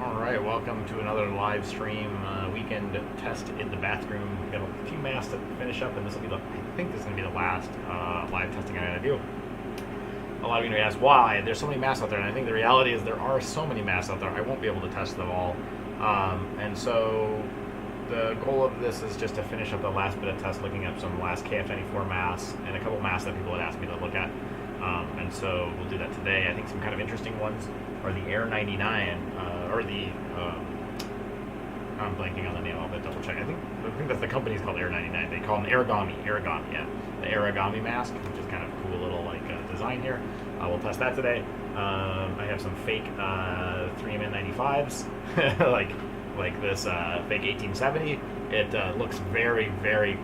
Alright, welcome to another live stream weekend test in the bathroom. We've got a few masks to finish up, and this will be I think this is going to be the last live testing I'm going to do. A lot of you may ask why. There's so many masks out there, and I think the reality is there are so many masks out there, I won't be able to test them all. And so the goal of this is just to finish up the last bit of test, looking at some last KF94 masks and a couple masks that people had asked me to look at. And so we'll do that today. I think some kind of interesting ones are the Air 99, or the, I'm blanking on the name, I'll have to double check. I think that's the company's called Air 99. They call them Origami, yeah. The Origami mask, which is kind of a cool little design here. We'll test that today. I have some fake 3M95s, like this fake 1870. It looks very, very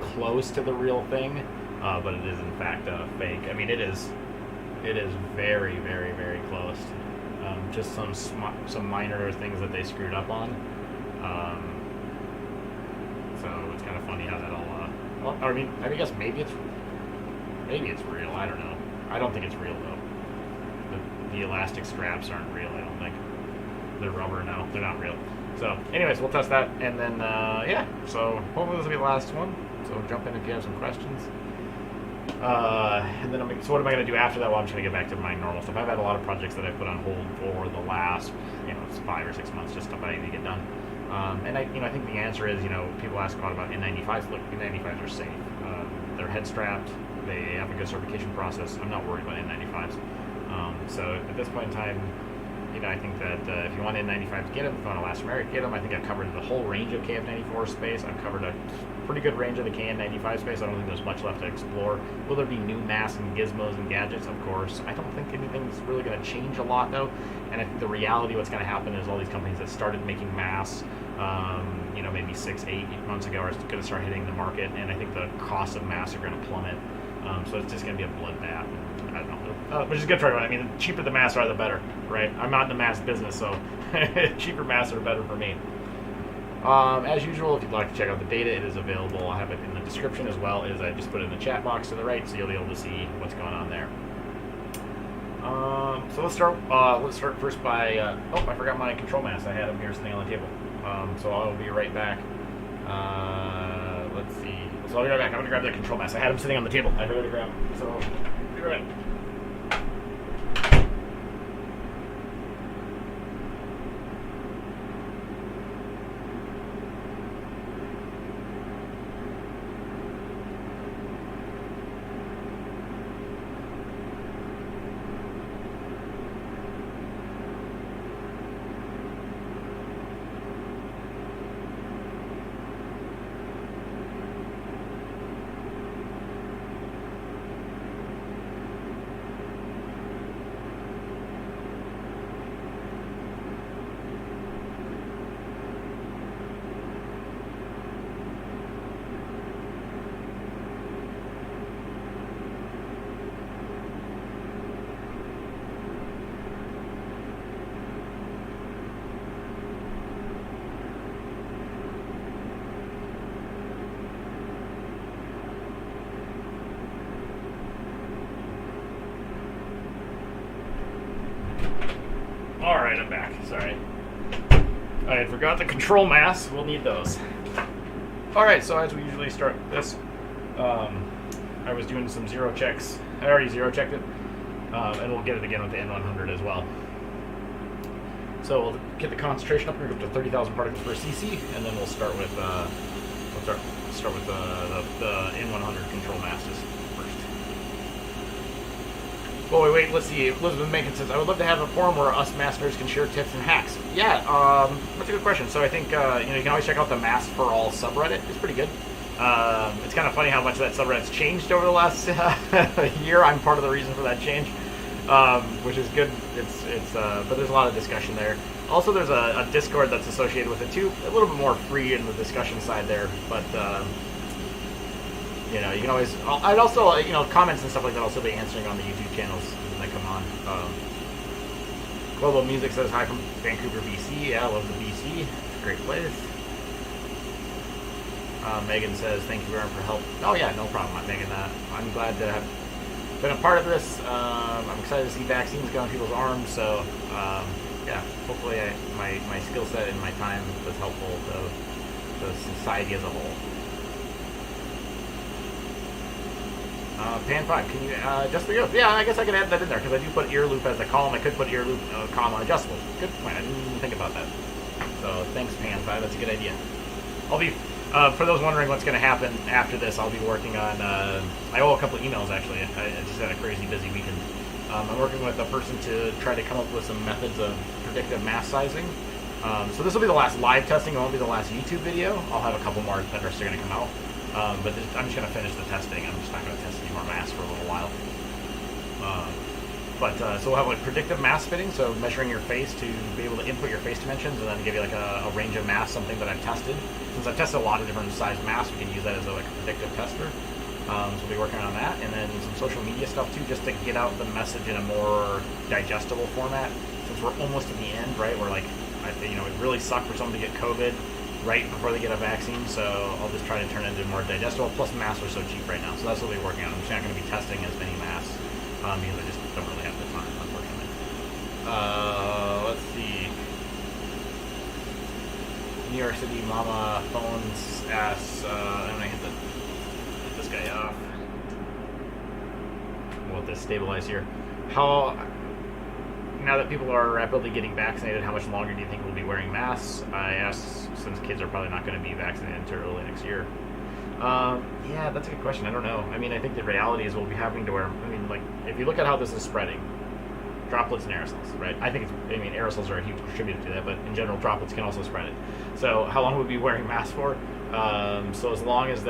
close to the real thing. But it is in fact fake. I mean, it is very, very, very close. Just some minor things that they screwed up on. So it's kind of funny how that all. I mean, I guess maybe it's real. I don't know. I don't think it's real though. The elastic straps aren't real. I don't think. They're rubber. No, they're not real. So, anyways, we'll test that, and then yeah. So hopefully this will be the last one. So jump in if you have some questions. And then so what am I going to do after that? Well, I'm just going to get back to my normal stuff. I've had a lot of projects that I've put on hold for the last, it's 5 or 6 months, just stuff I need to get done. And I think the answer is, people ask a lot about N95s. Look, N95s are safe. They're head strapped. They have a good certification process. I'm not worried about N95s. So at this point in time, I think that if you want N95s, get them. If you want to elastomeric, get them. I think I've covered the whole range of KF94 space. I've covered a pretty good range of the KN95 space. I don't think there's much left to explore. Will there be new masks and gizmos and gadgets? Of course. I don't think anything's really going to change a lot, though. And I think the reality what's going to happen is all these companies that started making masks, maybe 6-8 months ago are going to start hitting the market. And I think the cost of masks are going to plummet. So it's just going to be a bloodbath. I don't know. Which is good for everyone. I mean, the cheaper the masks are, the better, right? I'm not in the mask business, so cheaper masks are better for me. As usual, if you'd like to check out the data, it is available. I have it in the description as well as I just put it in the chat box to the right, so you'll be able to see what's going on there. So let's start. Let's start first by. I forgot my control mask. I had them here sitting on the table. So I'll be right back. Let's see. So I'll be right back. I'm gonna grab the control mask. I had them sitting on the table. I forgot to grab them. So I'll be right back. Alright, I'm back. Sorry. I forgot the control mask. We'll need those. Alright, so as we usually start this, I was doing some zero checks. I already zero checked it. And we'll get it again with the N100 as well. So we'll get the concentration up here to 30,000 particles per cc, and then we'll start with the N100 control masses first. Oh, wait, let's see. Elizabeth Macon says, I would love to have a forum where us masters can share tips and hacks. Yeah, that's a good question. So I think, you can always check out the Mask for All subreddit. It's pretty good. It's kind of funny how much that subreddit's changed over the last year. I'm part of the reason for that change, which is good. But there's a lot of discussion there. Also, there's a Discord that's associated with it, too. A little bit more free in the discussion side there, but... you can always. I'd also, comments and stuff like that. I'll still be answering on the YouTube channels when they come on. Global Music says hi from Vancouver, BC. Yeah, I love the BC. It's a great place. Megan says thank you very much for help. Oh yeah, no problem, Megan. I'm glad to have been a part of this. I'm excited to see vaccines go in people's arms. So yeah, hopefully my skill set and my time was helpful to the society as a whole. Pan 5, can you adjust the ear loop? Yeah, I guess I could add that in there because I do put ear loop as a column. I could put ear loop, comma, adjustable. Good point. I didn't even think about that. So thanks, Pan 5. That's a good idea. I'll be, for those wondering what's going to happen after this, I'll be working on, I owe a couple emails actually. I just had a crazy busy weekend. I'm working with a person to try to come up with some methods of predictive mass sizing. So this will be the last live testing. It won't be the last YouTube video. I'll have a couple more that are still going to come out. But I'm just going to finish the testing. I'm just not going to test any more mass for a little while. So we'll have like predictive mass fitting, so measuring your face to be able to input your face dimensions and then give you like a range of mass, something that I've tested. Since I've tested a lot of different size mass, we can use that as a predictive tester. So we'll be working on that, and then some social media stuff too, just to get out the message in a more digestible format. Since we're almost at the end, right? We're like, it really sucked for someone to get COVID right before they get a vaccine, so I'll just try to turn it into more digestible. Plus, masks are so cheap right now, so that's what we're working on. I'm just not going to be testing as many masks because I just don't really have the time, unfortunately. Let's see. New York City Mama phones asks, I'm going to hit this guy off. We'll let this stabilize here. Now that people are rapidly getting vaccinated, how much longer do you think we'll be wearing masks? I asked, since kids are probably not going to be vaccinated until early next year. Yeah, that's a good question. I don't know. I mean, I think the reality is we'll be having to wear, if you look at how this is spreading, droplets and aerosols, right? Aerosols are a huge contributor to that, but in general, droplets can also spread it. So how long will we be wearing masks for? So as long as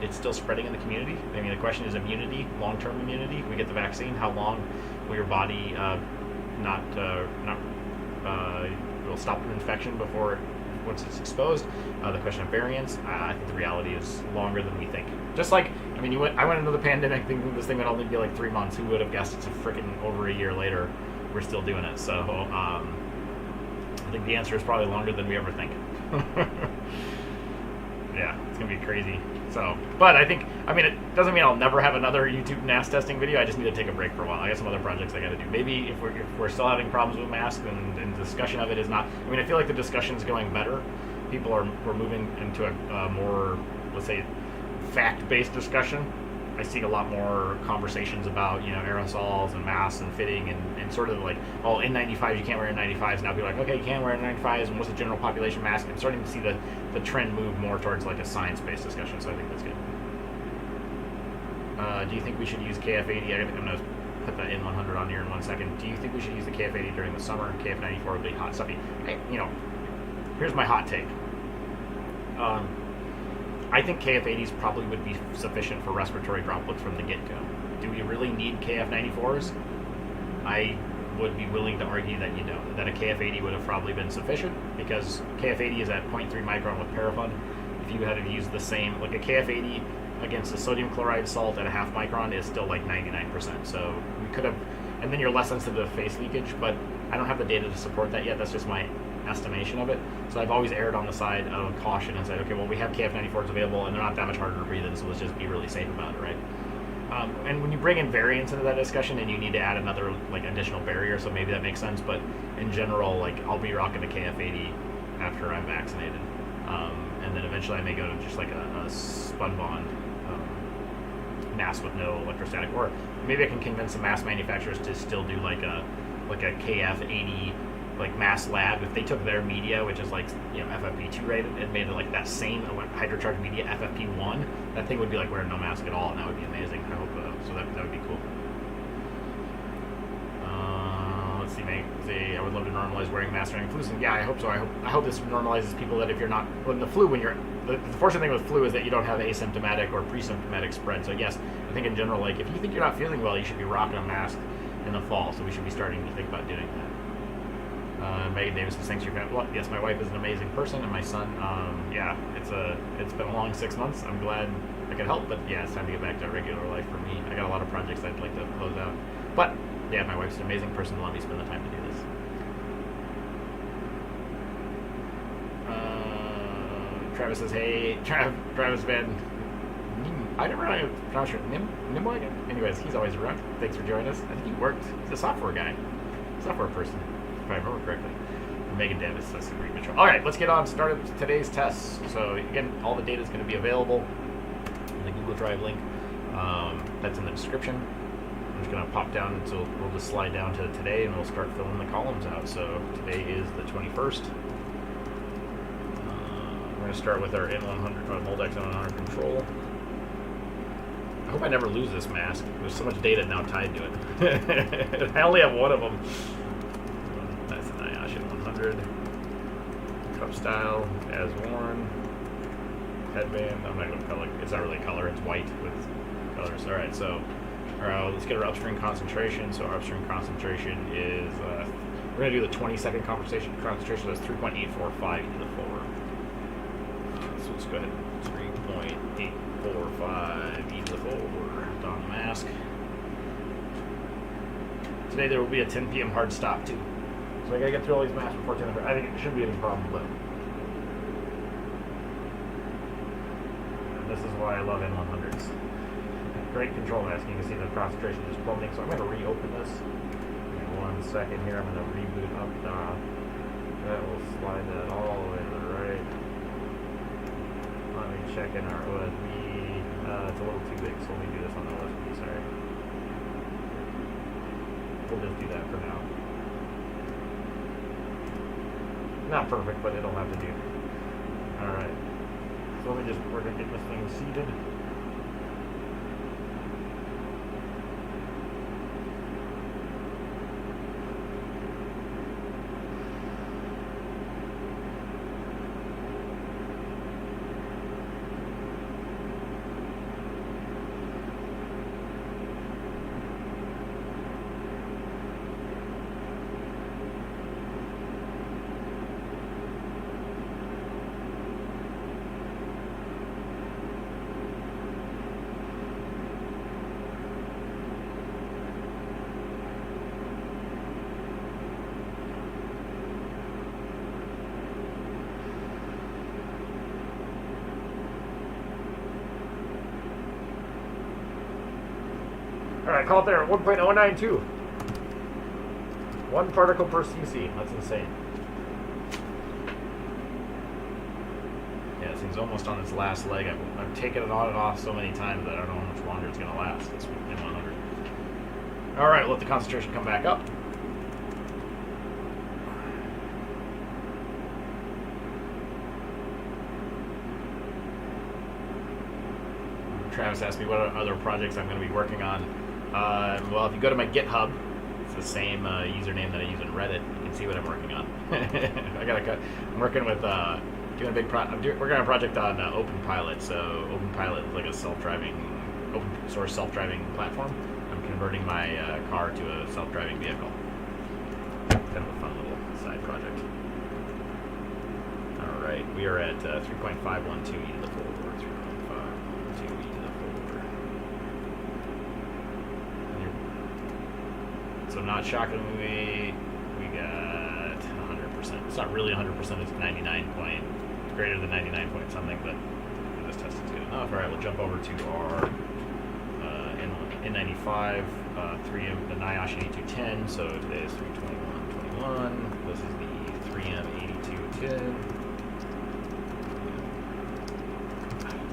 it's still spreading in the community. The question is immunity, long-term immunity. We get the vaccine. How long will your body will stop the infection once it's exposed? The question of variants. I think the reality is longer than we think. Just like I went into the pandemic thinking this thing would only be like 3 months. Who would have guessed it's a freaking over a year later? We're still doing it. So I think the answer is probably longer than we ever think. Yeah, it's gonna be crazy. So, but it doesn't mean I'll never have another YouTube mass testing video. I just need to take a break for a while. I got some other projects I got to do. Maybe if we're still having problems with masks and discussion of it is not. I feel like the discussion's going better. We're moving into a more, let's say, fact-based discussion. I see a lot more conversations about aerosols and masks and fitting and sort of like, N95s, you can't wear N95s. Now people are like, okay, you can't wear N95s, and what's the general population mask? I'm starting to see the trend move more towards like a science-based discussion, so I think that's good. Do you think we should use KF80? I'm going to put that N100 on here in 1 second. Do you think we should use the KF80 during the summer? KF94 would be hot stuffy. Here's my hot take. I think KF80s probably would be sufficient for respiratory droplets from the get-go. Do we really need KF94s? I would be willing to argue that you don't. That a KF80 would have probably been sufficient, because KF80 is at 0.3 micron with paraffin. If you had to use the same, like a KF80 against a sodium chloride salt at a half micron is still like 99%. So we could have, and then you're less sensitive to face leakage, but I don't have the data to support that yet. That's just my estimation of it. So I've always erred on the side of caution and said, okay, well, we have KF94s available and they're not that much harder to breathe in, so let's just be really safe about it, right? And when you bring in variants into that discussion, and you need to add another additional barrier, so maybe that makes sense. But in general, I'll be rocking a KF80 after I'm vaccinated, and then eventually I may go to just like a spun bond mask with no electrostatic, or maybe I can convince the mask manufacturers to still do like a KF80 mass lab. If they took their media, which is FFP2 rated, and made it that same hydrocharged media FFP1, that thing would be wearing no mask at all, and that would be amazing. I hope so. That would be cool. Let's see, I would love to normalize wearing masks during flu season. Yeah, I hope so. I hope this normalizes people that if you're not the fortunate thing with flu is that you don't have asymptomatic or pre-symptomatic spread. So yes, I think in general, if you think you're not feeling well, you should be rocking a mask in the fall. So we should be starting to think about doing that. Megan Davis says, thanks for your family. Well, yes, my wife is an amazing person, and my son, it's been a long 6 months. I'm glad I could help, but yeah, it's time to get back to regular life for me. I got a lot of projects I'd like to close out. But yeah, my wife's an amazing person to let me spend the time to do this. Travis says, hey, Travis Van, I never know how to pronounce your Nimwag. Anyways, he's always around. Thanks for joining us. I think he worked. He's a software guy, software person, if I remember correctly. Megan Davis, that's a great intro. All right, let's get on started with today's tests. So again, all the data is going to be available in the Google Drive link. That's in the description. I'm just going to pop down, so we'll just slide down to today, and we'll start filling the columns out. So today is the 21st. We're going to start with our N100, Moldex N100 control. I hope I never lose this mask. There's so much data now tied to it. I only have one of them. That's an IOSH N100. Cup style, as worn. Headband. I'm not going to color. It's not really color. It's white with colors. All right. So, let's get our upstream concentration. So our upstream concentration is we're going to do the 20-second concentration. That's 3.845 e to the 4. So let's go ahead. 3.845 e to the 4. Don the mask. Today there will be a 10 p.m. hard stop too. So I gotta get through all these masks before 10 o'clock. I think it shouldn't be any problem, but this is why I love N100s. Great control mask. You can see the concentration just plummeting. So I'm gonna reopen this. In 1 second here, I'm gonna reboot up. That will slide that all the way to the right. Let me check in our OSB. It's a little too big, so let me do this on the OSB. Sorry. We'll just do that for now. Not perfect, but it'll have to do. Alright. So let me just work on getting this thing seated. Alright, call it there. 1.092. 1 particle per cc. That's insane. Yeah, it seems almost on its last leg. I've taken it on and off so many times that I don't know how much longer it's going to last. It's N100. Alright, we'll let the concentration come back up. Travis asked me what other projects I'm going to be working on. Well, if you go to my GitHub, it's the same username that I use in Reddit. You can see what I'm working on. I'm working with doing a big working on a project on OpenPilot. So OpenPilot is like a open source self-driving platform. I'm converting my car to a self-driving vehicle. Kind of a fun little side project. All right, we are at 3.512 e to the 4. 3.512 e to the 4. So not shockingly, we got 100%. It's not really 100%. It's 99 point, greater than 99 point something, but this test is good enough. All right, we'll jump over to our N95, 3M, the NIOSH 8210. So today is 32121. This is the 3M 8210.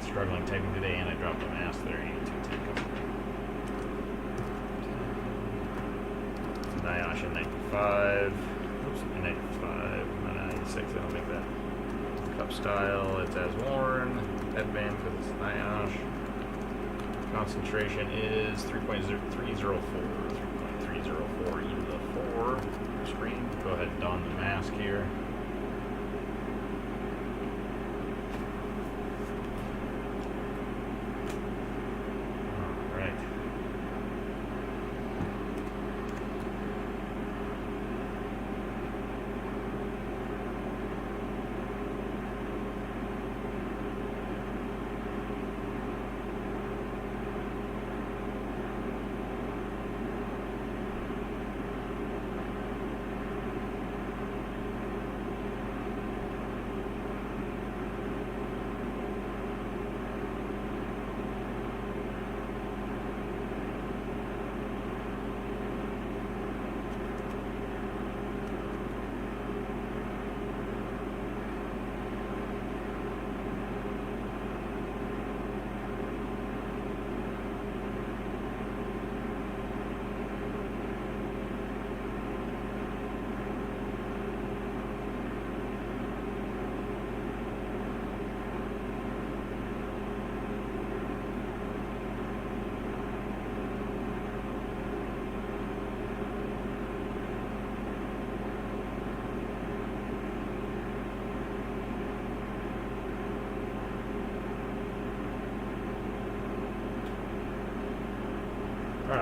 Struggling typing today, and I dropped a mask there. 8210. NIOSH N95. Oops, N95. 96. I don't make that. Cup style. It's as worn. Headband because it's NIOSH. Concentration is 3.304. 3.304 e to the 4. Screen. Go ahead and don the mask here.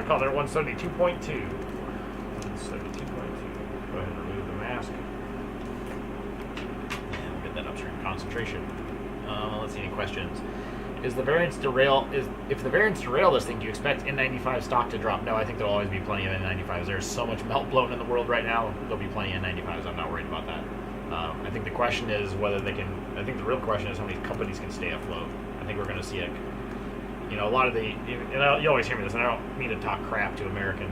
call there 172.2. 172.2. Go ahead and remove the mask. And we'll get that upstream concentration. Let's see, any questions? If the variance derail this thing, do you expect N95 stock to drop? No, I think there'll always be plenty of N95s. There's so much melt blown in the world right now. There'll be plenty of N95s. I'm not worried about that. I think the question is whether they can. I think the real question is how many companies can stay afloat. I think we're going to see a lot of the. And you always hear me this, and I don't mean to talk crap to American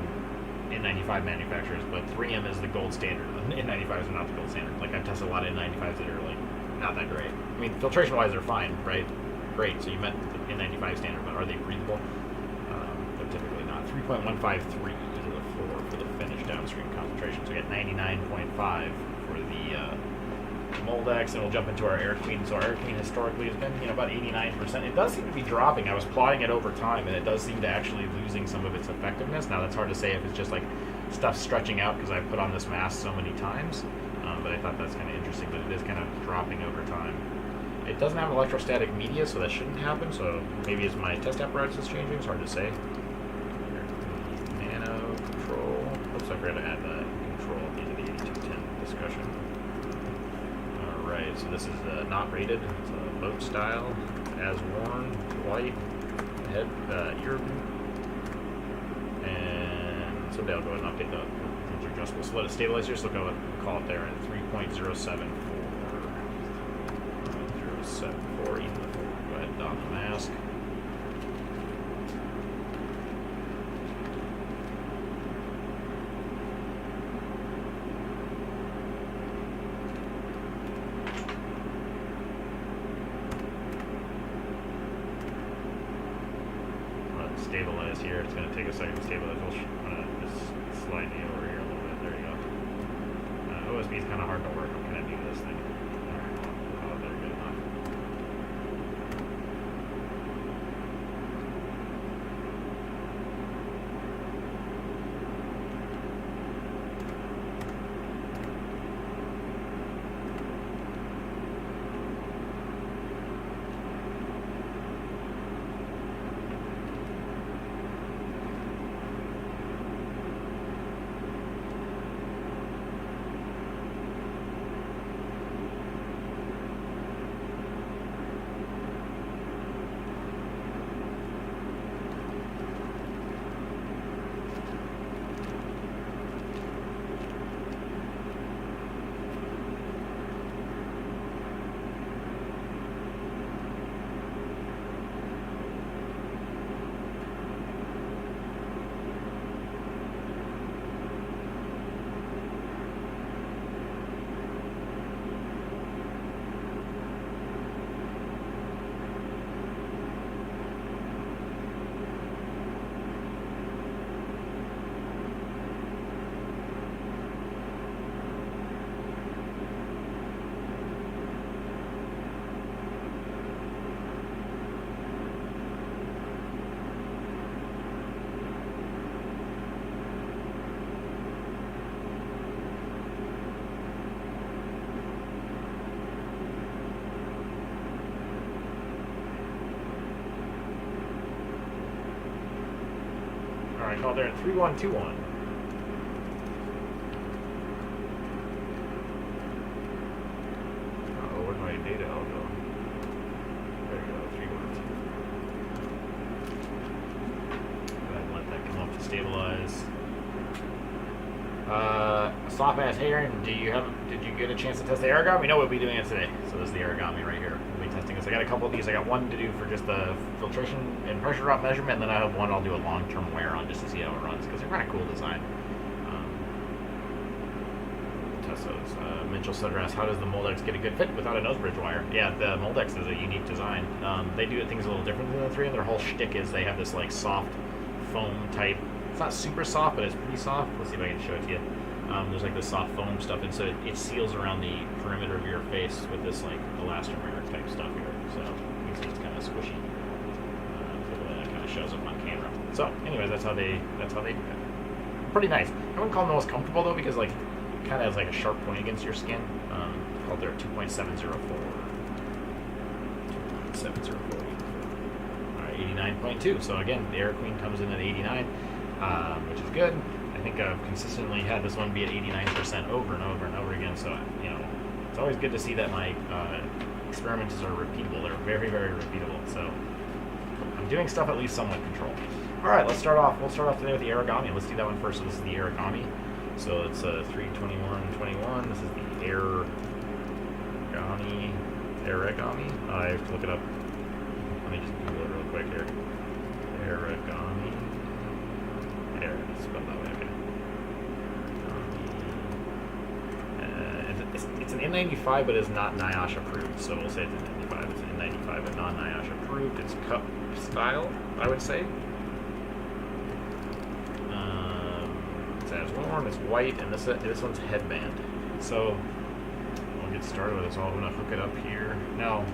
N95 manufacturers, but 3M is the gold standard. N95s are not the gold standard. Like, I've tested a lot of N95s that are like not that great. I mean, filtration-wise, they're fine, right? Great. So you met the N95 standard, but are they breathable? They're typically not. 3.153 is the floor for the finished downstream concentration. So we get 99.5 for the Moldex, and we'll jump into our Air Queen. So our Air Queen historically has been, about 89%. It does seem to be dropping. I was plotting it over time, and it does seem to actually losing some of its effectiveness. Now, that's hard to say if it's just like stuff stretching out because I've put on this mask so many times, but I thought that's kind of interesting that it is kind of dropping over time. It doesn't have electrostatic media, so that shouldn't happen. So maybe as my test apparatus is changing, it's hard to say. Nano control. Looks like we're going to add that control into the 8210 discussion. Alright, so this is not rated. It's a boat style, as worn, white, head, ear boot. And someday I'll go ahead and update the adjustable. So let it stabilize here, so we'll go and call it there at 3.074. 0.74, even before we go ahead and don the mask. Stabilize here. It's going to take a second to stabilize. We'll just slide you over here a little bit. There you go. OSB is kind of hard to work. I'm kind of new to this thing. Alright, oh, they're good enough. Alright, call there at 3121. Oh, where'd my data all go? There you go, 312. Go ahead and let that come up to stabilize. Slop ass, hey Aaron, did you get a chance to test the Origami? We know we'll be doing it today. So this is the Origami right here. We'll be testing this. I got a couple of these. I got one to do for just the filtration and pressure drop measurement, and then I have one I'll do a long-term wear on just to see how it runs, because they're kind of cool design. Test those. Mitchell Sutter asks, how does the Moldex get a good fit without a nose bridge wire? Yeah, the Moldex is a unique design. They do things a little different than the 3M. Their whole shtick is they have this like soft foam type. It's not super soft, but it's pretty soft. Let's see if I can show it to you. There's like this soft foam stuff, and so it seals around the perimeter of your face with this like elastomeric type stuff here. So you can see it's kind of squishy. Hopefully that kind of shows up on camera. So, anyways, that's how they do that. Pretty nice. I wouldn't call them the most comfortable though, because like it kind of has like a sharp point against your skin. Called there 2.704. 2.704. All right, 89.2. So again, the Air Queen comes in at 89. which is good. I think I've consistently had this one be at 89% over and over and over again. So it's always good to see that my experiments are repeatable. They're very, very repeatable. So I'm doing stuff at least somewhat controlled. All right, let's start off. We'll start off today with the Origami. Let's do that one first. So this is the Origami. So it's 32121. This is the Origami. I have to look it up. Let me just Google it real quick here. Origami. There, it's spelled that way. Okay. It's an N95, but it's not NIOSH approved. So we'll say it's an N95. It's an N95, but not NIOSH approved. It's cup style, I would say. It's as warm. It's white, and this one's headband. So we'll get started with this. I'm going to hook it up here now.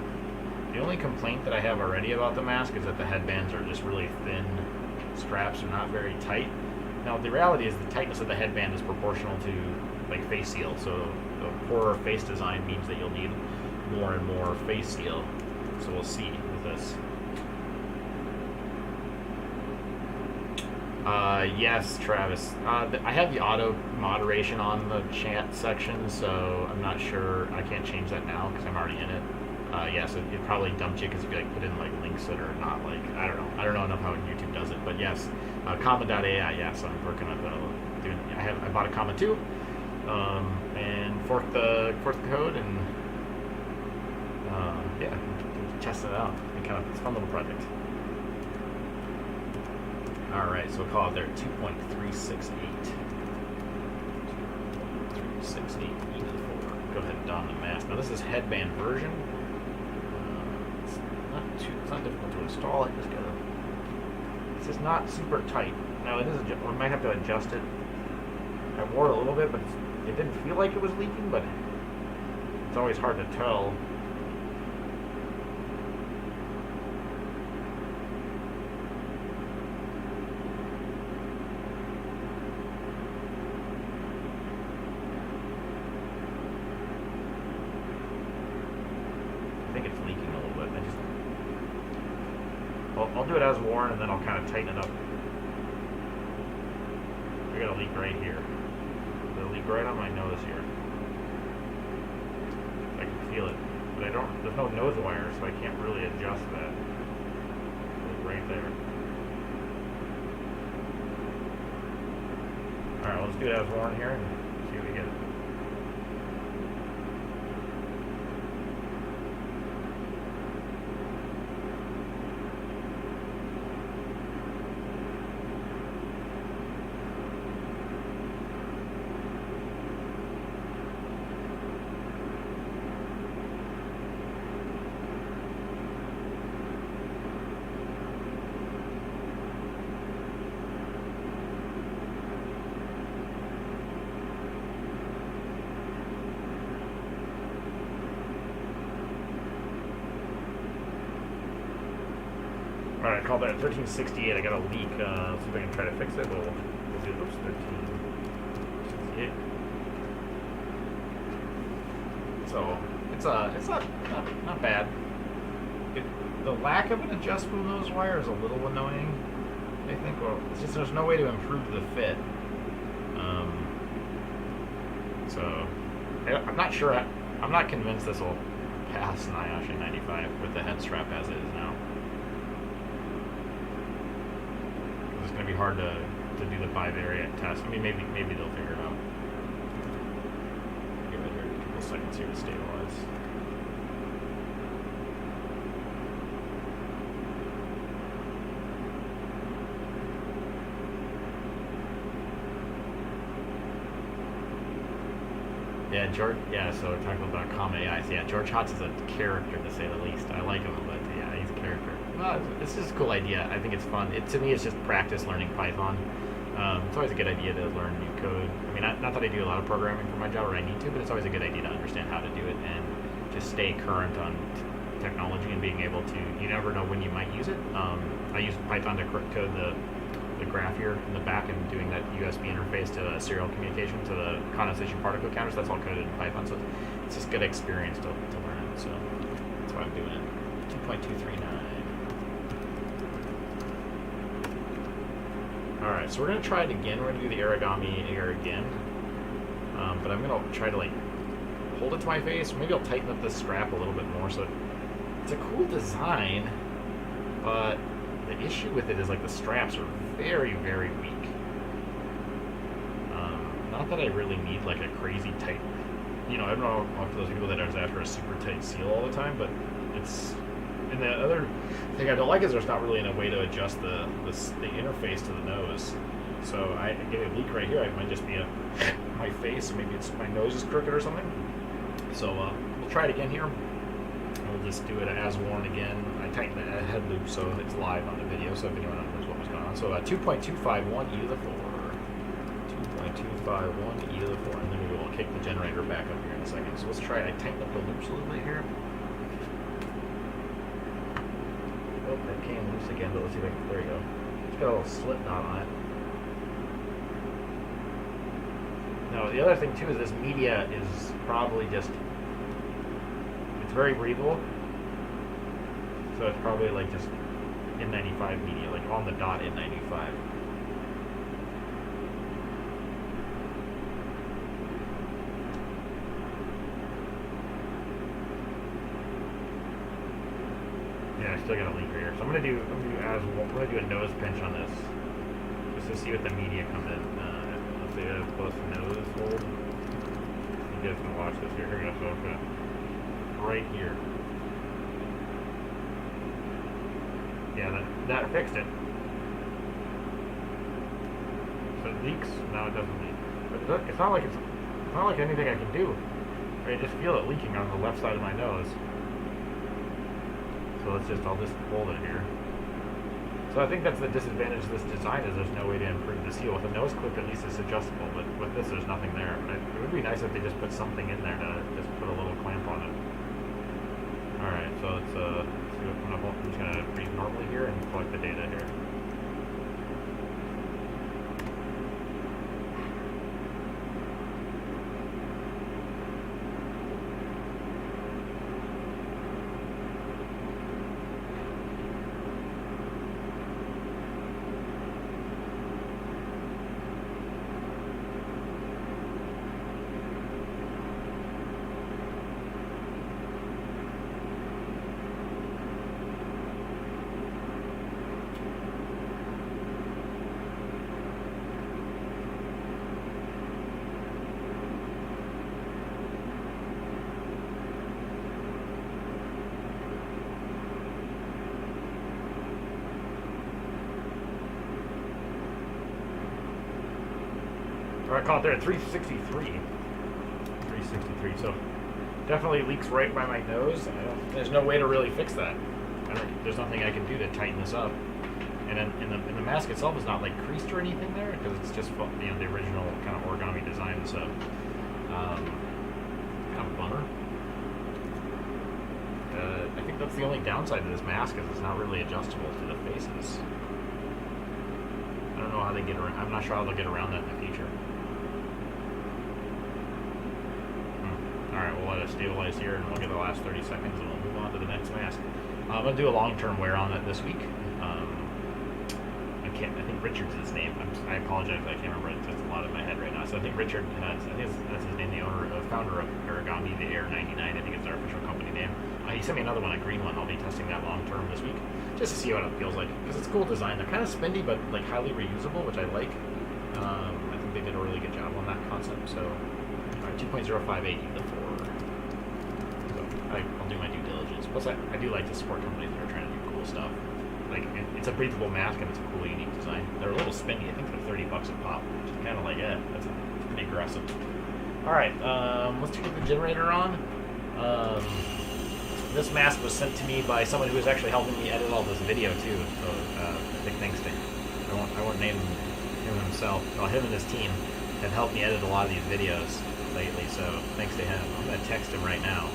The only complaint that I have already about the mask is that the headbands are just really thin. Straps are not very tight. Now the reality is the tightness of the headband is proportional to like face seal. So the poorer face design means that you'll need more and more face seal. So we'll see with this. Yes, Travis. I have the auto moderation on the chat section, so I'm not sure. I can't change that now because I'm already in it. Yes, it probably dumped you because you like put in like links that are not like I don't know enough how YouTube does it. But yes, comma.ai. Yes, I'm working on doing. I bought a comma too, and forked the code and yeah, test it out. It's a fun little project. All right, so we'll call it there 2.368. 368 E4. Go ahead and don the mask. Now this is headband version. It's not difficult to install it. It's just not super tight. Now it is. I might have to adjust it. I wore it a little bit, but it didn't feel like it was leaking. But it's always hard to tell. I think it's leaking a little bit. I'll do it as worn, and then I'll kind of tighten it up. I got a leak right here. There's a leak right on my nose here. I can feel it, but there's no nose wire, so I can't really adjust that. It's right there. All right, let's do it as worn here and see what we get. Alright, I called that 1368. I got a leak. Let's see if I can try to fix it. We'll do 1368. So it's not bad. The lack of an adjustable nose wire is a little annoying, I think. Well, it's just there's no way to improve the fit. So I'm not sure. I'm not convinced this will pass NIOSH 95 with the head strap as it is now. It's going to be hard to do the bivariate test. I mean, maybe they'll figure it out. Give it a couple seconds here to stabilize. Yeah, George. Yeah, so we're talking about AI. So yeah, George Hotz is a character to say the least. I like him, but yeah, he's a character. Well, it's just a cool idea. I think it's fun. To me, it's just practice learning Python. It's always a good idea to learn new code. I mean, not that I do a lot of programming for my job, or I need to, but it's always a good idea to understand how to do it and just stay current on technology and being able to. You never know when you might use it. I use Python to code the graph here in the back and doing that USB interface to serial communication to the condensation particle counters. That's all coded in Python, so it's just good experience to learn it. So that's why I'm doing it. 2.239. Alright, so we're going to try it again. We're going to do the Origami air again. But I'm going to try to like hold it to my face. Maybe I'll tighten up this strap a little bit more. So it's a cool design, but the issue with it is like the straps are very, very weak. Not that I really need like a crazy tight, I don't know for those people that are after a super tight seal all the time, but it's, and the other thing I don't like is there's not really a way to adjust the interface to the nose. So I get a leak right here. It might just be my face, or maybe it's my nose is crooked or something. So we'll try it again here. We'll just do it as worn again. I tightened the head loop so it's live on the video, so if anyone knows what was going on. So 2.251 E/4. 2.251 E/4, and then we will kick the generator back up here in a second. So let's try it. I tightened up the loops a little bit here. Oh, that came loose again, but let's see if I can, there you go. It's got a little slip knot on it. Now, the other thing too is this media is probably just, it's very breathable. So it's probably like just N95 media, like on the dot N95. Yeah, I still got a leak here. So I'm gonna do a nose pinch on this, just to see what the media comes in. Let's see, plus nose hold. You guys can watch this here. Here we go. So I'm gonna right here. Yeah, that fixed it. So it leaks. No, it doesn't leak. But it's not like anything I can do. I just feel it leaking on the left side of my nose. So I'll just hold it here. So I think that's the disadvantage of this design, is there's no way to improve the seal. With a nose clip, at least it's adjustable, but with this, there's nothing there. It would be nice if they just put something in there to just put a little clamp on it. Alright, so let's see what I'm just going to read normally here and collect the data here. I caught there at 363. 363. So definitely leaks right by my nose. There's no way to really fix that. There's nothing I can do to tighten this up. And in the mask itself is not like creased or anything there, because it's just the original kind of origami design. So kind of a bummer. I think that's the only downside to this mask, is it's not really adjustable to the faces. I don't know how they get around. I'm not sure how they'll get around that in the future. Alright, we'll let it stabilize here, and we'll get the last 30 seconds, and we'll move on to the next mask. I'm going to do a long-term wear on it this week. I think Richard's his name. I apologize, I can't remember. It's just a lot in my head right now. So I think Richard, I think that's his name, the founder of Origami, the Air 99, I think it's our official company name. He sent me another one, a green one. I'll be testing that long-term this week, just to see what it feels like. Because it's a cool design. They're kind of spendy, but like highly reusable, which I like. I think they did a really good job on that concept. So, alright, 2.058 E/4. So I'll do my due diligence. Plus, I do like to support companies that are trying to do cool stuff. Like, it's a breathable mask, and it's a cool, unique design. They're a little spendy. I think they're $30 a pop, which is kind of like, that's pretty aggressive. Alright, let's get the generator on. This mask was sent to me by someone who was actually helping me edit all this video, too. So, big thanks to him. I won't name him himself. Well, him and his team have helped me edit a lot of these videos lately, so thanks to him. I'm going to text him right now.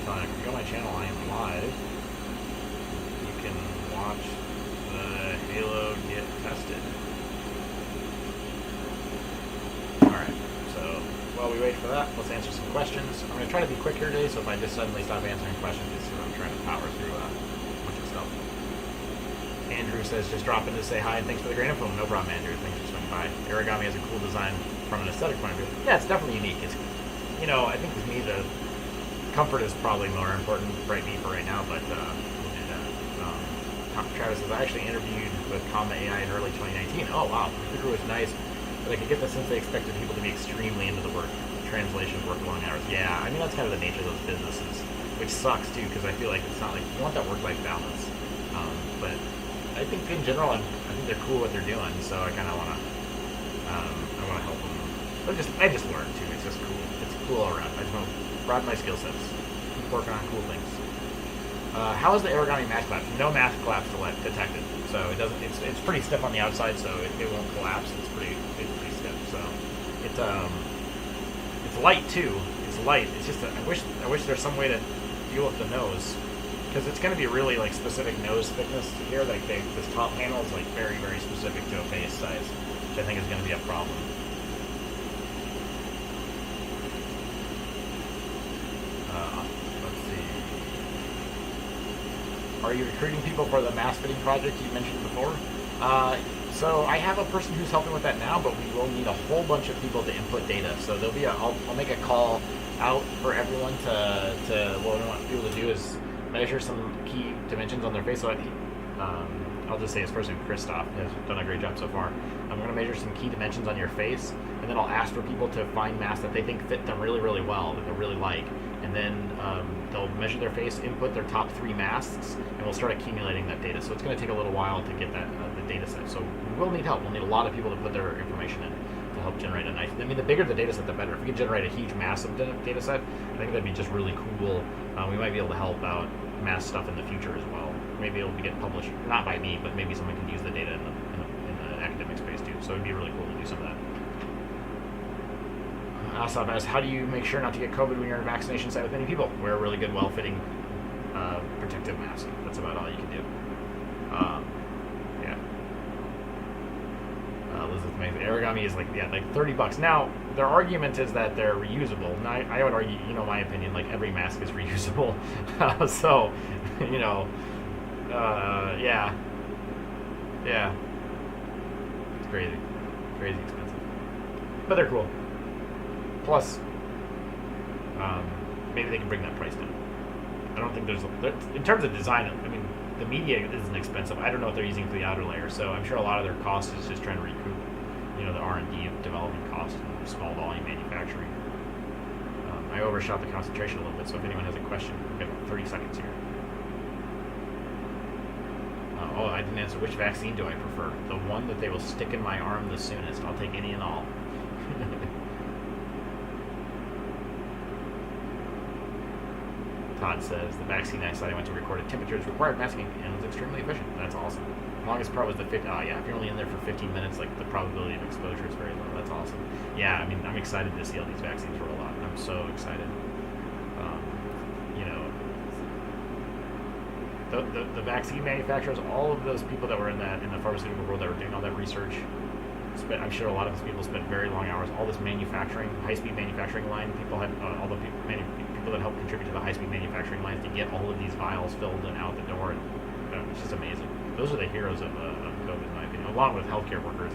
If you go to my channel, I am live. You can watch the Halo get tested. Alright, so while we wait for that, let's answer some questions. I'm going to try to be quick here today, so if I just suddenly stop answering questions, it's I'm trying to power through a bunch of stuff. Andrew says, just drop in to say hi and thanks for the great info. No problem, Andrew. Thanks for swinging by. Origami has a cool design from an aesthetic point of view. Yeah, it's definitely unique. It's, I think with me, the comfort is probably more important for right now, but we'll do that. Travis says, I actually interviewed with Comma AI in early 2019. Oh, wow. The crew was nice, but I could get the sense they expected people to be extremely into the work. Translations, work long hours. Yeah, I mean, that's kind of the nature of those businesses, which sucks, too, because I feel like it's not like you want that work-life balance. But I think in general, I think they're cool what they're doing, so I kind of want to help them. But I just learn, too. It's just cool. It's cool all around. I just want to broaden my skill sets. Keep working on cool things. How is the Origami mask collapse? No mask collapse detected. So it doesn't. It's pretty stiff on the outside, so it won't collapse. It's pretty stiff. So it's light too. It's light. It's just I wish there's some way to deal with the nose, because it's going to be really like specific nose thickness here. Like this top panel is like very very specific to a face size, which I think is going to be a problem. Are you recruiting people for the mask fitting project you mentioned before? So I have a person who's helping with that now, but we will need a whole bunch of people to input data. So there'll be I'll make a call out for everyone to what we want people to do is measure some key dimensions on their face. So I'll just say his first name, Christoph, has done a great job so far. I'm going to measure some key dimensions on your face, and then I'll ask for people to find masks that they think fit them really, really well, that they really like. And then they'll measure their face, input their top 3 masks, and we'll start accumulating that data. So it's going to take a little while to get that the data set. So we will need help. We'll need a lot of people to put their information in to help generate a nice. I mean, the bigger the data set, the better. If we can generate a huge, massive data set, I think that'd be just really cool. We might be able to help out mass stuff in the future as well. Maybe it'll get published, not by me, but maybe someone can use the data in the academic space too. So it'd be really cool to do some of that. Asaf asks, how do you make sure not to get COVID when you're in a vaccination site with many people? Wear a really good, well-fitting protective mask. That's about all you can do. Yeah. Elizabeth May, Origami is like $30. Now, their argument is that they're reusable. Now, I would argue, my opinion, like every mask is reusable. So, yeah. It's crazy expensive, but they're cool. Plus, maybe they can bring that price down. I don't think in terms of design, I mean, the media isn't expensive. I don't know what they're using for the outer layer, so I'm sure a lot of their cost is just trying to recoup, the R&D of development costs and small volume manufacturing. I overshot the concentration a little bit, so if anyone has a question, we've got about 30 seconds here. I didn't answer. Which vaccine do I prefer? The one that they will stick in my arm the soonest. I'll take any and all. Todd says, the vaccine site I went to recorded temperatures required masking and was extremely efficient. That's awesome. Longest part was the 50. Oh yeah, if you're only in there for 15 minutes, like the probability of exposure is very low. That's awesome. Yeah, I mean, I'm excited to see all these vaccines roll out. I'm so excited. The vaccine manufacturers, all of those people that were in the pharmaceutical world that were doing all that research, I'm sure a lot of those people spent very long hours. All this manufacturing, high-speed manufacturing line, people had all the people that helped contribute to the high-speed manufacturing lines to get all of these vials filled and out the door. And it's just amazing. Those are the heroes of COVID, in my opinion, along with healthcare workers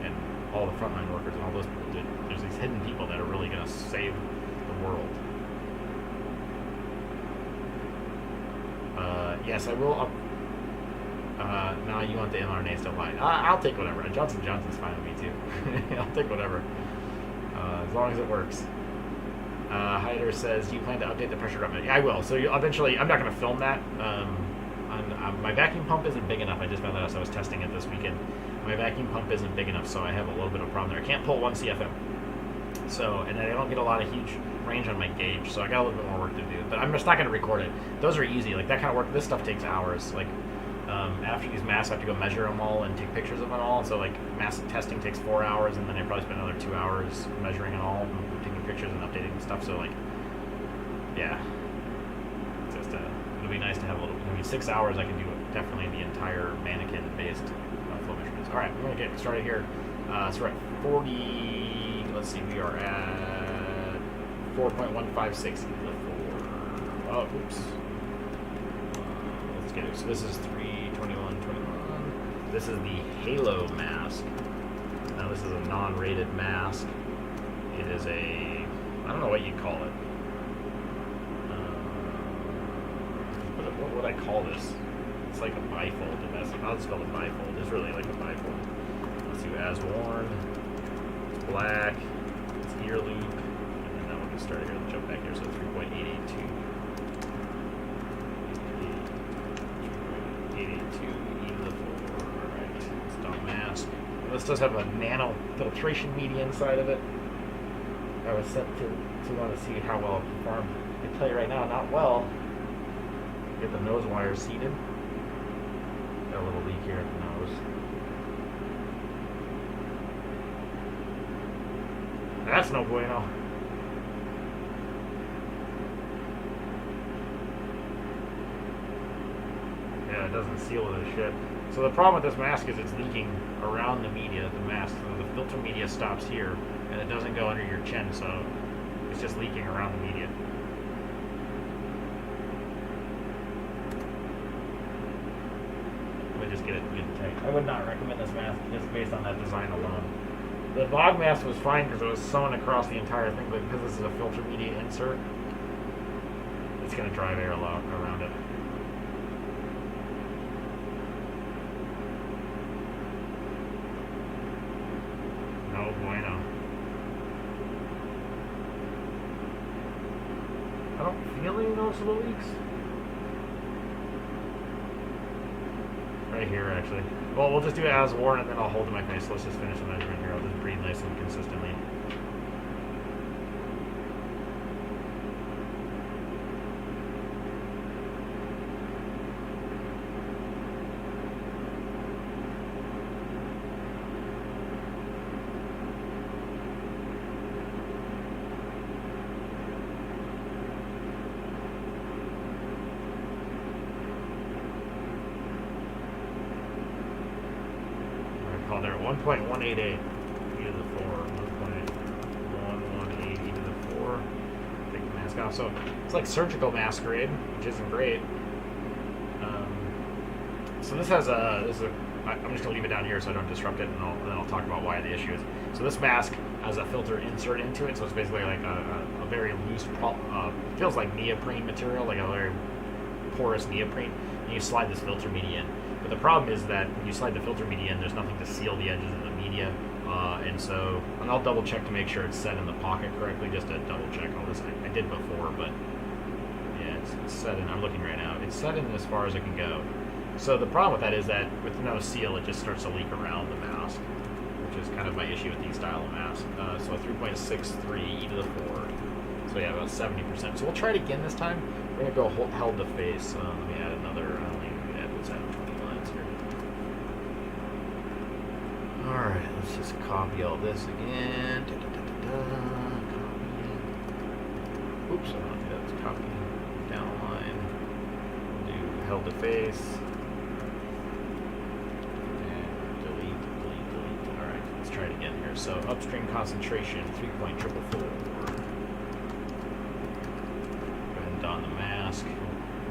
and all the frontline workers and all those people. There's these hidden people that are really going to save the world. Yes, I will. Nah, you want the mRNAs to lie. I'll take whatever. Johnson & Johnson's fine with me too. I'll take whatever, as long as it works. Hyder says, do you plan to update the pressure drop? Yeah, I will. So eventually, I'm not going to film that. My vacuum pump isn't big enough. I just found that out, so I was testing it this weekend. My vacuum pump isn't big enough, so I have a little bit of a problem there. I can't pull 1 CFM. So, and I don't get a lot of huge range on my gauge, so I got a little bit more work to do. But I'm just not going to record it. Those are easy. Like, that kind of work, this stuff takes hours. Like, after these masks, I have to go measure them all and take pictures of them all. So, like, mask testing takes 4 hours, and then I probably spend another 2 hours measuring it all, and taking pictures and updating stuff. So, like, yeah. It's just, it'll be nice to have a little, 6 hours I can do definitely the entire mannequin-based flow measurements. All right, we're going to get started here. So we're at 40, let's see, we are at 4.156. Oh, oops. Let's get it. So this is 3:21:21. This is the Halo mask. Now this is a non-rated mask. It is a, I don't know what you'd call it. What would I call this? It's like a bifold. I'll just call it bifold. It's really like a bifold. Let's do as worn. It's black. It's ear loop. And then we'll just start here. Let's jump back here. So 3.882. 882 E to the 4. Alright. It's done mask. And this does have a nano filtration media inside of it. I was sent to want to see how well it performed. I tell you right now, not well. Get the nose wire seated. Got a little leak here at the nose. That's no bueno. Yeah, it doesn't seal with shit. So the problem with this mask is it's leaking around the media, the mask. So the filter media stops here, and it doesn't go under your chin, so it's just leaking around the media. Just get it tight. I would not recommend this mask just based on that design alone. The VOG mask was fine because it was sewn across the entire thing, but because this is a filter media insert, it's going to drive air around it. No bueno. I don't feel any noticeable leaks. Right here, actually. Well, we'll just do it as worn, and then I'll hold the mic nice. Let's just finish the measurement here. I'll just breathe nice and consistently. There, 1.188 e to the 4, 1.118 e to the 4. Take the mask off. So it's like surgical masquerade, which isn't great. So this has I'm just gonna leave it down here so I don't disrupt it, and then I'll talk about why the issue is. So this mask has a filter insert into it, so it's basically like a very loose, feels like neoprene material, like a very porous neoprene, and you slide this filter media in. But the problem is that when you slide the filter media in, there's nothing to seal the edges of the media, and I'll double check to make sure it's set in the pocket correctly, just to double check all this. I did before, but yeah, it's set in. I'm looking right now. It's set in as far as it can go. So the problem with that is that with no seal, it just starts to leak around the mask, which is kind of my issue with these style of masks. So 3.63 e to the 4. So yeah, about 70%. So we'll try it again this time. We're gonna go held the face. Let me add another. What's that? 20 lines here. All right, let's just copy all this again. Copy it. Oops, I don't want to do that. Let's copy down the line. We'll do held the face. And delete. All right, let's try it again here. So upstream concentration 3.444. On the mask.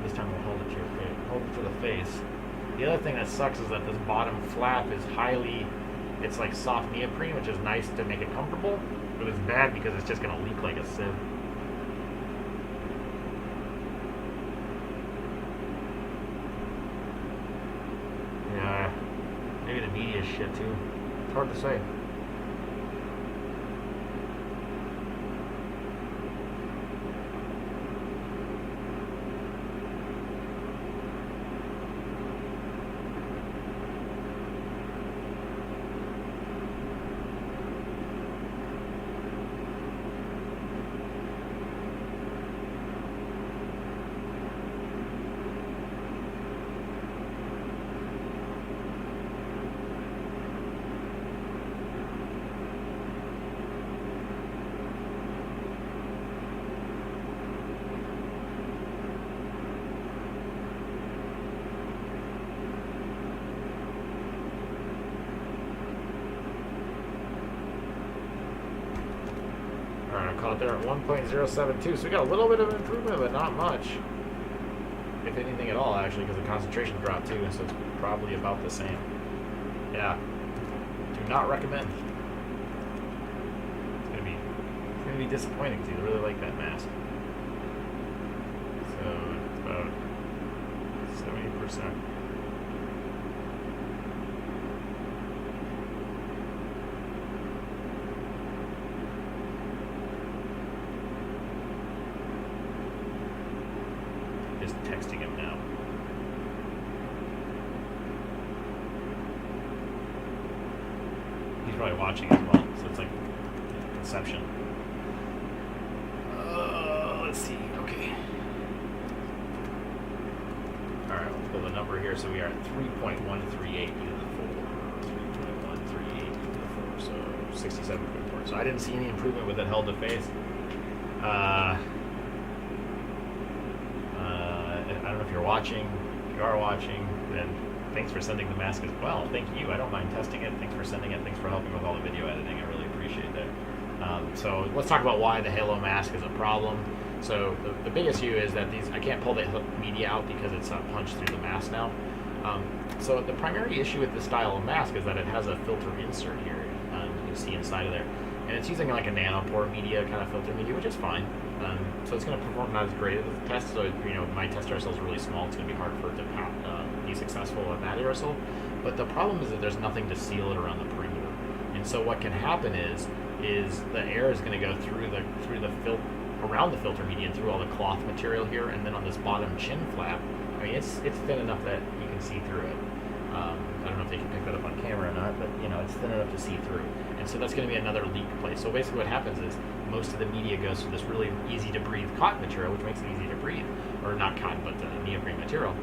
This time we'll hold it to your face. Hold it to the face. The other thing that sucks is that this bottom flap is it's like soft neoprene, which is nice to make it comfortable, but it's bad because it's just going to leak like a sieve. Yeah, maybe the media is shit too. It's hard to say. Caught there at 1.072, so we got a little bit of improvement, but not much, if anything at all, actually, because the concentration dropped too, so it's probably about the same. Yeah, do not recommend. It's gonna be disappointing because you really like that mask. So it's about 70%. Just texting him now. He's probably watching as well, so it's like Inception. Let's see. Okay. All right, let's pull the number here. So we are at 3.138 to the 4. 3.138 to the 4. So 67.4. So I didn't see any improvement with it held to face. I don't know if you're watching. If you are watching, then thanks for sending the mask as well. Thank you. I don't mind testing it. Thanks for sending it. Thanks for helping with all the video editing. I really appreciate that. So let's talk about why the Halo mask is a problem. So the big issue is that I can't pull the media out because it's punched through the mask now. So the primary issue with this style of mask is that it has a filter insert here. You can see inside of there. And it's using like a nanopore media kind of filter media, which is fine. So it's going to perform not as great as the test. So my test aerosol is really small. It's going to be hard for it to be successful at that aerosol. But the problem is that there's nothing to seal it around the perimeter. And so what can happen is the air is going to go through the around the filter media and through all the cloth material here, and then on this bottom chin flap. I mean, it's thin enough that you can see through it. I don't know if they can pick that up on camera or not, but it's thin enough to see through. And so that's going to be another leak place. So basically what happens is most of the media goes through this really easy to breathe cotton material, which makes it easy to breathe. Or not cotton, but neoprene material.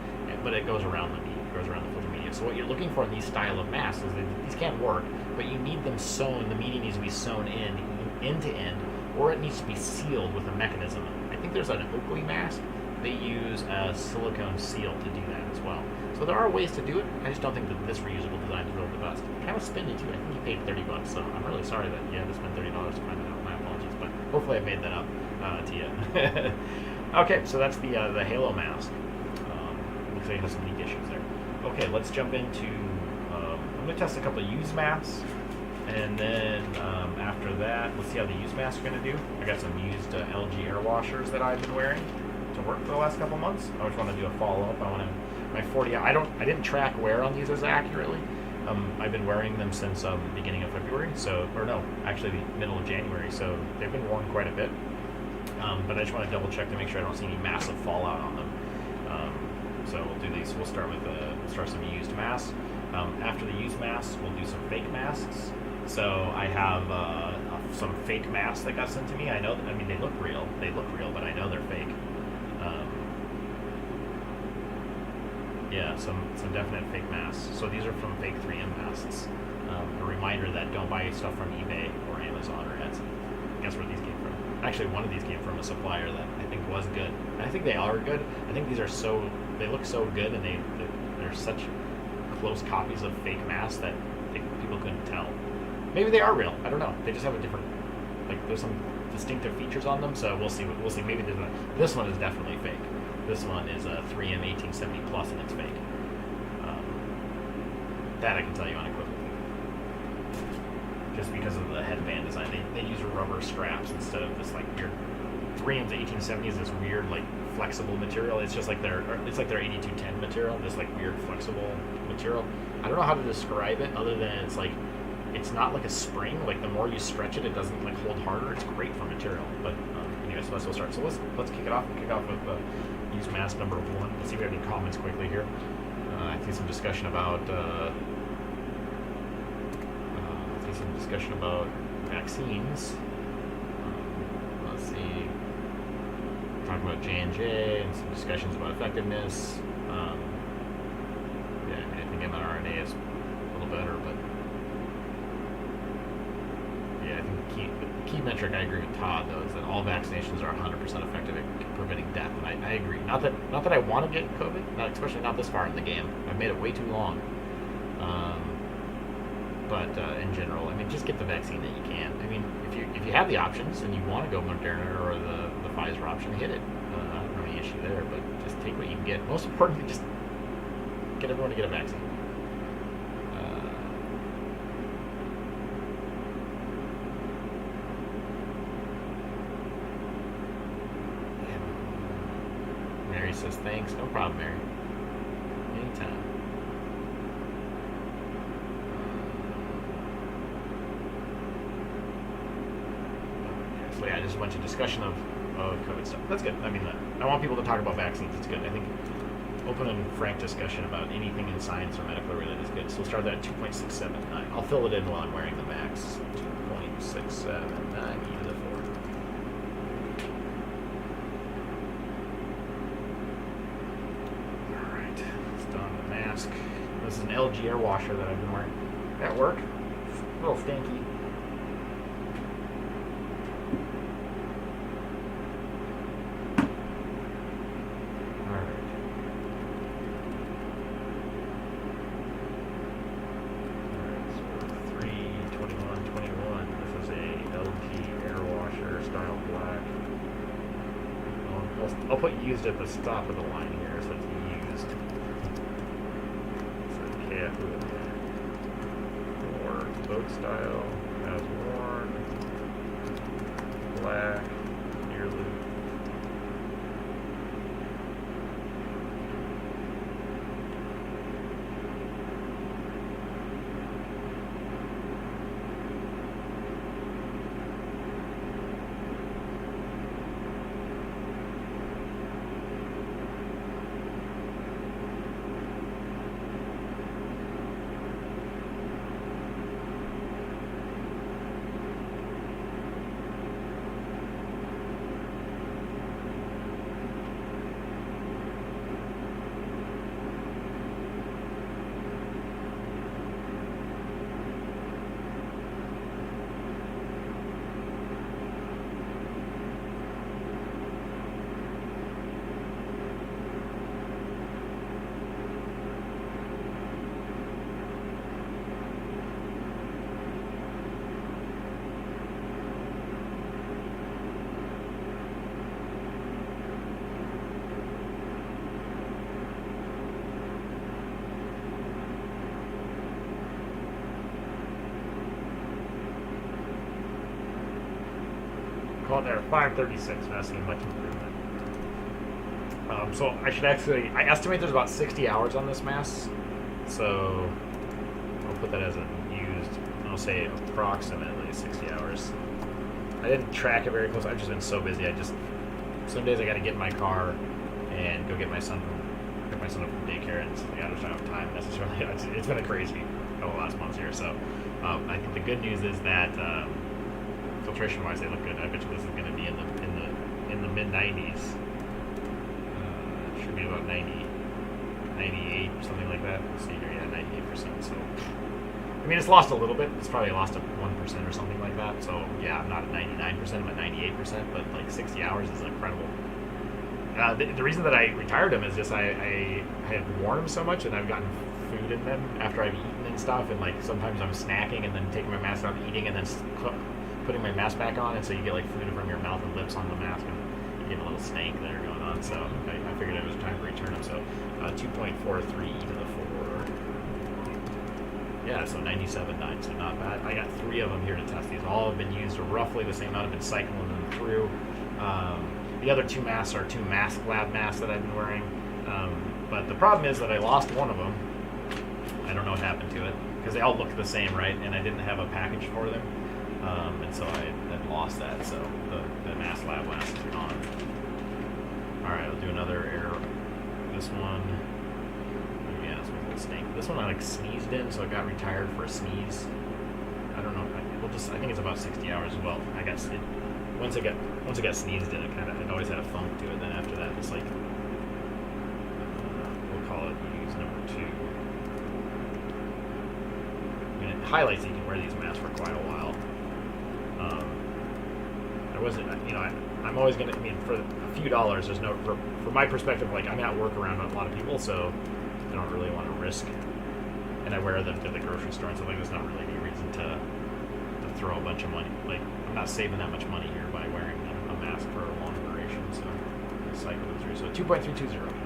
But it goes around the media, goes around the filter media. So what you're looking for in these style of masks is that these can't work, but you need them sewn. The media needs to be sewn in, end to end, or it needs to be sealed with a mechanism. I think there's an Oakley mask. They use a silicone seal to do that as well. So there are ways to do it. I just don't think that this reusable design is really the best. Kind of spendy too. I think you paid $30, so I'm really sorry that you had to spend $30 to find it out. My apologies, but hopefully I made that up to you. Okay, so that's the Halo mask. Looks like it has some leak issues there. Okay, let's jump into. I'm going to test a couple of used masks, and then after that, let's see how the used masks are going to do. I got some used LG air washers that I've been wearing to work for the last couple months. I just want to do a follow-up. I want to my 40. I didn't track wear on these as accurately. I've been wearing them since the beginning of February. Actually the middle of January. So they've been worn quite a bit. But I just want to double check to make sure I don't see any massive fallout on them. So we'll do these. We'll start with some used masks. After the used masks, we'll do some fake masks. So I have some fake masks that got sent to me. I know. I mean, they look real. But I know they're fake. Yeah, some definite fake masks. So these are from fake 3M masks. A reminder that don't buy stuff from eBay or Amazon or Etsy. Guess where these came from? Actually, one of these came from a supplier that I think was good. And I think they are good. I think these are they look so good, and they're such close copies of fake masks that people couldn't tell. Maybe they are real. I don't know. They just have a different, there's some distinctive features on them. So we'll see. Maybe this one is definitely fake. This one is a 3M 1870 Plus, and it's fake. That I can tell you unequivocally. Just because of the headband design, they use rubber straps instead of this weird. 3M's 1870 is this weird flexible material. It's just their 8210 material, this weird flexible material. I don't know how to describe it other than it's not like a spring. The more you stretch it, it doesn't hold harder. It's great for material. But anyway, so we'll start. So let's kick it off. We'll kick off with use mask number 1. Let's see if we have any comments quickly here. I see some discussion about vaccines. Let's see. Talking about J&J and some discussions about effectiveness. I think mRNA is a little better, but I think the key metric, I agree with Todd, though, is that all vaccinations are 100% effective at preventing death, and I agree. Not that I want to get COVID, especially not this far in the game. I've made it way too long. But in general, just get the vaccine that you can. If you have the options and you want to go Moderna or the Pfizer option, hit it. I don't have any issue there, but just take what you can get. Most importantly, just get everyone to get a vaccine. says thanks. No problem, Mary. Anytime. So yeah, just a bunch of discussion of COVID stuff. That's good. I mean, I want people to talk about vaccines. It's good. I think open and frank discussion about anything in science or medical related is good. So we'll start that at 2.679. I'll fill it in while I'm wearing the max. 2.679 e to the 4. All right, let's don the mask. This is an LG air washer that I've been wearing at work. A little stinky. I'll put used at the top of the line here, so it's used. So cat or boat style, has worn, black, ear loop. Caught there at 536, not seeing much improvement. So I estimate there's about 60 hours on this mask. So I'll put that as a used, I'll say approximately 60 hours. I didn't track it very close. I've just been so busy. Some days I got to get in my car and go pick my son up from daycare, and I don't have time necessarily. It's been a crazy couple last months here. So I think the good news is that filtration wise they look good. I bet you this is going to be in the mid 90s. Should be about 90, 98, something like that. Let's see here, yeah, 98%. So I mean, it's lost a little bit. It's probably lost 1% or something like that. So yeah, I'm not at 99%, I'm at 98%. But like 60 hours is incredible. The reason that I retired them is just I had worn them so much, and I've gotten food in them after I've eaten and stuff, and like sometimes I'm snacking and then taking my mask off, eating, and then putting my mask back on, and so you get like food from your mouth and lips on the mask, and you get a little stank there going on. So I figured it was time to return them. So 2.43 to the 4. Yeah, so 97.9, so not bad. I got 3 of them here to test these. All have been used roughly the same amount. I've been cycling them through. The other 2 masks are 2 mask lab masks that I've been wearing. But the problem is that I lost one of them. I don't know what happened to it, because they all look the same, right? And I didn't have a package for them. And so I then lost that, so the mask lab mask is gone. Alright, I'll do another air. This one, yeah, this one's a little stink. This one I like sneezed in, so I got retired for a sneeze. I don't know, I think it's about 60 hours as well. I guess once I got sneezed in, it always had a funk to it. Then after that, it's like, we'll call it use number 2. I mean, it highlights that you can wear these masks for quite a while. I'm always gonna. I mean, for a few dollars, there's no. From my perspective, like I'm at work around a lot of people, so I don't really want to risk. And I wear them to the grocery store and stuff like. There's not really any reason to throw a bunch of money. Like I'm not saving that much money here by wearing a mask for a long duration. So I cycle it through. So 2.320.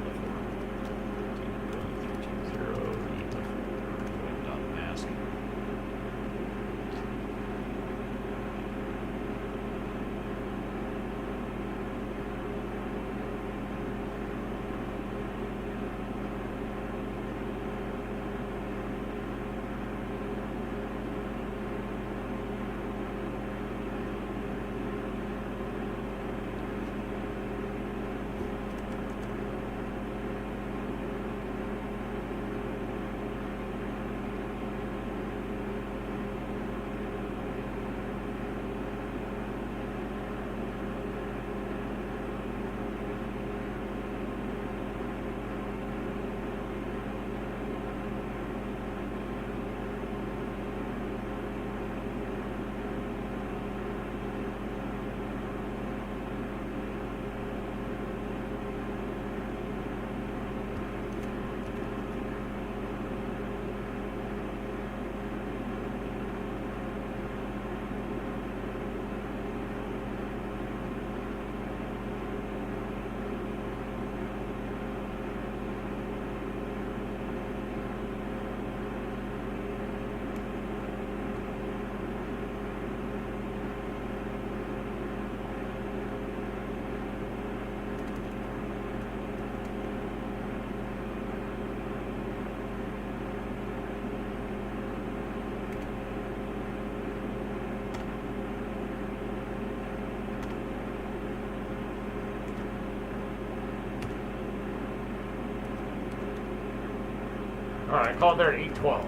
Alright, call it there at 8:12.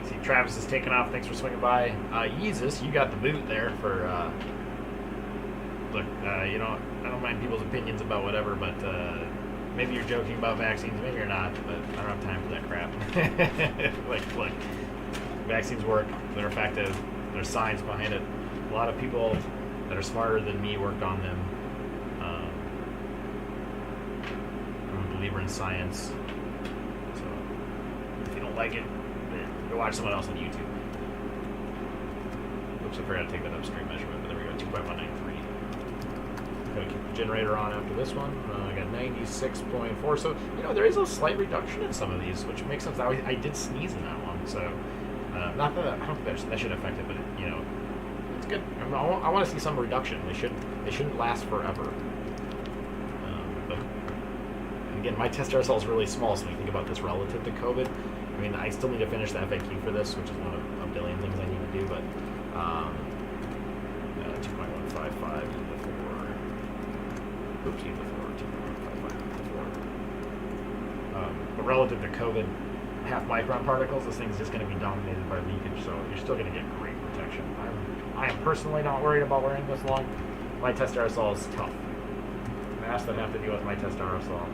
See, Travis is taking off. Thanks for swinging by. Yeezus, you got the boot there for, look, you know, I don't mind people's opinions about whatever, but, maybe you're joking about vaccines, maybe you're not, but I don't have time for that crap. Look, vaccines work, they're effective, there's science behind it. A lot of people that are smarter than me worked on them. I'm a believer in science, so if you don't like it, go watch someone else on YouTube. Oops, I forgot to take that upstream measurement, but there we go, 2.193. Gonna keep the generator on after this one. I got 96.4, so you know there is a slight reduction in some of these, which makes sense. I did sneeze in that one, so not that I don't think that should affect it, but you know it's good. I want to see some reduction. They shouldn't last forever. But and again, my test aerosol is really small, so when you think about this relative to COVID, I mean I still need to finish the FAQ for this, which is one of a billion things I need to do, but 2.155. Oops, even before 2.155. But relative to COVID, half micron particles, this thing's just going to be dominated by leakage, so you're still going to get great protection. I am personally not worried about wearing this long. My test aerosol is tough. Masks that have to deal with my test aerosol.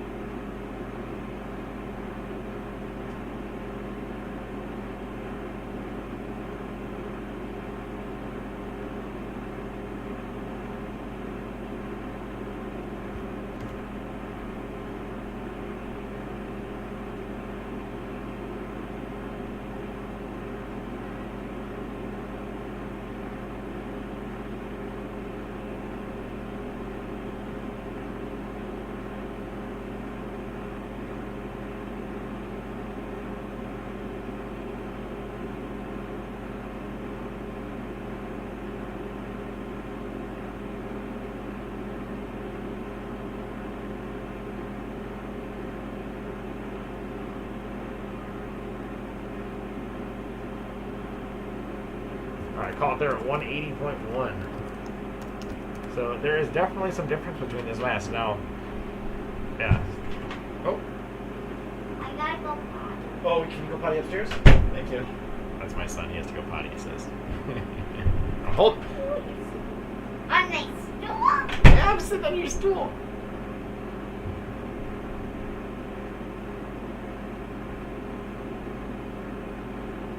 I call it there at 180.1. So there is definitely some difference between these masks. Now, yeah. Oh. I gotta go potty. Oh, can you go potty upstairs? Thank you. That's my son. He has to go potty, he says. Hold. On my stool. Yeah, I'm sitting on your stool.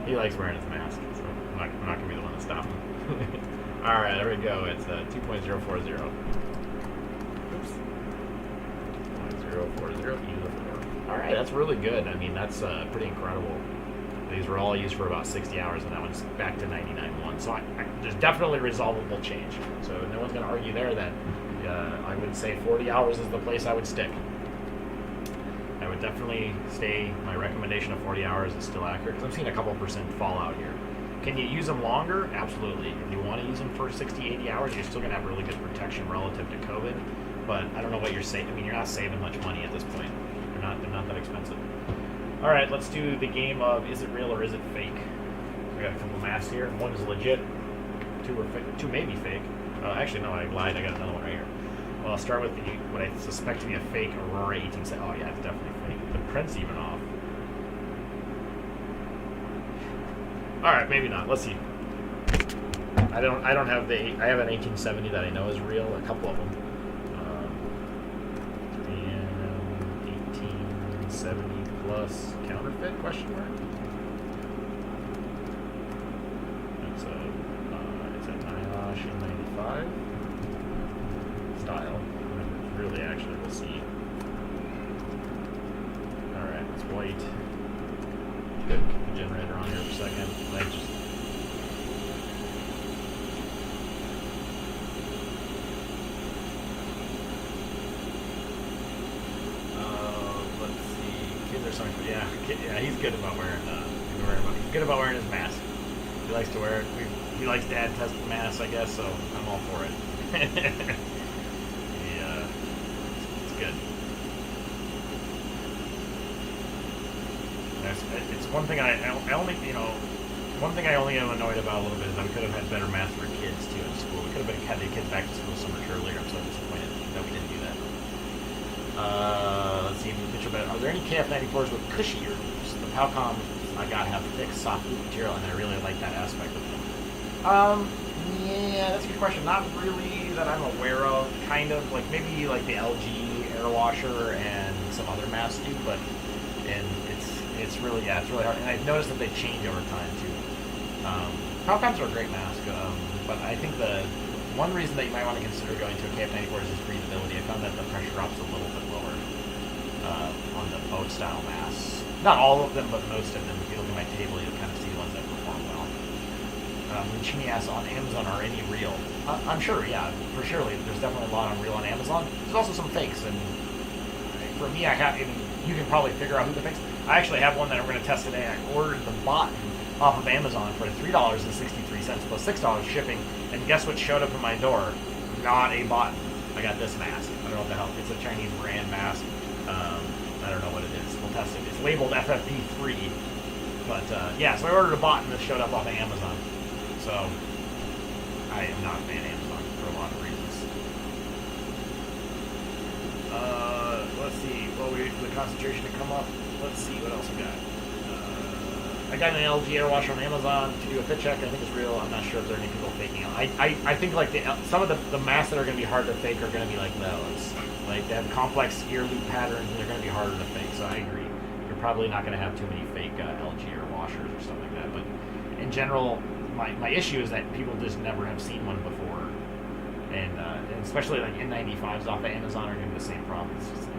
He likes wearing his mask, so I'm not going to be the one to stop him. Alright, there we go. It's 2.040. Oops. 2.040 e to the 4. Alright, that's really good. I mean, that's pretty incredible. These were all used for about 60 hours, and that one's back to 99.1. So there's definitely resolvable change. So no one's going to argue there that I would say 40 hours is the place I would stick. I would definitely stay. My recommendation of 40 hours is still accurate because I'm seeing a couple percent fallout here. Can you use them longer? Absolutely. If you want to use them for 60, 80 hours, you're still going to have really good protection relative to COVID. But I don't know what you're saving. I mean, you're not saving much money at this point. They're not that expensive. All right, let's do the game of is it real or is it fake? We got a couple masks here. One is legit. Two may be fake. Actually, no, I lied. I got another one right here. Well, I'll start with what I suspect to be a fake Aurora 1870. Oh yeah, it's definitely fake. The print's even off. All right, maybe not. Let's see. I don't have I have an 1870 that I know is real. A couple of them. And 1870 plus counterfeit question mark. It's a Niosh in 95 style. Really, actually, we'll see. All right, it's white. Good. Keep the generator on here for a second. Thanks. Let's see. Kids are something. Yeah, he's good about wearing. He's good about wearing his mask. He likes to wear it. He likes dad tested masks, I guess. So I'm all for it. Yeah, it's good. It's one thing I only, one thing I only am annoyed about a little bit is that we could have had better masks for kids too in school. We could have had the kids back to school so much earlier. I'm so disappointed that we didn't do that. Let's see, Mitchell, are there any KF94s with cushy ears? The Palcom, I gotta have thick, soft material, and I really like that aspect of them. Yeah, that's a good question. Not really that I'm aware of. Kind of like maybe like the LG air washer and some other masks do, but and it's really it's really hard. And I've noticed that they change over time too. Palcoms are a great mask, but I think the one reason that you might want to consider going to a KF94 is its breathability. I found that the pressure drops a little bit lower on the boat style masks. Not all of them, but most of them. If you look at my table, you'll kind of see the ones that perform well. Luchini asks, on Amazon, are any real? I'm sure, yeah, for sure. There's definitely a lot on real on Amazon. There's also some fakes, and for me, you can probably figure out who the fakes. I actually have one that I'm going to test today. I ordered the bot off of Amazon for $3.63 plus $6 shipping, and guess what showed up in my door? Not a bot. I got this mask. I don't know what the hell. It's a Chinese brand mask. I don't know what it is. We'll test it. It's labeled FFP3, but yeah. So I ordered a bot, and this showed up off of Amazon. So I am not a fan of Amazon for a lot of reasons. Let's see. Well, we wait for the concentration to come up. Let's see what else we got. I got an LG air washer on Amazon to do a fit check. I think it's real. I'm not sure if there are any people faking it. I think like some of the masks that are going to be hard to fake are going to be like those. Like they have complex ear loop patterns and they're going to be harder to fake. So I agree. You're probably not going to have too many fake LG air washers or stuff like that. But in general, my issue is that people just never have seen one before. And especially like N95s off of Amazon are going to be the same problem. It's just,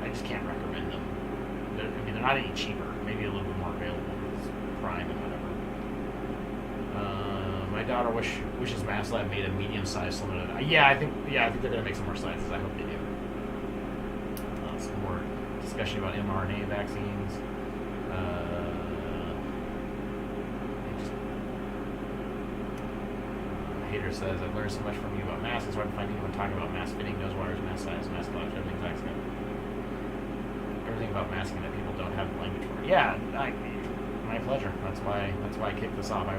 I just can't recommend them. They're not any cheaper. Maybe a little bit more available. Prime and whatever. My daughter wishes Mass Lab made a medium-sized limited. I think they're gonna make some more sizes. I hope they do. Some more discussion about mRNA vaccines. Hater says, I've learned so much from you about masks. It's hard to find anyone talking about mask fitting, nose wires, mask size, mask collection, everything about masking that people don't have the language for. Yeah, my pleasure. That's why I kicked this off. I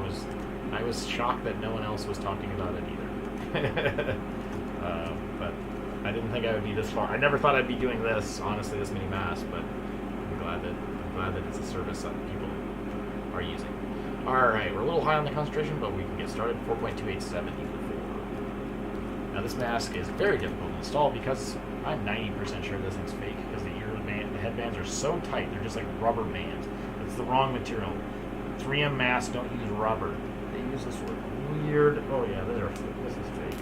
was shocked that no one else was talking about it either. But I didn't think I would be this far. I never thought I'd be doing this, honestly, this many masks. But I'm glad that it's a service that people are using. All right, we're a little high on the concentration, but we can get started. 4.2870 for 4. Now this mask is very difficult to install because I'm 90% sure this thing's fake because the headbands are so tight. They're just like rubber bands. It's the wrong material. 3M masks don't use rubber. They use this weird. Oh yeah, this is fake.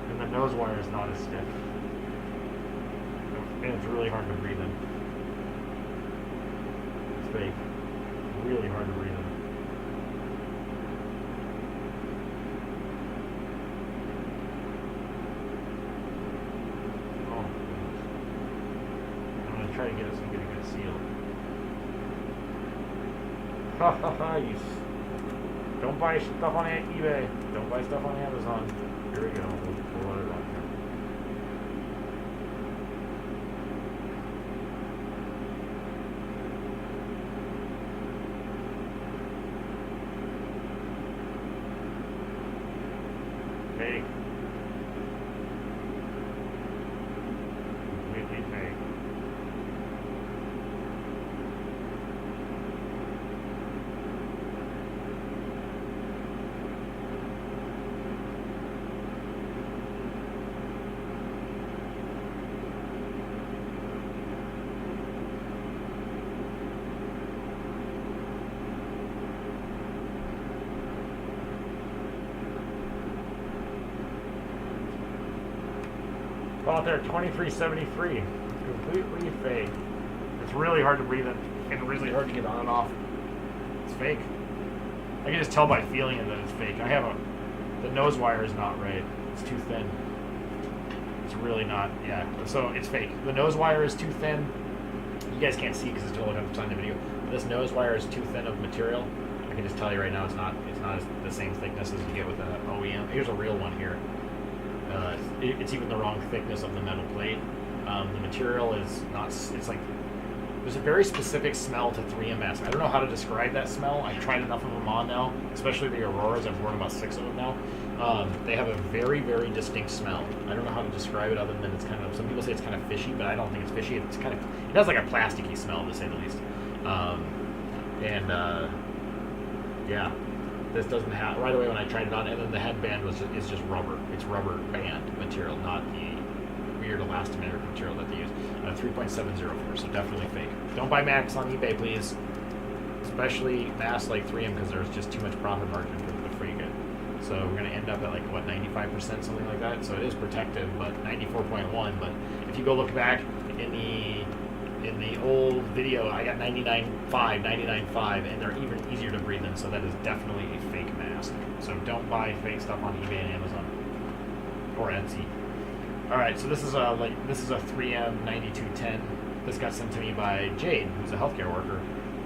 And the nose wire is not as stiff. And it's really hard to breathe in. It's fake. Really hard to breathe in. Try to get us and get a good seal. Ha ha ha, don't buy stuff on eBay. Don't buy stuff on Amazon. Here we go. We'll let it on here. Fake. Completely fake. Out there, 2373. Completely fake. It's really hard to breathe in and really hard to get on and off. It's fake. I can just tell by feeling it that it's fake. The nose wire is not right. It's too thin. It's really not, yeah. So it's fake. The nose wire is too thin. You guys can't see because it's totally outside the video. This nose wire is too thin of material. I can just tell you right now, it's not the same thickness as you get with an OEM. Here's a real one here. It's even the wrong thickness of the metal plate. The material is not. It's like there's a very specific smell to 3M masks. I don't know how to describe that smell. I've tried enough of them on now, especially the Auroras. I've worn about 6 of them now. They have a very, very distinct smell. I don't know how to describe it other than it's kind of, some people say it's kind of fishy, but I don't think it's fishy. It's kind of, it has like a plasticky smell, to say the least. Yeah, this doesn't have, right away when I tried it on, and then the headband is just rubber. It's rubber band material, not the weird elastomeric material that they use. 3.704, so definitely fake. Don't buy masks on eBay, please. Especially masks like 3M, because there's just too much profit margin for the free good. So we're going to end up at like, what, 95%, something like that? So it is protective, but 94.1. But if you go look back in the old video, I got 99.5, 99.5, and they're even easier to breathe in, so that is definitely a fake mask. So don't buy fake stuff on eBay and Amazon. Or Etsy. Alright, so this is a 3M 9210. This got sent to me by Jade, who's a healthcare worker,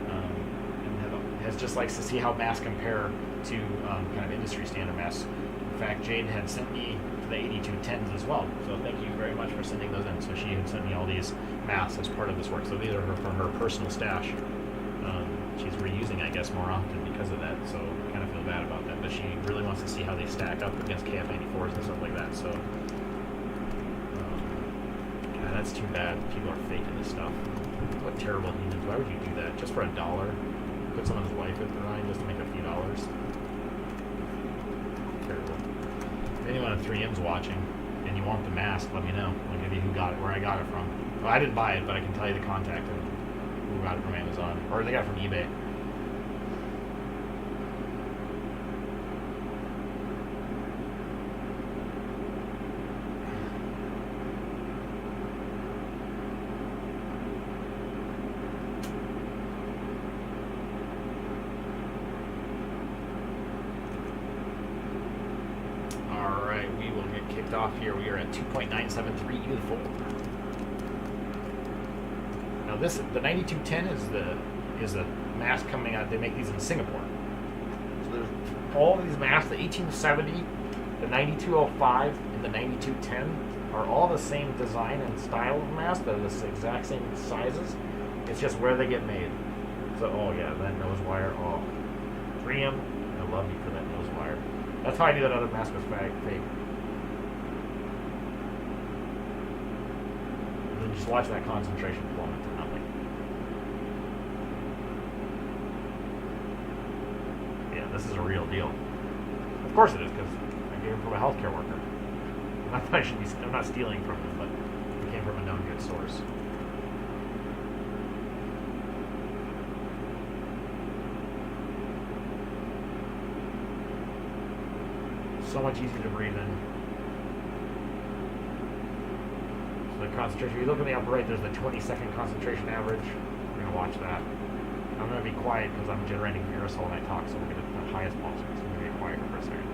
and has just likes to see how masks compare to kind of industry standard masks. In fact, Jade had sent me the 8210s as well, so thank you very much for sending those in. So she had sent me all these masks as part of this work. So these are from her personal stash. She's reusing, I guess, more often because of that, so I kind of feel bad about that. But she really wants to see how they stack up against KF94s and stuff like that. So God, that's too bad. People are faking this stuff. What terrible humans. Why would you do that? Just for $1? Put someone's life at the line just to make a few dollars? Terrible. If anyone at 3M's watching and you want the mask, let me know. I'll give you where I got it from. Well, I didn't buy it, but I can tell you the contact of who got it from Amazon. Or they got it from eBay. Off here, we are at 2.973 e to the 4. Now the 9210 is a mask coming out. They make these in Singapore. So there's all of these masks, the 1870, the 9205, and the 9210 are all the same design and style of mask. They're the exact same sizes. It's just where they get made. So, oh yeah, that nose wire. Oh, 3M, I love you for that nose wire. That's how I knew that other mask was fake. Just watch that concentration plummet to nothing. Yeah, this is a real deal. Of course it is, because I gave it from a healthcare worker. Not that I'm not stealing from them, but it came from a known good source. So much easier to breathe in. The concentration, if you look in the upper right, there's the 20-second concentration average. We're going to watch that. I'm going to be quiet because I'm generating aerosol when I talk, so we'll get it the highest possible. So I'm going to be quiet for a second.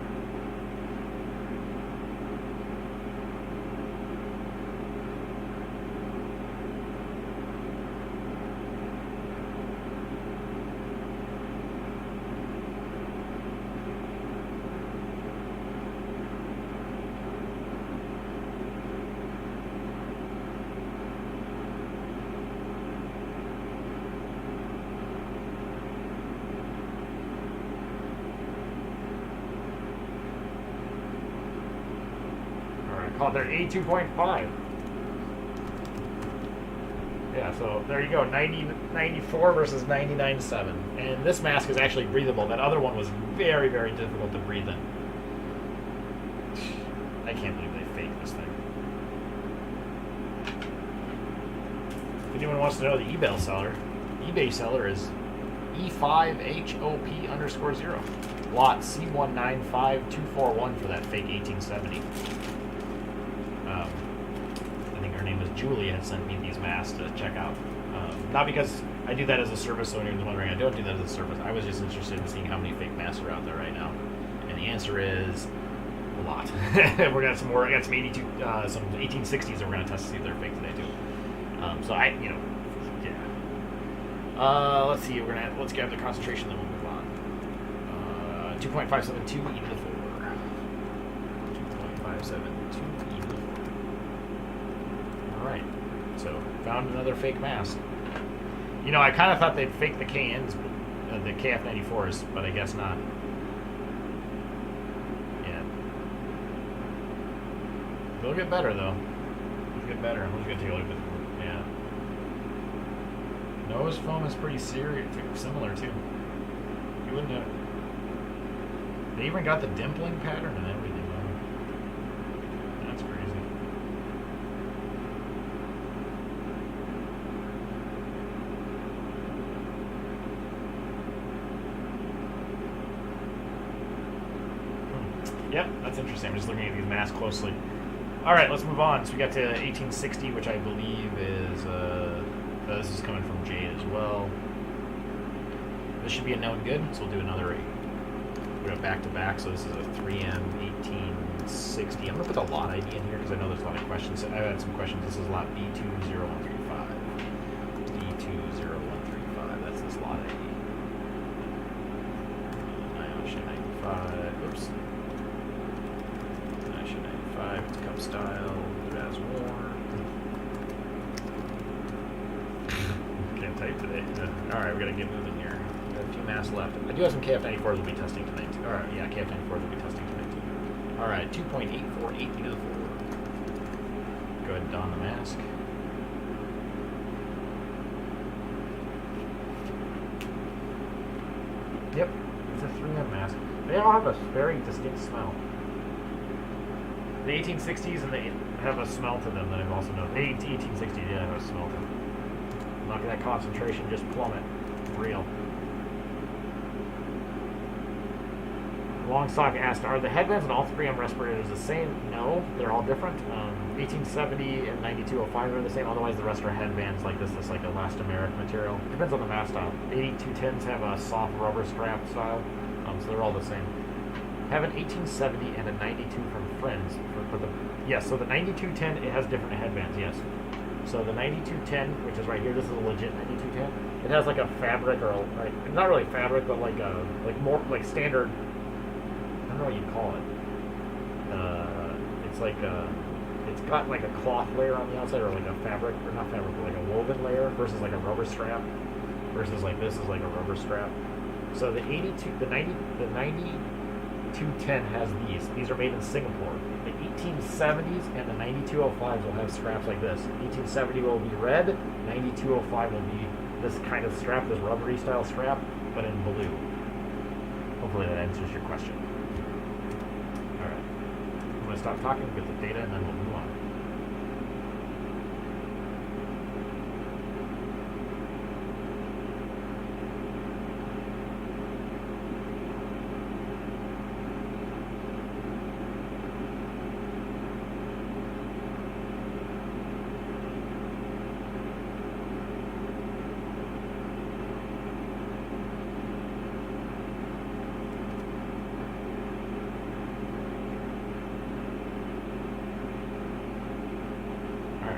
They're 82.5. Yeah, so there you go, 94 versus 99.7. And this mask is actually breathable. That other one was very, very difficult to breathe in. I can't believe they faked this thing. If anyone wants to know the eBay seller is E5HOP_0. Lot C195241 for that fake 1870. I think her name was Julie, had sent me these masks to check out. Not because I do that as a service, so anyone's wondering, I don't do that as a service. I was just interested in seeing how many fake masks are out there right now. And the answer is a lot. We're gonna have some more. I got some 1860s that we're gonna test to see if they're fake today too. So yeah. Let's see. Let's grab the concentration, then we'll move on. 2.572 e to the 4. 2.572 e to the 4. All right. So found another fake mask. You know, I kind of thought they'd fake the KNs, the KF94s, but I guess not. Yeah. They'll get better though. They'll get better. I'm just gonna take a look at this. Yeah. Nose foam is pretty similar too. You wouldn't know. They even got the dimpling pattern and everything. Man. That's crazy. Yep, that's interesting. I'm just looking at these masks closely. All right, let's move on. So we got to 1860, which I believe is this is coming from Jade as well. This should be a known good, so we'll do another 8. We got back to back, so this is a 3M 1860. I'm gonna put the lot ID in here because I know there's a lot of questions. I've had some questions. This is lot B20135. B20135. That's this lot ID. Nyasha 95. Oops. Nyasha 95. It's cup style. It has worn. Can't type today. All right, we gotta get moving here. We got a few masks left. I do have some KF94s we'll be testing tonight too. All right, yeah, KF94s we'll be testing tonight too. All right, 2.848 to the 4. Go ahead and don the mask. Yep, it's a 3M mask. They all have a very distinct smell. The 1860s and they have a smell to them that I've also noticed. The 1860s, yeah, have a smell to them. Look at that concentration just plummet. Real. Longsock asked, are the headbands and all 3M respirators the same? No, they're all different. 1870 and 9205 are the same, otherwise the rest are headbands like this. This is like elastomeric material. Depends on the mask style. 8210s have a soft rubber strap style, so they're all the same. Have an 1870 and a 92 from Friends. Yes, so the 9210, it has different headbands, yes. So the 9210, which is right here, this is a legit 9210. It has like a fabric or not really fabric, but like more like standard. I don't know what you'd call it. It's like it's got like a cloth layer on the outside, or like a fabric, or not fabric, but like a woven layer versus like a rubber strap. Versus like this is like a rubber strap. So the 9210 has these. These are made in Singapore. The 1870s and the 9205s will have straps like this. 1870 will be red. 9205 will be this kind of strap, this rubbery style strap, but in blue. Hopefully that answers your question. All right. I'm going to stop talking, get the data, and then we'll move on.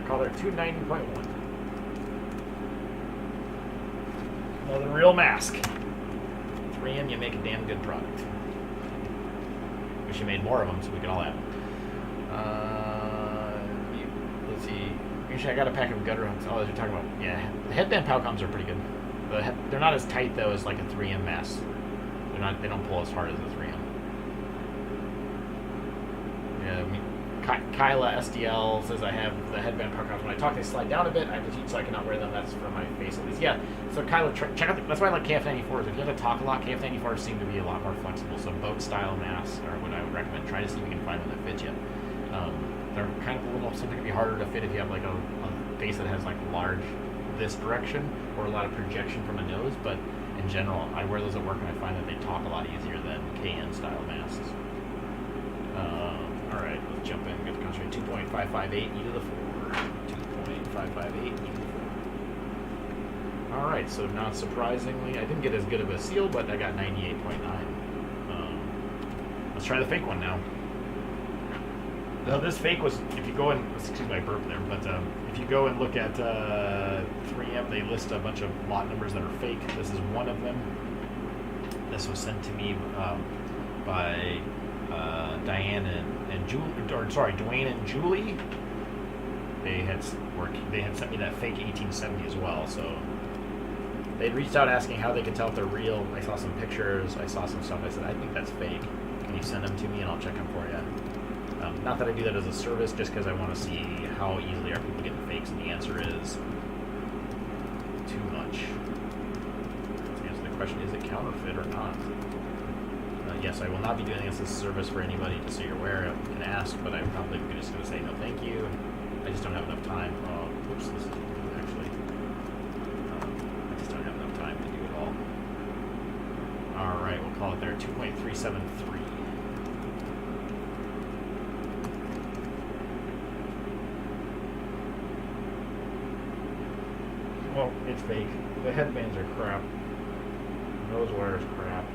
Color 290.1. Another real mask. 3M, you make a damn good product. Wish you made more of them so we could all have them. Let's see. Usually I got a pack of gutter hooks. Oh, you're talking about, yeah. The headband Palcoms are pretty good. They're not as tight though as like a 3M mask. They don't pull as hard as a 3M. Yeah, Kyla SDL says I have the headband Palcoms. When I talk, they slide down a bit. I have to teach so I cannot wear them. That's for my face at least. Yeah. So Kyla, check out. That's why I like KF94s. If you have to talk a lot, KF94s seem to be a lot more flexible. So boat style masks are what I would recommend. Try to see if you can find one that fits you. They're kind of a little. Something can be harder to fit if you have like a face that has like large this direction or a lot of projection from a nose. But in general, I wear those at work and I find that they talk a lot easier than KN style masks. All right, let's jump in and get the concentration. 2.558 e to the 4. 2.558 e to the 4. All right, so not surprisingly, I didn't get as good of a seal, but I got 98.9. Let's try the fake one now. Now this fake was, if you go and, excuse my burp there, but if you go and look at 3M, they list a bunch of lot numbers that are fake. This is one of them. This was sent to me by Diane and Julie, or sorry, Dwayne and Julie. They had sent me that fake 1870 as well. So they'd reached out asking how they could tell if they're real. I saw some pictures. I saw some stuff. I said, I think that's fake. Can you send them to me and I'll check them for you? Not that I do that as a service, just because I want to see how easily are people getting fakes, and the answer is too much. To answer the question, is it counterfeit or not? Yes, I will not be doing this as a service for anybody, just so you're aware. You can ask, but I'm probably just going to say no thank you. I just don't have enough time. Oops, this is actually... I just don't have enough time to do it all. Alright, we'll call it there. 2.373. Well, it's fake. The headbands are crap. Nose wire is crap.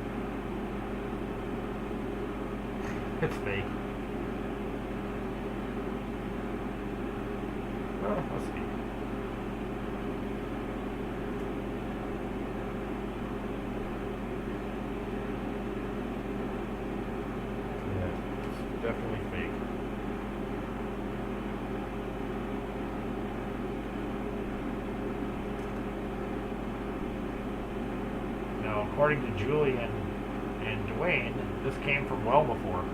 It's fake. Well, let's see. Yeah, it's definitely fake. Now, according to Julie and Dwayne, this came from well before.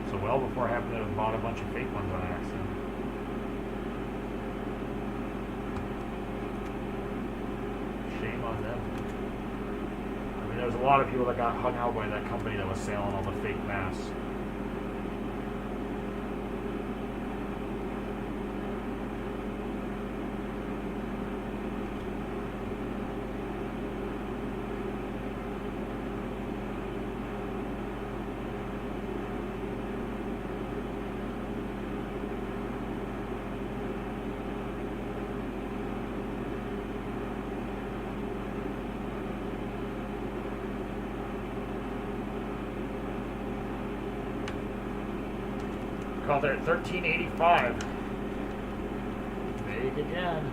So well before I happened to have bought a bunch of fake ones on accident. Shame on them. I mean, there's a lot of people that got hung out by that company that was selling all the fake masks. Called it at 1385. Fake again.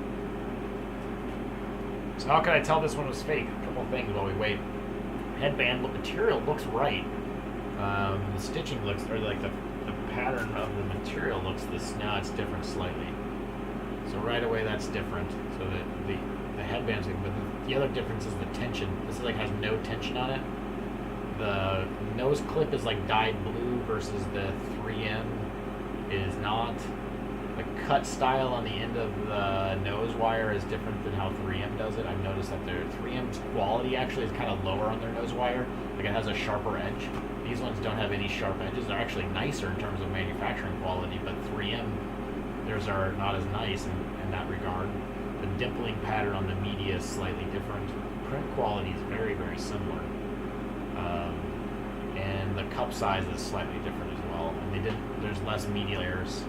So how can I tell this one was fake? A couple things while we wait. Headband material looks right. The stitching looks, or like the pattern of the material looks this. Now it's different slightly. So right away that's different. So the headband's good, but the other difference is the tension. This is like has no tension on it. The nose clip is like dyed blue versus the 3M is not. The cut style on the end of the nose wire is different than how 3M does it. I've noticed that their 3M's quality actually is kind of lower on their nose wire. Like it has a sharper edge. These ones don't have any sharp edges. They're actually nicer in terms of manufacturing quality, but 3M, theirs are not as nice in that regard. The dimpling pattern on the media is slightly different. Print quality is very, very similar. And the cup size is slightly different as well. And there's less media layers.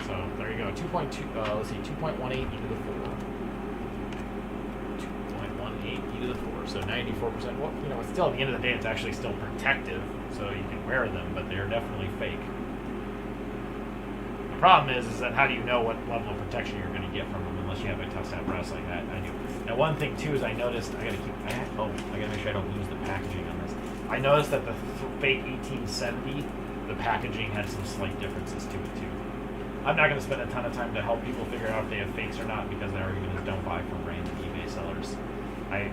So there you go. 2.2. Let's see. 2.18 e to the 4. 2.18 e to the 4. So 94%. Well, you know, still at the end of the day, it's actually still protective, so you can wear them, but they're definitely fake. The problem is that how do you know what level of protection you're going to get from them unless you have a tough press like that? I do. Now, one thing too is I noticed I gotta make sure I don't lose the packaging on this. I noticed that the fake 1870, the packaging had some slight differences to it too. I'm not going to spend a ton of time to help people figure out if they have fakes or not, because the argument is don't buy from random eBay sellers. I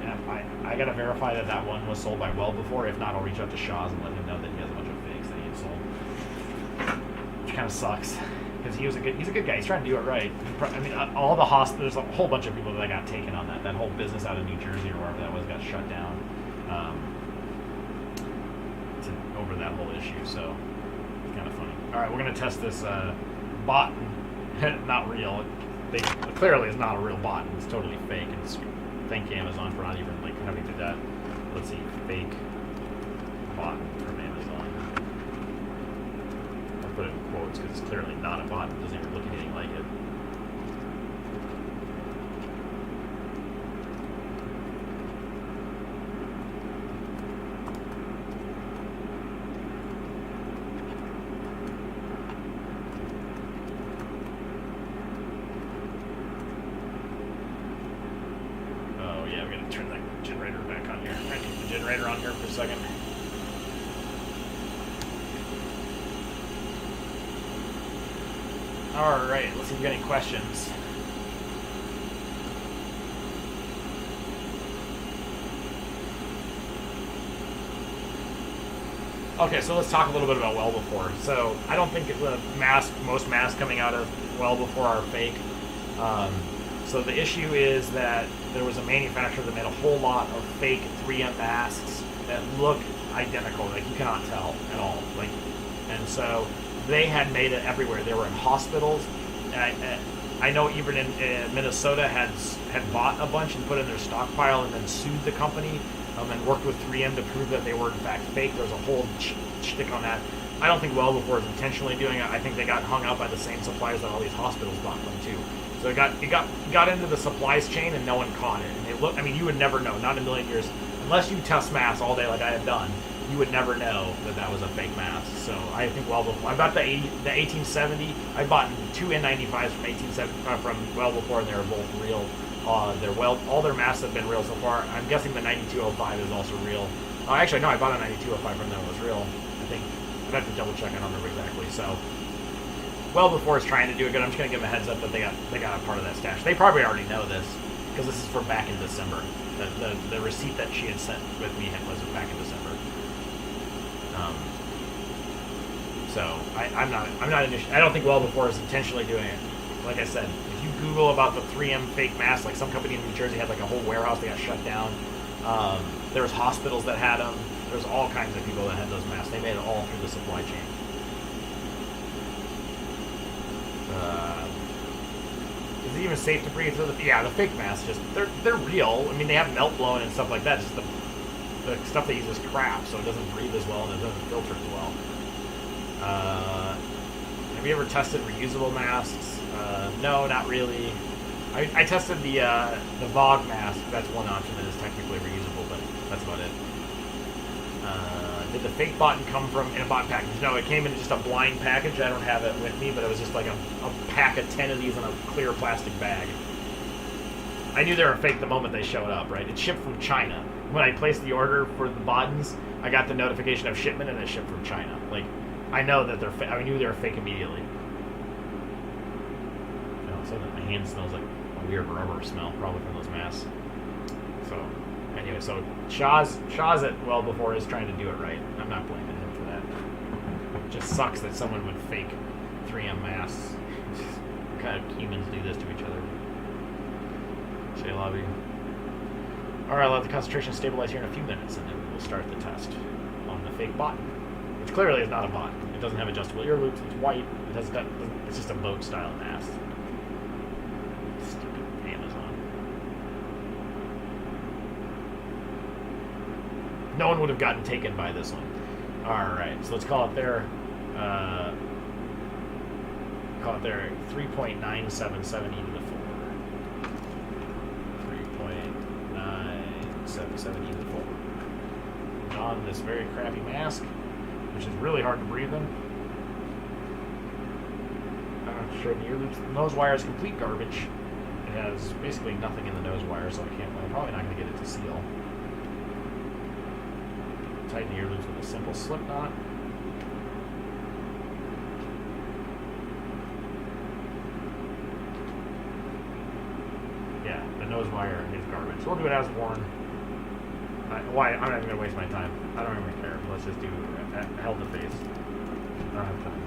got to verify that one was sold by well before. If not, I'll reach out to Shaw's and let him know that he has a bunch of fakes that he had sold. Which kind of sucks, because he's a good guy. He's trying to do it right. I mean, all the hospitals, there's a whole bunch of people that got taken on that. That whole business out of New Jersey or wherever that was got shut down over that whole issue. So it's kind of funny. All right, we're gonna test this bot. Not real. They clearly is not a real bot. It's totally fake. And thank Amazon for not even like having to do that. Let's see, fake bot from Amazon. I'll put it in quotes because it's clearly not a bot. It doesn't even look anything like it. Turn that generator back on here. I keep the generator on here for a second. Alright, let's see if we got any questions. Okay, so let's talk a little bit about Well Before. So I don't think most masks coming out of Well Before are fake. So the issue is that there was a manufacturer that made a whole lot of fake 3M masks that look identical. Like you cannot tell at all. And so they had made it everywhere. They were in hospitals. I know even in Minnesota had bought a bunch and put it in their stockpile and then sued the company and worked with 3M to prove that they were in fact fake. There was a whole shtick on that. I don't think Well Before is intentionally doing it. I think they got hung up by the same suppliers that all these hospitals bought from too. So it got into the supplies chain and no one caught it. And it looked, I mean, you would never know, not in a million years, unless you test masks all day like I have done. You would never know that was a fake mask. So I think Well Before. I bought the 1870. I bought two N95s from Well Before, and they were both real. All their masks have been real so far. I'm guessing the 9205 is also real. Actually, no, I bought a 9205 from them. It was real. I think I'd have to double check. I don't remember exactly. So Well Before is trying to do it good. I'm just gonna give them a heads up that they got a part of that stash. They probably already know this because this is from back in December. The receipt that she had sent with me was back in December. So I'm not I don't think Well Before is intentionally doing it. Like I said, if you Google about the 3M fake masks, like some company in New Jersey had like a whole warehouse, they got shut down. There was hospitals that had them. There's all kinds of people that had those masks. They made it all through the supply chain. Is it even safe to breathe through the? Yeah, the fake masks they're real. I mean, they have melt blown and stuff like that. Just the stuff they use is crap, so it doesn't breathe as well and it doesn't filter as well. Have you ever tested reusable masks? No, not really. I tested the VOG mask. That's one option that is technically reusable, but that's about it. Did the fake button come in a bot package? No, it came in just a blind package. I don't have it with me, but it was just like a pack of 10 of these in a clear plastic bag. I knew they were fake the moment they showed up, right? It shipped from China. When I placed the order for the buttons, I got the notification of shipment and it shipped from China. Like, I know that they're I knew they were fake immediately. So that my hand smells like a weird rubber smell, probably from those masks. So, anyway, so Shaw's at Well Before is trying to do it right. I'm not blaming him for that. It just sucks that someone would fake 3M masks. What kind of humans do this to each other? Say lobby. Alright, I'll let the concentration stabilize here in a few minutes, and then we'll start the test on the fake bot. Which clearly is not a bot. It doesn't have adjustable ear loops. It's white. It's just a boat style mask. Stupid Amazon. No one would have gotten taken by this one. All right, so let's call it their 3.977 e to the 4. 3.977 e to the 4. On this very crappy mask, which is really hard to breathe in. I'm not sure the ear loops. The nose wire is complete garbage. It has basically nothing in the nose wire, so I'm probably not going to get it to seal. Tighten the ear loops with a simple slip knot. Yeah, the nose wire is garbage. So we'll do it as worn. I'm not even going to waste my time. I don't even care. Let's just do held to face. I don't have time.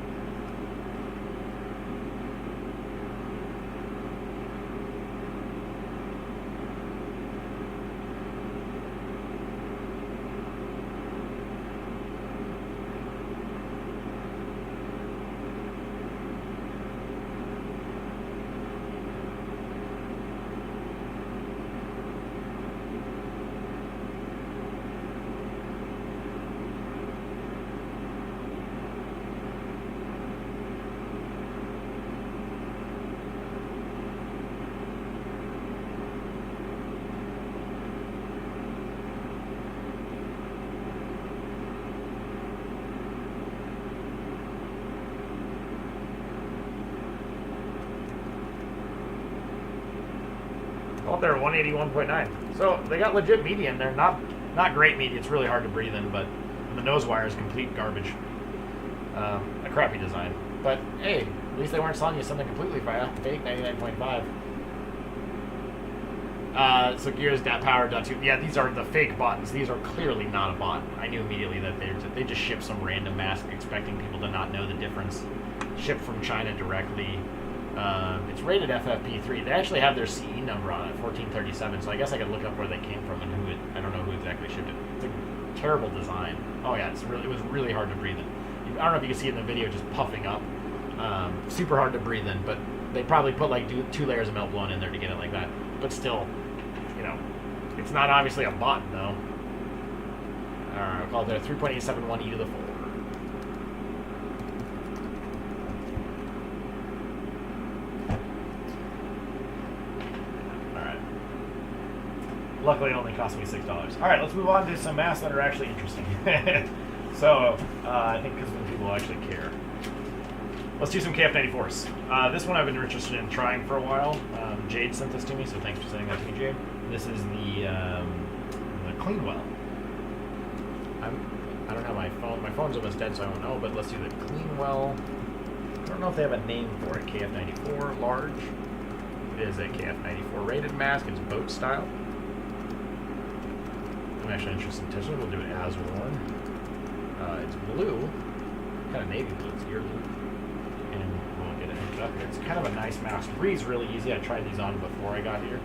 Oh, they're 181.9. So they got legit media in there. Not great media. It's really hard to breathe in, but the nose wire is complete garbage. A crappy design. But hey, at least they weren't selling you something completely fake, 99.5. So gears.power.2. Yeah, these are the fake buttons. These are clearly not a bot. I knew immediately that they just shipped some random mask, expecting people to not know the difference. Shipped from China directly. It's rated FFP3. They actually have their CE number on it, 1437. So I guess I could look up where they came from and I don't know who exactly shipped it. It's a terrible design. Oh yeah, it was really hard to breathe in. I don't know if you can see it in the video, just puffing up. Super hard to breathe in, but they probably put like 2 layers of melt blown in there to get it like that. But still, it's not obviously a bot though. Alright, I'll call it there 3.871 e to the 4. Alright. Luckily it only cost me $6. Alright, let's move on to some masks that are actually interesting. So, I think because people actually care. Let's do some KF94s. This one I've been interested in trying for a while. Jade sent this to me, so thanks for sending that to me, Jade. This is the Cleanwell. I don't have my phone. My phone's almost dead, so I don't know, but let's do the Cleanwell. I don't know if they have a name for it. KF94 large. It is a KF94 rated mask. It's boat style. I'm actually interested in testing. We'll do it as worn. It's blue, kind of navy blue. It's ear blue. And we'll get it hooked up here. It's kind of a nice mask. Breathes really easy. I tried these on before I got here.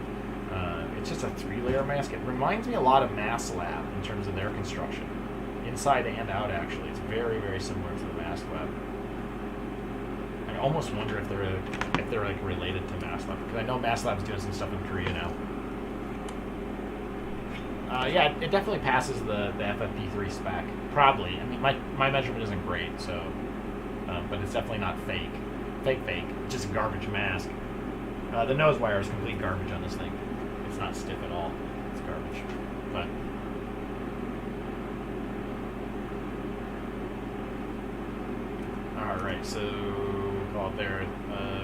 It's just a 3-layer mask. It reminds me a lot of Mask Lab in terms of their construction, inside and out. Actually, it's very, very similar to the Mask Lab. I almost wonder if they're like related to Mask Lab, because I know Mask Lab's doing some stuff in Korea now. Yeah, it definitely passes the FFP3 spec. Probably. I mean, my measurement isn't great, so, but it's definitely not fake. Fake. Just a garbage mask. The nose wire is complete garbage on this thing. It's not stiff at all. It's garbage. But all right, so we'll call it there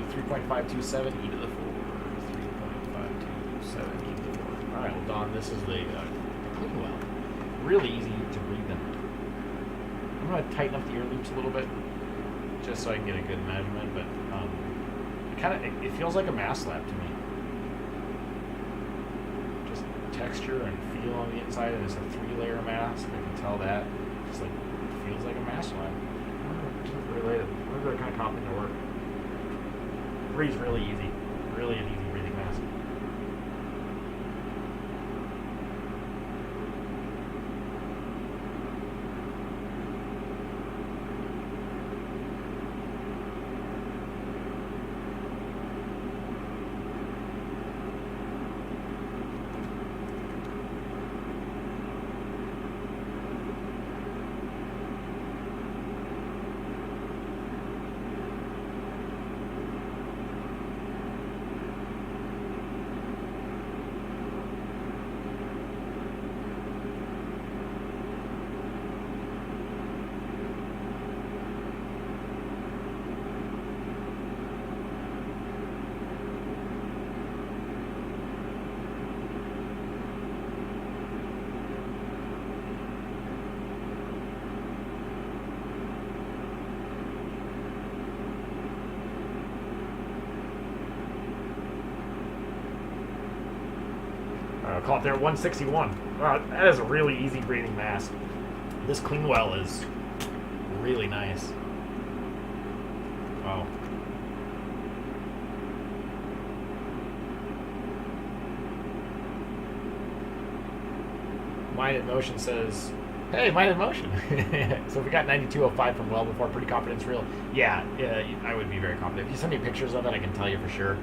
3.527 e to the 4. 3.527 e to the 4. All right, well, Don, this is the Cleanwell. Really easy to breathe in. I'm going to tighten up the ear loops a little bit, just so I can get a good measurement. But it feels like a Mask Lab to me. Just texture and feel on the inside, and it's a 3-layer mask. I can tell that. Just like feels like a Mask Lab. I wonder if it's related. I wonder if they're kind of confident to work. Breathes really easy. Really an easy breathing mask. Call it there 161. That is a really easy breathing mask. This Cleanwell is really nice. Wow. Minded Motion says, hey, Minded Motion. So if we got 9205 from well before, pretty confident it's real. Yeah, I would be very confident. If you send me pictures of it, I can tell you for sure.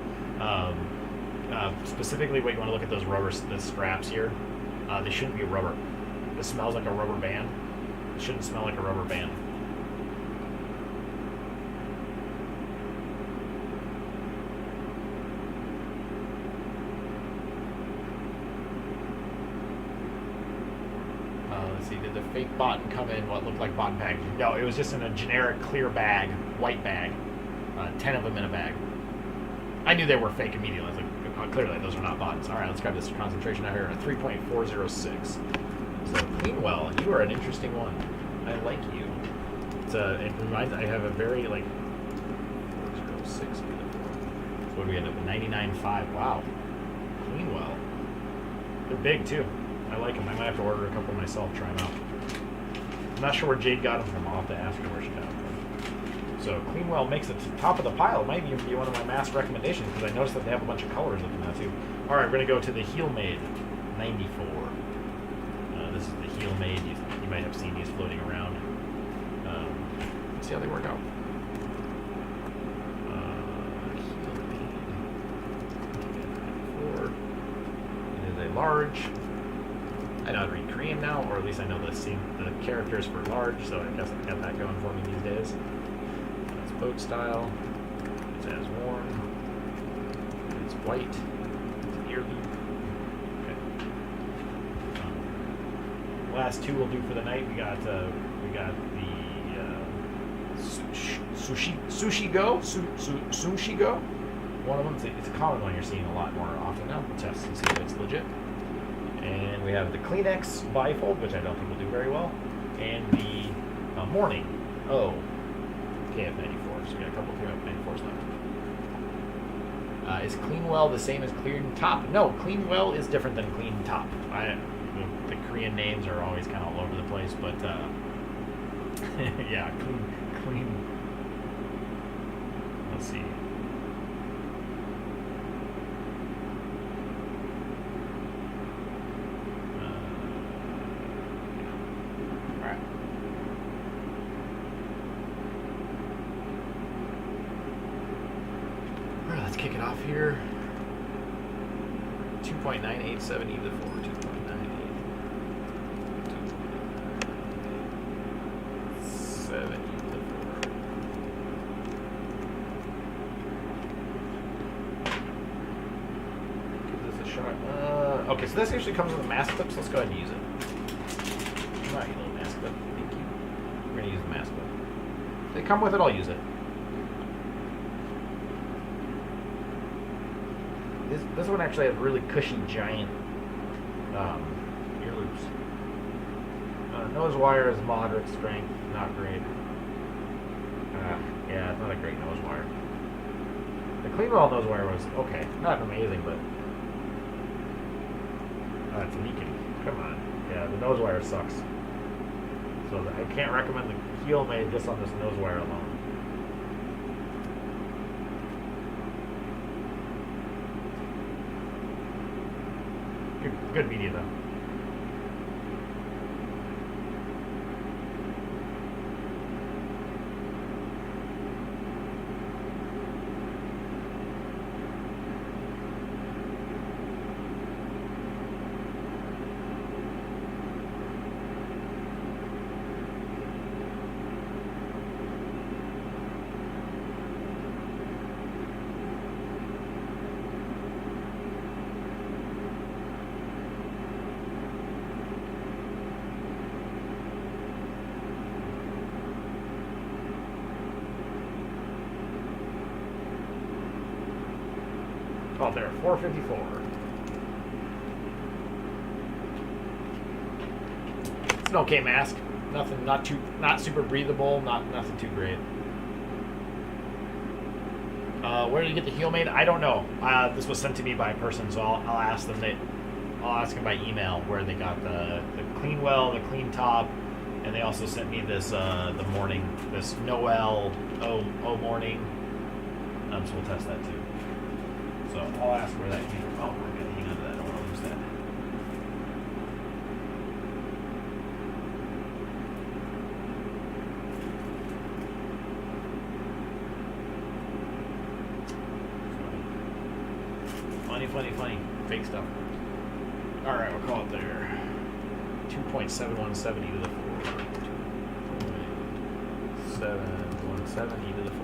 Specifically, what you want to look at those the straps here. They shouldn't be rubber. This smells like a rubber band. It shouldn't smell like a rubber band. Let's see, did the fake button come in what looked like button packaging? No, it was just in a generic clear bag, white bag. 10 of them in a bag. I knew they were fake immediately. I was like, clearly those are not buttons. All right, let's grab this concentration out here at 3.406. So Cleanwell, you are an interesting one. I like you. It reminds. I have a very 406. So what do we end up with? 99.5. Wow. Cleanwell. They're big too. I like them. I might have to order a couple myself, try them out. I'm not sure where Jade got them from. I'll have to ask her where she got them from. So Cleanwell makes it to the top of the pile. It might even be one of my mass recommendations because I noticed that they have a bunch of colors up in that too. All right, we're gonna go to the Heel Made 94. This is the Heel Made. You might have seen these floating around. Let's see how they work out. Heel Made 94. It is a large. I know how to read Korean now, or at least I know the characters for large, so I guess I've got that going for me these days. It's boat style. It's as worn. It's white. It's ear loop. Okay. Last two we'll do for the night. We got the sushi go. One of them, it's a common one you're seeing a lot more often now. We'll test and see if it's legit. And we have the Kleenex bifold, which I don't think will do very well, and the Morning O KF94. So we got a couple KF94s left. Is Cleanwell the same as Clean Top? No, Cleanwell is different than Clean Top. The Korean names are always kind of all over the place, but yeah, clean. Let's see. Let's kick it off here. 2.987 e to the 4. 2.98. 2.97 e to the 4. Give this a shot. Okay, so this actually comes with a mask clip, so let's go ahead and use it. Alright, little mask clip. Thank you. We're going to use the mask clip. If they come with it, I'll use it. This one actually has really cushy, giant ear loops. Nose wire is moderate strength, not great. Yeah, it's not a great nose wire. The Cleanwell nose wire was okay, not amazing, but it's leaking. Come on, yeah, the nose wire sucks. So I can't recommend the Heel Made just on this nose wire alone. Good media though. Out there, 454. It's an okay mask. Nothing, not super breathable. Nothing too great. Where did you get the Heel Made? I don't know. This was sent to me by a person, so I'll ask them. I'll ask them by email where they got the Cleanwell, the Clean Top, and they also sent me this the Morning, this Noel O Morning. So we'll test that too. So I'll ask where that came from. Oh, I gotta hang on to that. I don't want to lose that. Funny. Fake stuff. Alright, we'll call it there. 2.717 e to the 4. 2.717 e to the 4.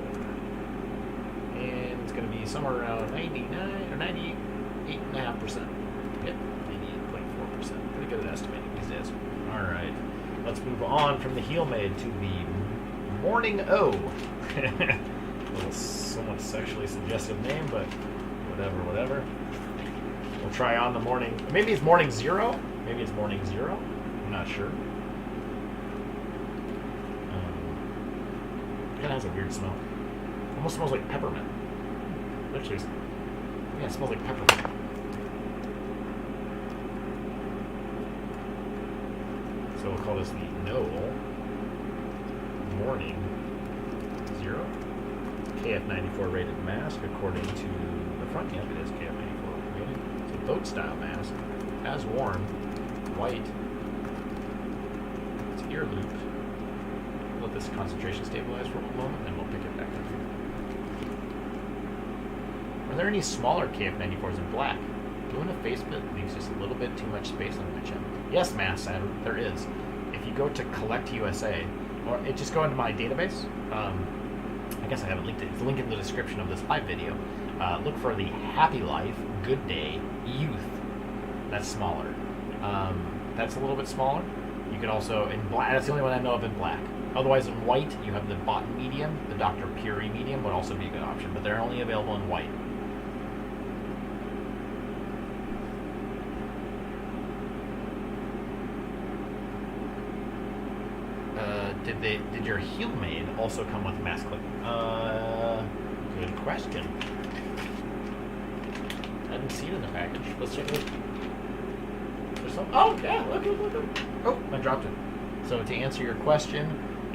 And it's going to be somewhere around 99 or 98.5%. Yep, 98.4%. Pretty good at estimating these days. All right, let's move on from the Heel Made to the Morning O. A little somewhat sexually suggestive name, but whatever. We'll try on the Morning. Maybe it's Morning Zero. Maybe it's Morning Zero. I'm not sure. It kind of has a weird smell. Almost smells like peppermint. Literally, yeah, it smells like peppermint. So we'll call this the Noel Morning Zero KF94 rated mask according to the front. Yep, it is KF94 rated. So boat style mask, as worn, white. It's ear loop. Let this concentration stabilize for one moment, then we'll pick it back up here. Are there any smaller KF94s in black? Doing a faceplate leaves just a little bit too much space on the chin. Yes, Mass Saturn, there is. If you go to Collect USA, or just go into my database, I guess I haven't linked it. It's linked in the description of this live video. Look for the Happy Life Good Day Youth. That's smaller. That's a little bit smaller. You could also, in black, that's the only one I know of in black. Otherwise, in white, you have the Bot Medium. The Dr. Puri Medium would also be a good option, but they're only available in white. Did your heel maid also come with mask clip? Good question. I didn't see it in the package. Let's check it out. There's some. Oh yeah, look. Oh, I dropped it. So to answer your question,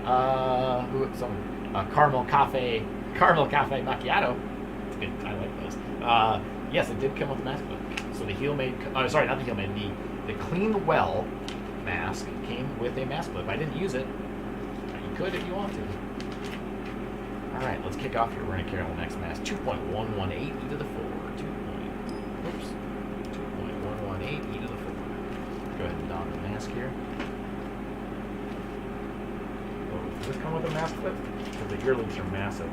caramel cafe macchiato. It's good. I like those. Yes, it did come with a mask clip. So the heel maid. Sorry, not the heel maid. The Clean Well mask came with a mask clip. I didn't use it. You could if you want to. All right, let's kick off here. We're going to carry on the next mask. 2.118 e to the 4. 2.118 e to the 4. Go ahead and don the mask here. Oh, does this come with a mask clip? Because the ear loops are massive.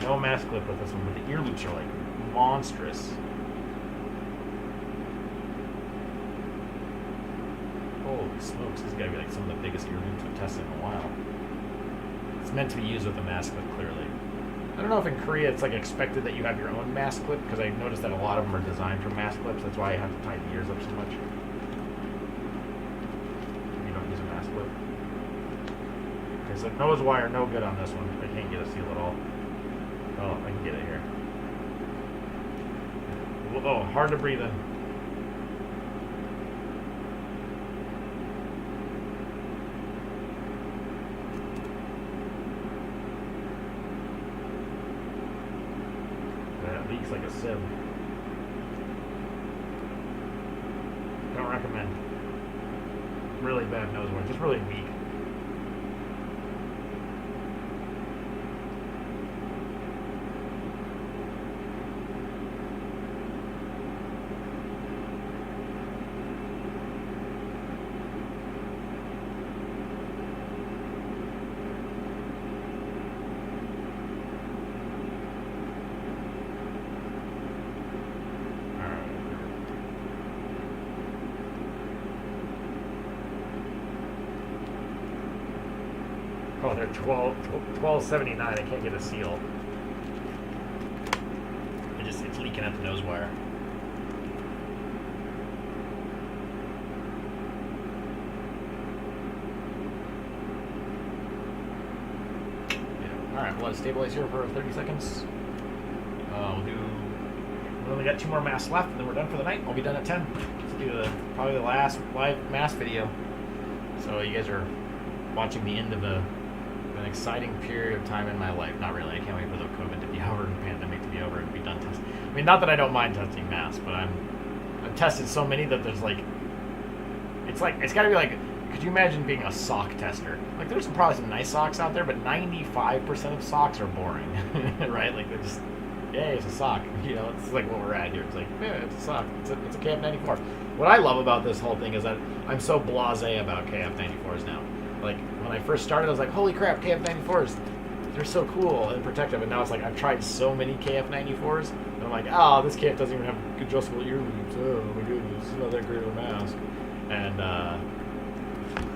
No mask clip with this one, but the ear loops are like monstrous. Holy smokes, this is gotta be like some of the biggest ear loops I've tested in a while. It's meant to be used with a mask clip, clearly. I don't know if in Korea it's like expected that you have your own mask clip, because I've noticed that a lot of them are designed for mask clips. That's why I have to tighten the ears up so much. You don't use a mask clip. Okay, so nose wire, no good on this one. I can't get a seal at all. Oh, I can get it here. Oh, hard to breathe in. Leaks like a sieve. Don't recommend. Really bad nose work. Just really weak. Oh, they're $12.79. I can't get a seal. It's leaking at the nose wire. Yeah. All right, we'll let it stabilize here for 30 seconds. We only got 2 more masks left, and then we're done for the night. I'll be done at 10. Let's do probably the last live mask video. So you guys are watching the end of an exciting period of time in my life. Not really. I can't wait for the COVID to be over and the pandemic to be over and be done testing. I mean, not that I don't mind testing masks, but I've tested so many that there's it's got to be like, could you imagine being a sock tester? Like, there's probably some nice socks out there, but 95% of socks are boring, right? Like, they're just, yeah, it's a sock. You know, it's like what we're at here. It's like, yeah, it's a sock. It's a KF94. What I love about this whole thing is that I'm so blasé about KF94s now. Like, when I first started, I was like, holy crap, KF94s, they're so cool and protective. And now it's like, I've tried so many KF94s, and I'm like, oh, this KF doesn't even have adjustable ear loops. Oh my goodness, it's not that great of a mask. And,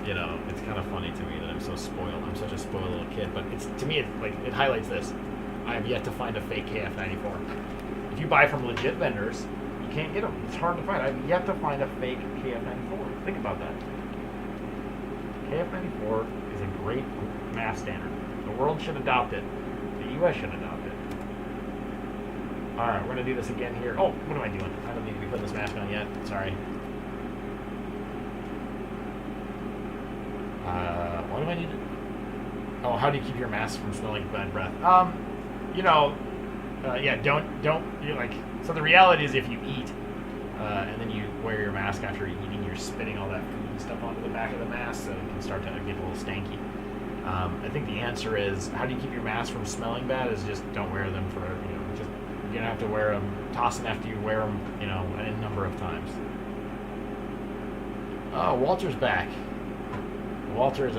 you know, it's kind of funny to me that I'm so spoiled. I'm such a spoiled little kid. But to me, it highlights this. I have yet to find a fake KF94. If you buy from legit vendors, you can't get them. It's hard to find. I've yet to find a fake KF94. Think about that. KF94 is a great mask standard. The world should adopt it. The U.S. should adopt it. All right, we're going to do this again here. Oh, what am I doing? I don't need to be putting this mask on yet. Sorry. What do I need to... Oh, how do you keep your mask from smelling bad breath? Yeah, don't, like, so the reality is if you eat, and then you wear your mask after eating, you're spitting all that food and stuff onto the back of the mask, so it can start to get a little stanky. I think the answer is, how do you keep your mask from smelling bad, is just don't wear them for, just, you're gonna have to wear them, toss them after you wear them, a number of times. Oh, Walter's back. Walter,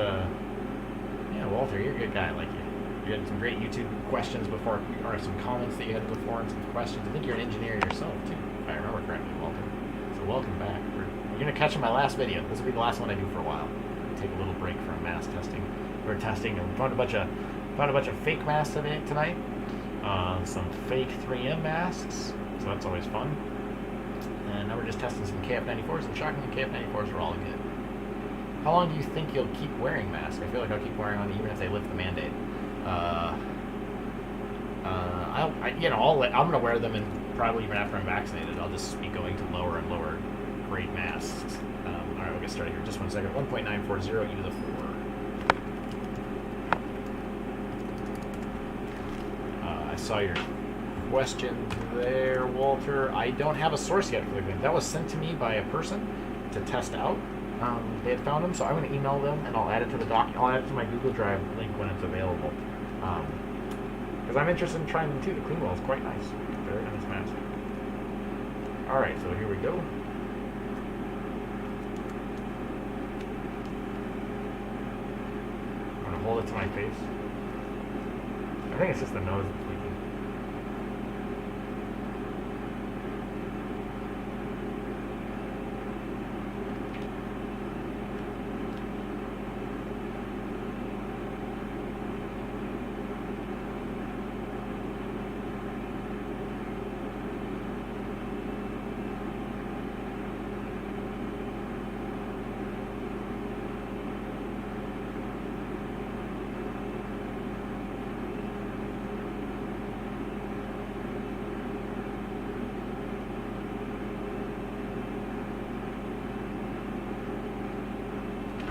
you're a good guy, I like you. You had some great YouTube questions before, or some comments that you had before, and some questions. I think you're an engineer yourself, too, if I remember correctly, Walter. So welcome back. You're going to catch my last video. This will be the last one I do for a while. Take a little break from mask testing. We're testing, and we found a bunch of fake masks tonight. Some fake 3M masks, so that's always fun. And now we're just testing some KF94s, and shockingly, KF94s are all good. How long do you think you'll keep wearing masks? I feel like I'll keep wearing them even if they lift the mandate. I'm gonna wear them, and probably even after I'm vaccinated, I'll just be going to lower and lower grade masks. All right, we'll get started here. Just 1 second. 1.940 e to the 4. I saw your question there, Walter. I don't have a source yet for the game. That was sent to me by a person to test out. They had found them, so I'm going to email them, and I'll add it to the doc. I'll add it to my Google Drive link when it's available. Because I'm interested in trying them too. The Cleanwell is quite nice. Very nice mask. All right, so here we go. I'm going to hold it to my face. I think it's just the nose that's leaking.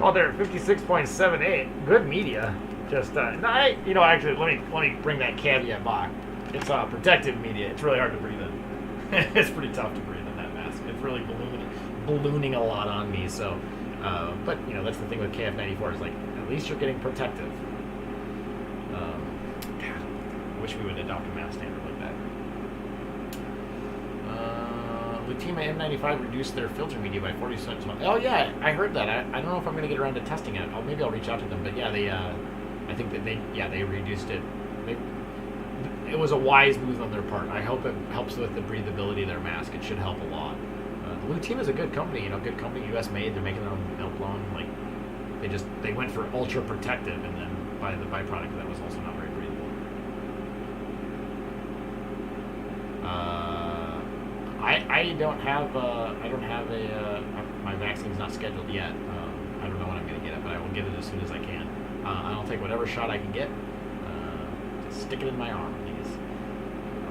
Oh, they're 56.78. Good media. Just actually, let me bring that caveat back. It's protective media. It's really hard to breathe in. It's pretty tough to breathe in that mask. It's really ballooning a lot on me. So, but that's the thing with KF94 is like at least you're getting protective. God, I wish we would adopt a mask standard like that. Lutima M95 reduced their filter media by 40%. Oh yeah, I heard that. I don't know if I'm going to get around to testing it. Maybe I'll reach out to them. But yeah, I think that they reduced it. It was a wise move on their part. I hope it helps with the breathability of their mask. It should help a lot. The Lutima is a good company. Good company, U.S. made. They're making their own milk blown. Like they went for ultra protective, and then by the byproduct that was also not very breathable. I don't have my vaccine's not scheduled yet. I don't know when I'm going to get it, but I will get it as soon as I can. I'll take whatever shot I can get. Just stick it in my arm, please.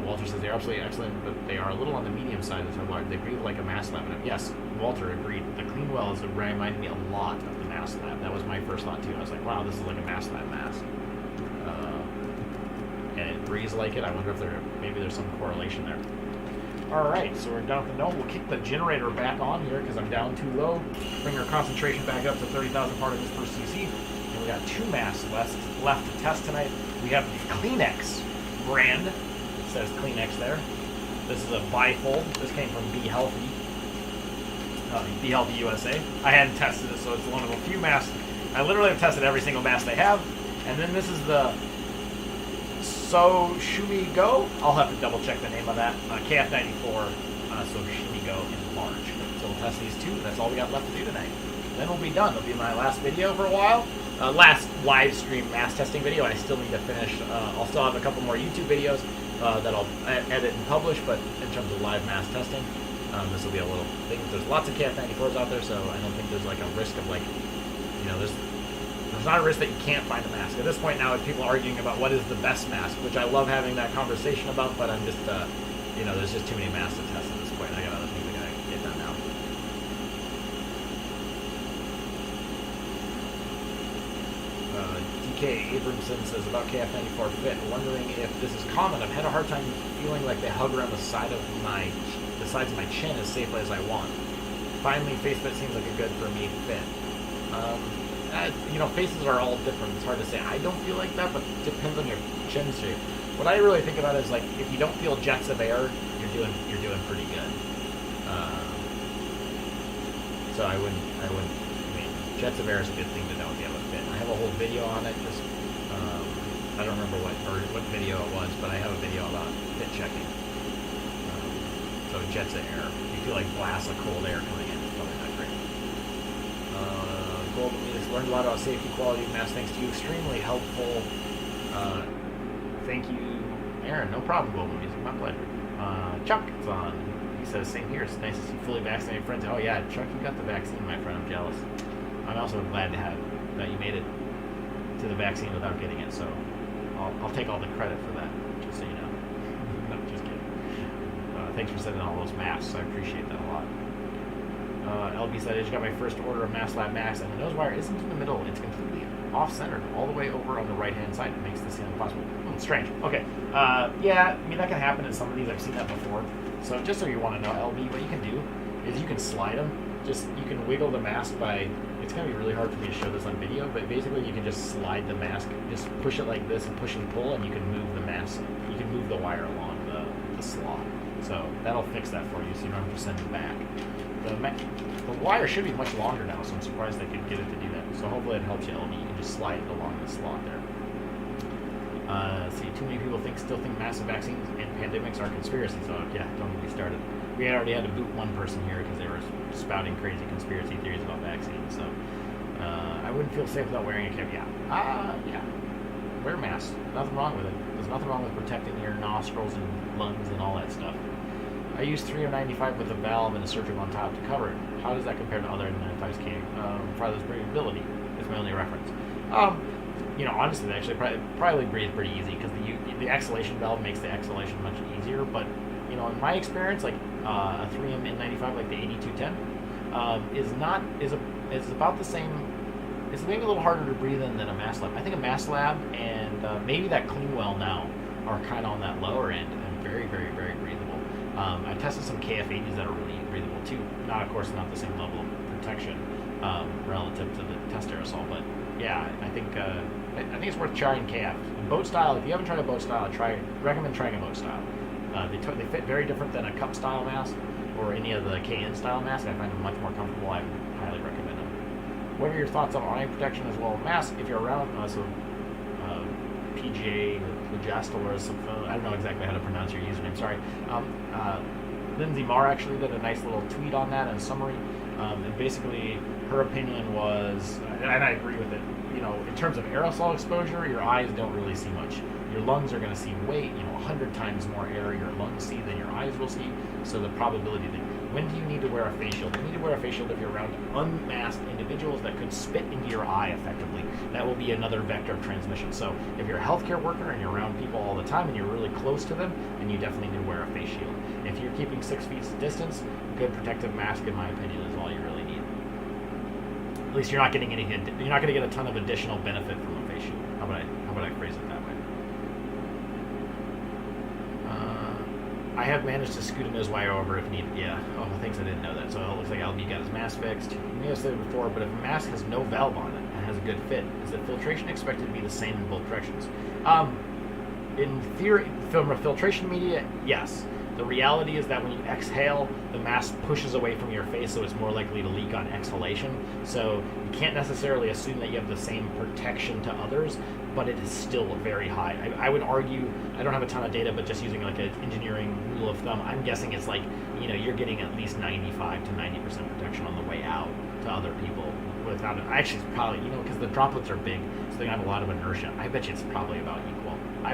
Walter says they're absolutely excellent, but they are a little on the medium side. They breathe like a mask lab. Yes, Walter agreed. The Cleanwell is reminded me a lot of the mask lab. That was my first thought too. I was like, wow, this is like a mask lab mask. And it breathes like it. I wonder if maybe there's some correlation there. Alright, so we're down to no. We'll kick the generator back on here because I'm down too low. Bring our concentration back up to 30,000 particles per cc. And we got 2 masks left to test tonight. We have the Kleenex brand. It says Kleenex there. This is a bifold. This came from Be Healthy. Be Healthy USA. I hadn't tested it, so it's one of the few masks. I literally have tested every single mask they have. And then this is the So Shumi Go. I'll have to double check the name of that. KF94 So Shumi Go in March. So we'll test these 2. That's all we got left to do tonight. Then we'll be done. It'll be my last video for a while. Last live stream mask testing video. I still need to finish. I'll still have a couple more YouTube videos that I'll edit and publish. But in terms of live mask testing, this will be a little thing. There's lots of KF94s out there, so I don't think there's like a risk of there's not a risk that you can't find a mask. At this point now, people are arguing about what is the best mask, which I love having that conversation about, but I'm just, there's just too many masks to test at this point. I got other things I gotta get done now. DK Abramson says about KF94 Fit, wondering if this is common. I've had a hard time feeling like they hug around the sides of my chin as safely as I want. Finally, face fit seems like a good for me fit. Faces are all different. It's hard to say. I don't feel like that, but it depends on your chin shape. What I really think about is like if you don't feel jets of air, you're doing pretty good. So I wouldn't. I mean, jets of air is a good thing to know if you have a fit. I have a whole video on it. Just I don't remember what video it was, but I have a video about fit checking. So jets of air. You feel like blasts of cold air coming in. It's probably not great. Global Meetings learned a lot about safety, quality of masks. Thanks to you. Extremely helpful. Thank you, Aaron. No problem, Global Music. My pleasure. Chuck, it's on. He says, same here. It's nice to see fully vaccinated friends. Oh, yeah, Chuck, you got the vaccine, my friend. I'm jealous. I'm also glad that you made it to the vaccine without getting it. So I'll take all the credit for that, just so you know. No, just kidding. Thanks for sending all those masks. I appreciate that a lot. LB said, I just got my first order of Mass Lab Max, and the nose wire isn't in the middle. It's completely off-centered, all the way over on the right-hand side. It makes the sealing possible. Strange. Okay. Yeah, I mean, that can happen in some of these. I've seen that before. So just so you want to know, LB, what you can do is you can slide them. You can wiggle the mask by, it's going to be really hard for me to show this on video, but basically you can just slide the mask, just push it like this and push and pull, and you can move the mask. You can move the wire along the slot. So that'll fix that for you, so you don't have to send it back. The wire should be much longer now, so I'm surprised they could get it to do that. So hopefully it helps you, LB. You can just slide it along the slot there. See, too many people still think massive vaccines and pandemics are conspiracies. So yeah, don't get me started. We already had to boot one person here because they were spouting crazy conspiracy theories about vaccines. So I wouldn't feel safe without wearing a cap. Yeah. Wear a mask. Nothing wrong with it. There's nothing wrong with protecting your nostrils and lungs and all that stuff. I use 3M95 with a valve and a surgical on top to cover it. How does that compare to other 95s can? Farthest breathability is my only reference. Honestly, they actually probably breathe pretty easy because the exhalation valve makes the exhalation much easier. But in my experience, like a 3M N95, like the 8210, is about the same. It's maybe a little harder to breathe in than a Mass Lab. I think a Mass Lab and maybe that Cleanwell now are kind of on that lower end and very, very, very breathable. I tested some KF80s that are really breathable too. Not the same level of protection relative to the test aerosol, but yeah, I think it's worth trying KF. And boat style, if you haven't tried a boat style, recommend trying a boat style. They fit very different than a cup style mask or any of the KN style masks. I find them much more comfortable. I highly recommend them. What are your thoughts on eye protection as well as masks? If you're around, PJ Legastel or something, I don't know exactly how to pronounce your username. Sorry. Lindsay Marr actually did a nice little tweet on that and summary. And basically, her opinion was, and I agree with it. In terms of aerosol exposure, your eyes don't really see much. Your lungs are going to see 100 times more air your lungs see than your eyes will see. So the probability thing. When do you need to wear a face shield? You need to wear a face shield if you're around unmasked individuals that could spit into your eye effectively. That will be another vector of transmission. So if you're a healthcare worker and you're around people all the time and you're really close to them, then you definitely need to wear a face shield. If you're keeping 6 feet distance, a good protective mask, in my opinion, is all you really need. At least you're not getting anything. You're not going to get a ton of additional benefit from a face shield. How about I phrase it that way? I have managed to scoot a nose wire over if needed. Yeah. Oh, thanks. I didn't know that. So it looks like LB got his mask fixed. You may have said it before, but if a mask has no valve on it and has a good fit, is the filtration expected to be the same in both directions? In theory, from a filtration media, yes. The reality is that when you exhale, the mask pushes away from your face, so it's more likely to leak on exhalation. So you can't necessarily assume that you have the same protection to others, but it is still very high. I would argue, I don't have a ton of data, but just using like an engineering rule of thumb, I'm guessing it's like, you're getting at least 95 to 90% protection on the way out to other people without it. Actually, it's probably, because the droplets are big, so they have a lot of inertia. I bet you it's probably about equal. I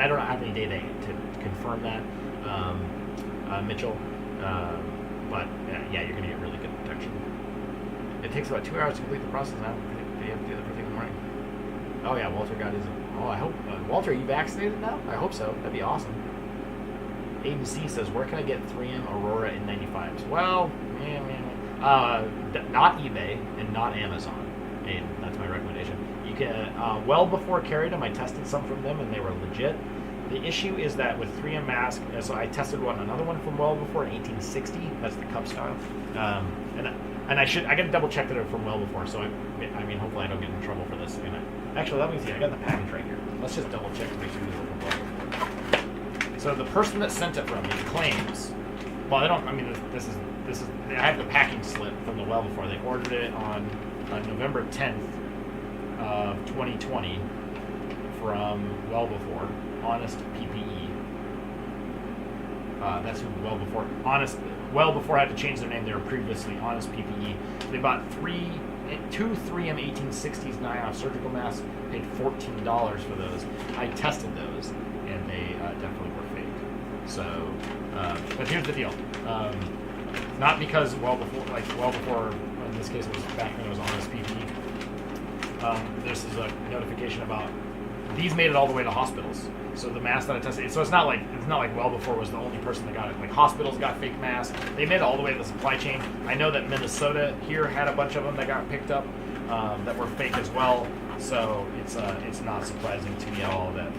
don't have any data to confirm that. Mitchell, but yeah, you're going to get really good protection. It takes about 2 hours to complete the process now. They have to do that first thing in the morning. Oh yeah, Walter got his. Oh, I hope Walter, are you vaccinated now? I hope so. That'd be awesome. Aiden C says, where can I get 3M Aurora N95s? Well, not eBay and not Amazon. Aiden, that's my recommendation. You can, well before I carried them, I tested some from them and they were legit. The issue is that with 3M mask, so I tested another one from well before in 1860. That's the cup style, and I got to double check that they're from well before. So I mean, hopefully I don't get in trouble for this. Actually, let me see. I got the package right here. Let's just double check to make sure these are from well before. So the person that sent it from me claims, well, they don't. I mean, this is. I have the packing slip from the well before. They ordered it on November 10th of 2020 from well before. Honest PPE. That's who well before. Honest. Well before I had to change their name, they were previously Honest PPE. They bought two 3M 1860s NIOF surgical masks. Paid $14 for those. I tested those, and they definitely were fake. So, but here's the deal. Not because well before. In this case, it was back when it was Honest PPE. This is a notification about. These made it all the way to hospitals. So the mask that I tested, so it's not like well before was the only person that got it. Like hospitals got fake masks. They made it all the way to the supply chain. I know that Minnesota here had a bunch of them that got picked up that were fake as well. So it's not surprising to me at all that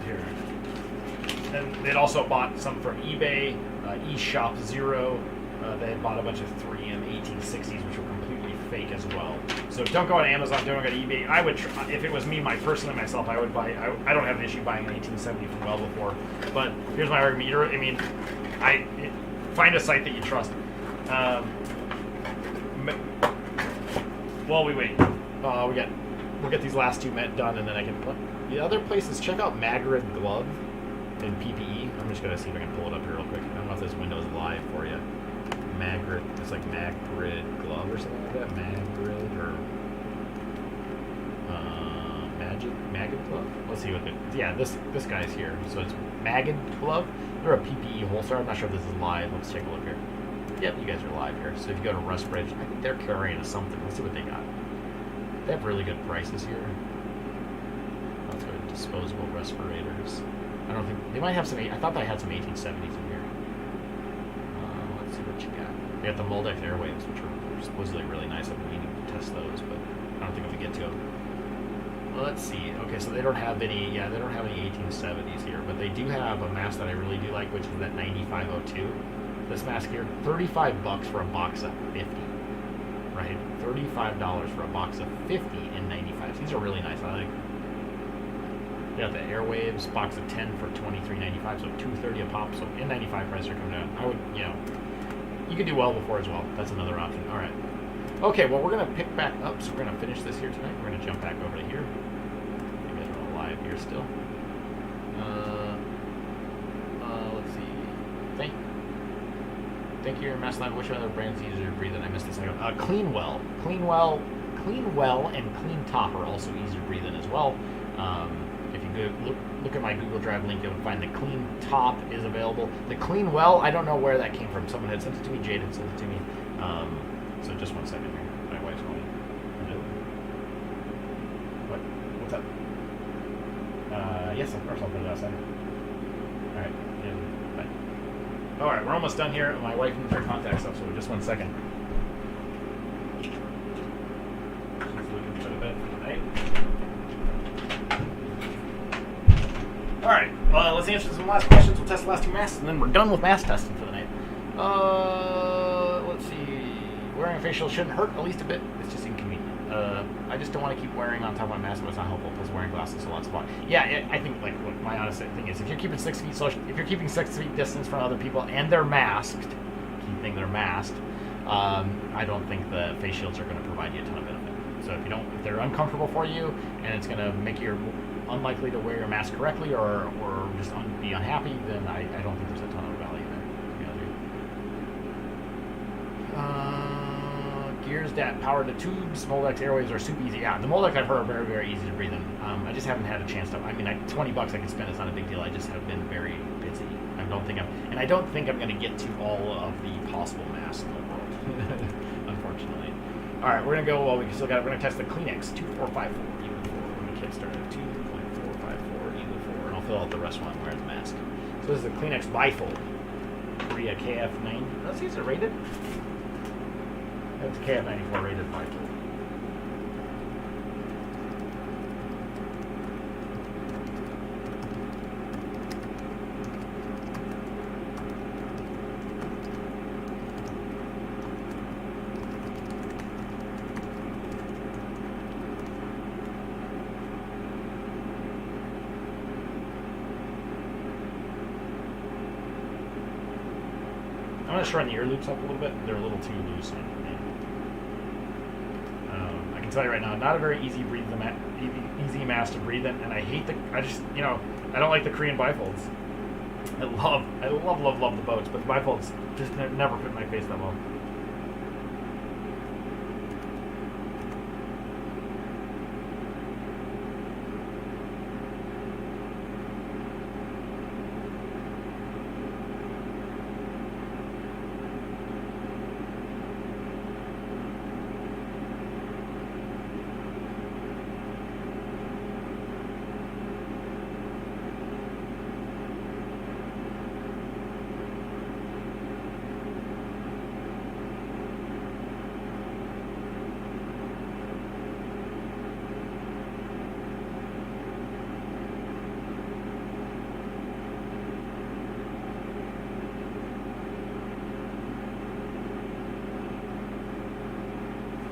here. And they'd also bought some from eBay, eShop Zero. They had bought a bunch of 3M 1860s, which were completely fake as well. So don't go on Amazon, don't go to eBay. I would, if it was me, personally myself, I would buy. I don't have an issue buying an 1870 from well before. But here's my argument. I mean, find a site that you trust. While we wait, we'll get these last two done, and then I can. The other places, check out Magrid Glove and PPE. I'm just gonna see if I can pull it up here real quick. I don't know if this window is live for you. Magrid, it's like Magrid Glove or something like that. Magrid or Magid Glove. Let's see what this guy's here. So it's Magid Glove. They're a PPE holster. I'm not sure if this is live. Let's take a look here. Yep, you guys are live here. So if you go to Rustbridge, I think they're carrying something. Let's see what they got. They have really good prices here. Let's go to disposable respirators. I don't think they might have some. I thought they had some 1870s in here. Let's see what you got. They got the Moldex Airwaves, which are supposedly really nice. I've been meaning to test those, but I don't think I'm gonna get to them. Well, let's see. Okay, so they don't have any. Yeah, they don't have any 1870s here, but they do have a mask that I really do like, which is that 9502. This mask here, $35 for a box of 50. Right, $35 for a box of 50 N95s. These are really nice. I like. You got the Airwaves box of 10 for $23.95, so $2.30 a pop. So N95 prices are coming down. I would, you could do well before as well. That's another option. All right. Okay, well, we're going to pick back up, so we're going to finish this here tonight. We're going to jump back over to here. You guys are all live here still. Let's see. Thank you, your Mass Live. Which other brand's easier to breathe in? I missed this. Cleanwell. Cleanwell and Clean Top are also easier to breathe in as well. If you go look at my Google Drive link, you'll find the Clean Top is available. The Clean Well, I don't know where that came from. Someone had sent it to me. Jade had sent it to me. So just 1 second here. My wife's calling. Hello? What? What's up? Yes, of course I'll put it outside. All right. Yeah, bye. All right, we're almost done here. My wife needs her contact stuff, so just 1 second. Alright, let's answer some last questions. We'll test the last two masks, and then we're done with mask testing for the night. Let's see. Wearing a face shield shouldn't hurt, at least a bit. It's just inconvenient. I just don't want to keep wearing on top of my mask, but it's not helpful because wearing glasses a lot's fun. Yeah, I think, like, what my honest thing is, if you're keeping 6 feet distance from other people and they're masked, keeping their masked, I don't think the face shields are going to provide you a ton of benefit. So if they're uncomfortable for you and it's going to make you unlikely to wear your mask correctly or just be unhappy, then I don't think there's a ton of value there. Gears that power the tubes, Moldex Airwaves are super easy. Yeah, the Moldex I've heard are very, very easy to breathe in. I just haven't had a chance to. I mean, $20 I could spend. It's not a big deal. I just have been very busy. I don't think I'm going to get to all of the possible masks in the world, unfortunately. All right, we're going to go. Well, we're going to test the Kleenex 2454 Eagle 4. We're going to kickstart at 2.454 Eagle 4, and I'll fill out the rest while I'm wearing the mask. So this is the Kleenex Bifold, Korea KF9. Let's see, is it rated? It's KF94 rated Bifold. I'm gonna shorten the ear loops up a little bit. They're a little too loose on me. I can tell you right now, not a very easy easy mask to breathe in, and I hate I don't like the Korean bifolds. I love the boats, but the bifolds just never fit my face that well.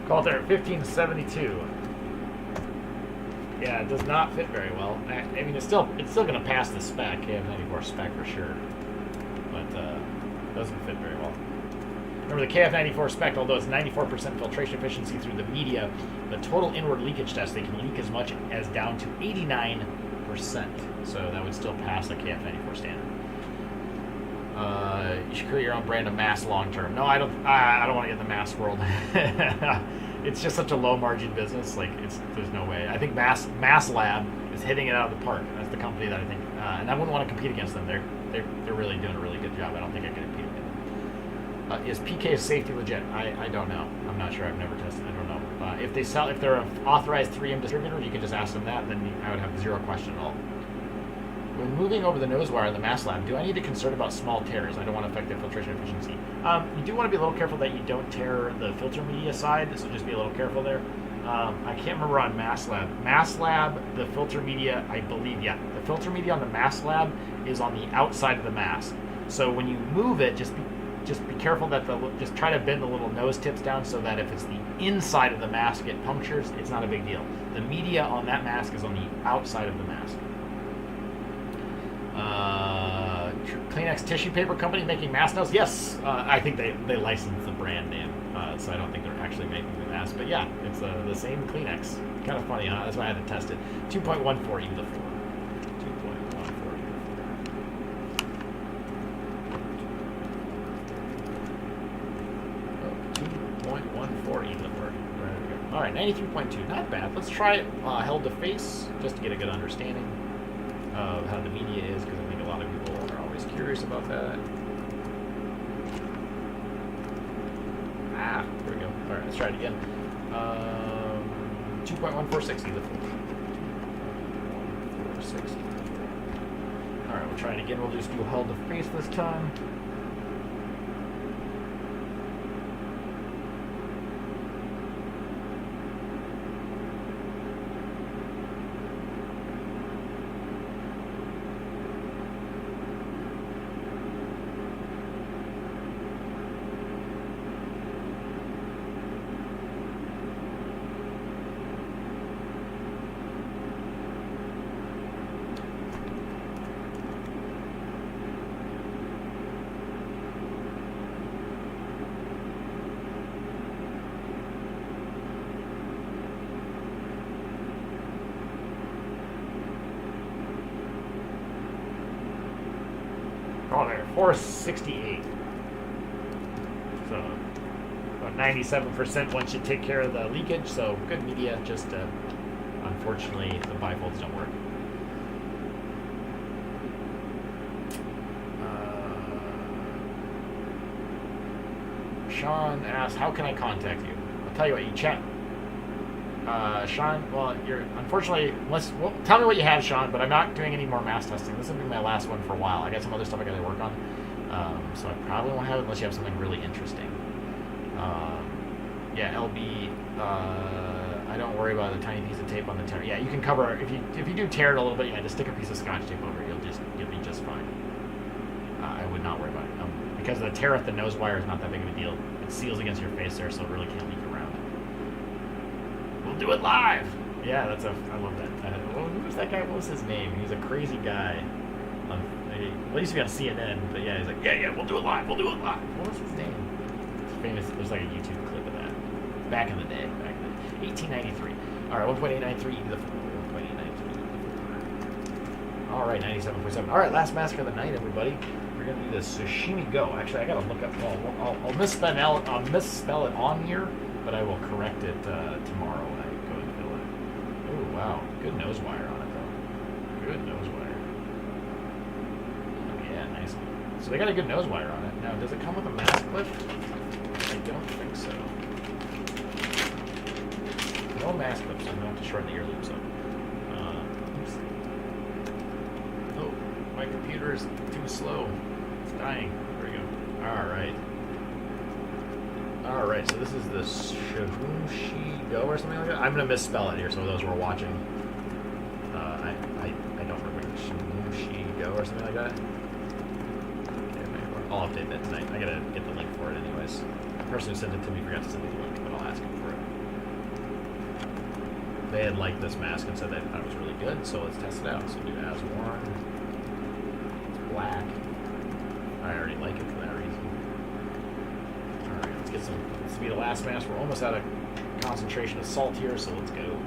Call it there at 1572. Yeah, it does not fit very well. I mean, it's still going to pass the spec, KF94 spec for sure, but it doesn't fit very well. Remember the KF94 spec, although it's 94% filtration efficiency through the media, the total inward leakage test, they can leak as much as down to 89%. So that would still pass the KF94 standard. You should create your own brand of mask long term. No, I don't want to get in the mask world. It's just such a low margin business. Like there's no way. I think Mass Lab is hitting it out of the park. That's the company that I think, and I wouldn't want to compete against them. They're really doing a really good job. I don't think I could compete with them. Is PK safety legit? I don't know. I'm not sure. I've never tested. I don't know. If they're an authorized 3M distributor, you can just ask them that. Then I would have zero question at all. When moving over the nose wire in the Mass Lab, do I need to concern about small tears? I don't want to affect the filtration efficiency. You do want to be a little careful that you don't tear the filter media side, so just be a little careful there. I can't remember on Mass Lab. Mass Lab, the filter media, I believe, yeah. The filter media on the Mass Lab is on the outside of the mask. So when you move it, just be careful that just try to bend the little nose tips down so that if it's the inside of the mask it punctures, it's not a big deal. The media on that mask is on the outside of the mask. Kleenex tissue paper company making mask nails? Yes, I think they licensed the brand name, so I don't think they're actually making the mask. But yeah, it's the same Kleenex. Kind of funny, huh? That's why I had to test it. 2.14 e to the 4. 2.14 e to the 4. All right, 93.2, not bad. Let's try it held to face just to get a good understanding of how the media is, because I think a lot of people are always curious about that. There we go. All right, let's try it again. 2.146 e to the 4. 2.146 e to the 4. All right, we'll try it again. We'll just do held to face this time. Oh, there, 468. So, about 97% once you take care of the leakage. So, good media. Just, unfortunately, the bifolds don't work. Sean asks, how can I contact you? I'll tell you what, you chat. Sean, well, unfortunately, tell me what you have, Sean, but I'm not doing any more mass testing. This will be my last one for a while. I got some other stuff I got to work on, so I probably won't have it unless you have something really interesting. Yeah, LB, I don't worry about a tiny piece of tape on the tear. Yeah, you can cover, if you do tear it a little bit, just stick a piece of Scotch tape over it. You'll be just fine. I would not worry about it. Because the tear at the nose wire is not that big of a deal. It seals against your face there, so it really can't leak around. We'll do it live. Yeah, I love that. Who's that guy? What was his name? He's a crazy guy. Well, he used to be on CNN, but yeah, he's like, yeah, we'll do it live. We'll do it live. What was his name? It's famous. There's like a YouTube clip of that. Back in the day. 1893. All right, 1.893 to the 1.893. All right, 97.7. All right, last mask of the night, everybody. We're gonna do this Sashimi Go. Actually, I gotta look up. I'll misspell it on here, but I will correct it tomorrow when I go and fill it. Oh wow, good nose wire on it though. Good nose wire. Nice. So they got a good nose wire on it. Now, does it come with a mask clip? I don't think so. No mask clips, so I'm going to have to shorten the ear loops up. Oops. Oh, my computer is too slow. It's dying. There we go. Alright, so this is the Shahushi Go or something like that. I'm going to misspell it here, so those who are watching. I don't remember. Shahushi Go or something like that. I'll update that tonight. I gotta get the link for it anyways. The person who sent it to me forgot to send me the link, but I'll ask him for it. They had liked this mask and said they thought it was really good, so let's test it out. So do as worn. It's black. I already like it for that reason. Alright, let's get some. This will be the last mask. We're almost out of concentration of salt here, so let's go.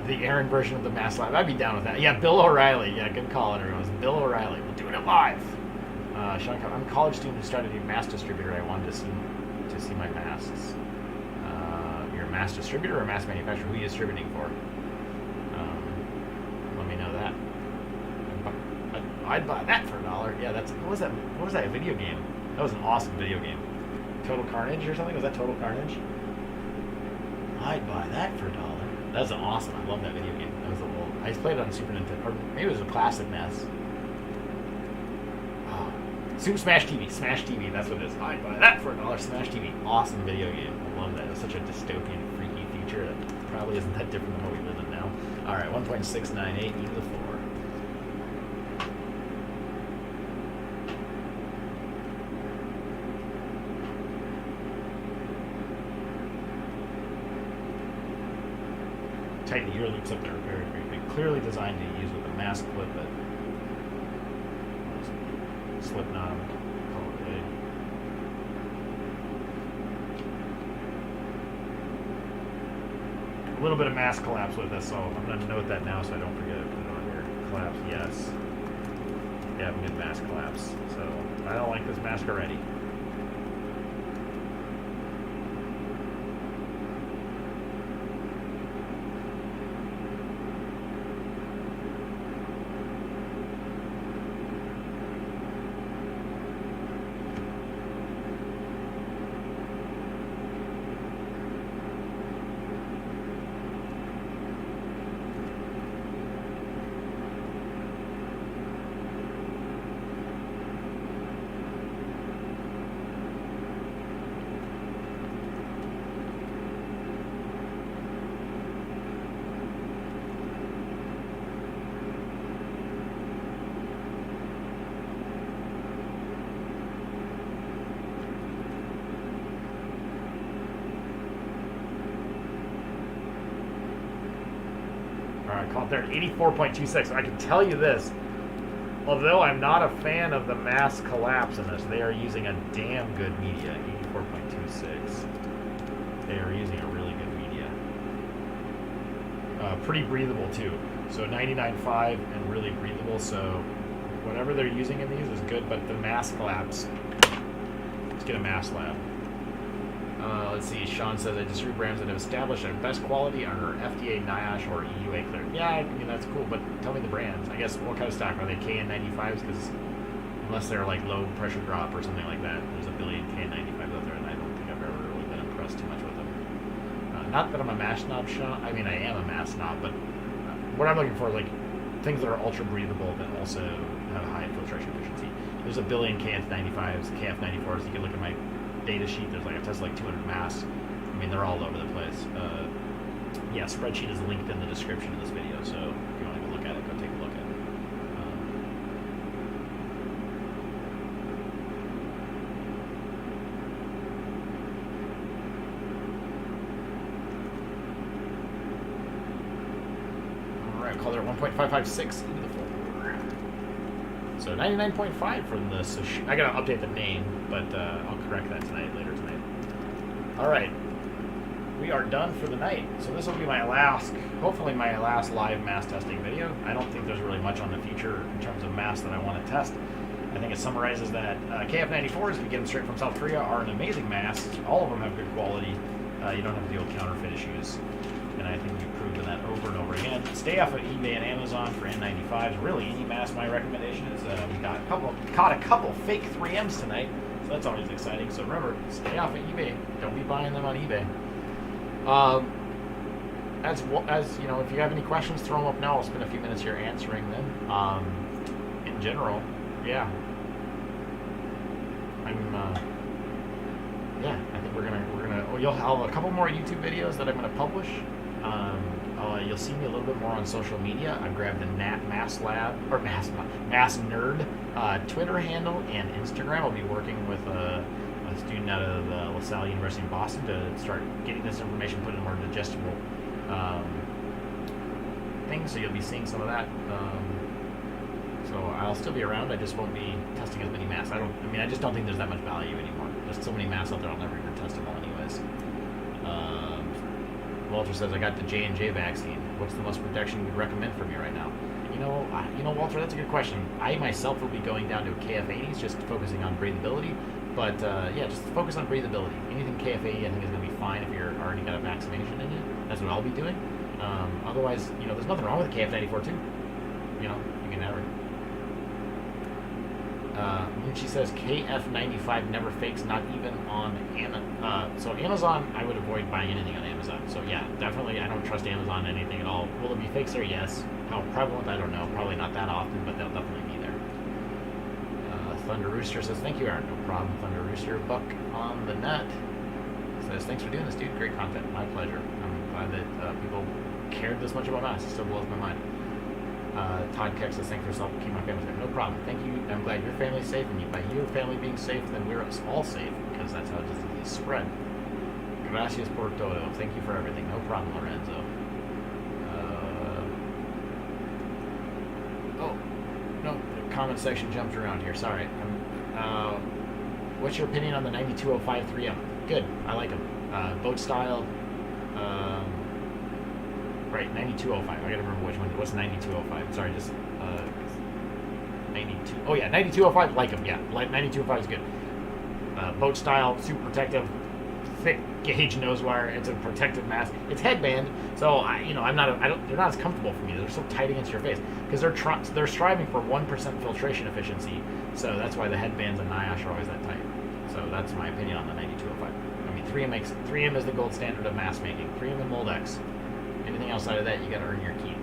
The Aaron version of the Mass Live. I'd be down with that. Yeah, Bill O'Reilly. Yeah, good call, everyone. It was Bill O'Reilly. We're doing it live. Sean, I'm a college student who started a mask distributor. I wanted to see my masks. You're a mask distributor or a mask manufacturer? Who are you distributing for? Let me know that. I'd buy that for $1. Yeah, that's what was that? What was that? A video game? That was an awesome video game. Total Carnage or something? Was that Total Carnage? I'd buy that for $1. That was awesome. I love that video game. That was a little. I played it on Super Nintendo, or maybe it was a classic NES. Oh. Super Smash TV. Smash TV. That's what it is. I'd buy that for $1. Smash TV. Awesome video game. I love that. It was such a dystopian, freaky feature that probably isn't that different than what we live in now. All right, 1.698 e to the 4. Tighten the ear loops up there very briefly. Clearly designed to use with a mask clip, but slip knot. Call it a day. A little bit of mask collapse with this, so I'm going to note that now so I don't forget to put it on here. Collapse, yes. Yeah, mid mask collapse. So I don't like this mask already. Caught there at 84.26. I can tell you this, although I'm not a fan of the mass collapse in this, they are using a damn good media. 84.26. They are using a really good media. Pretty breathable too. So 99.5 and really breathable. So whatever they're using in these is good, but the mass collapse. Let's get a mass lab. Let's see, Sean says I distribute brands that have established their best quality are FDA, NIOSH, or EUA cleared. Yeah, I mean, that's cool, but tell me the brands. I guess, what kind of stock? Are they KN95s? Because unless they're like low pressure drop or something like that, there's a billion KN95s out there, and I don't think I've ever really been impressed too much with them. Not that I'm a mass snob, Sean. I mean, I am a mass snob, but what I'm looking for is like things that are ultra breathable that also have high filtration efficiency. There's a billion KF95s, KF94s. You can look at my data sheet. There's like I've tested like 200 masks. I mean, they're all over the place. Yeah, spreadsheet is linked in the description of this video, so if you want to go look at it, go take a look at it. All right, call there 1.556 into the 4. So 99.5 from the Sushi. I gotta update the name, but I'll correct that later tonight. All right, we are done for the night. So this will be my last, hopefully my last live mass testing video. I don't think there's really much on the future in terms of mass that I want to test. I think it summarizes that KF94s, if you get them straight from South Korea, are an amazing mass. All of them have good quality. You don't have to deal with counterfeit issues. And I think we've proven that over and over again. Stay off of eBay and Amazon for N95s. Really, any mass, my recommendation is we caught a couple fake 3Ms tonight, so that's always exciting. So remember, stay off of eBay. Don't be buying them on eBay. As you know, if you have any questions, throw them up now. I'll spend a few minutes here answering them. In general, yeah. I think we're gonna. You'll have a couple more YouTube videos that I'm gonna publish. You'll see me a little bit more on social media. I grabbed the Mass Nerd Twitter handle and Instagram. I'll be working with a student out of the LaSalle University in Boston to start getting this information put in more digestible things. So you'll be seeing some of that. So I'll still be around. I just won't be testing as many masks. I just don't think there's that much value anymore. There's so many masks out there. I'll never even test them all anyways. Walter says, I got the J&J vaccine. What's the most protection you would recommend for me right now? You know, Walter, that's a good question. I myself will be going down to KF80s, just focusing on breathability. But yeah, just focus on breathability. Anything KF80 I think is going to be fine if you're already got a vaccination in you. That's what I'll be doing. Otherwise, there's nothing wrong with KF94 too. You can never. She says KF95 never fakes, not even on so Amazon, I would avoid buying anything on Amazon. So yeah, definitely I don't trust Amazon anything at all. Will there be fakes there? Yes. How prevalent? I don't know. Probably not that often, but they'll definitely be there. Thunder Rooster says, thank you, Aaron. No problem, Thunder Rooster. Buck on the net says, thanks for doing this, dude. Great content. My pleasure. I'm glad that people cared this much about masks. It still blows my mind. Todd Keck says, thanks for yourself. Keep my family safe. No problem. Thank you. I'm glad your family's safe, and by your family being safe, then we're all safe, because that's how disease spread. Gracias por todo. Thank you for everything. No problem, Lorenzo. No, the comment section jumped around here. Sorry. What's your opinion on the 9205 3M? Good. I like them. Boat style. Right, 9205. I gotta remember which one. What's 9205? Sorry, just 92. Oh yeah, 9205. Like them. Yeah, 9205 is good. Boat style, super protective, thick gauge nose wire. It's a protective mask. It's headband, so they're not as comfortable for me. They're so tight against your face because they're striving for 1% filtration efficiency. So that's why the headbands and NIOSH are always that tight. So that's my opinion on the 9205. I mean, 3M is the gold standard of mask making. 3M and Moldex. Anything outside of that, you got to earn your keep.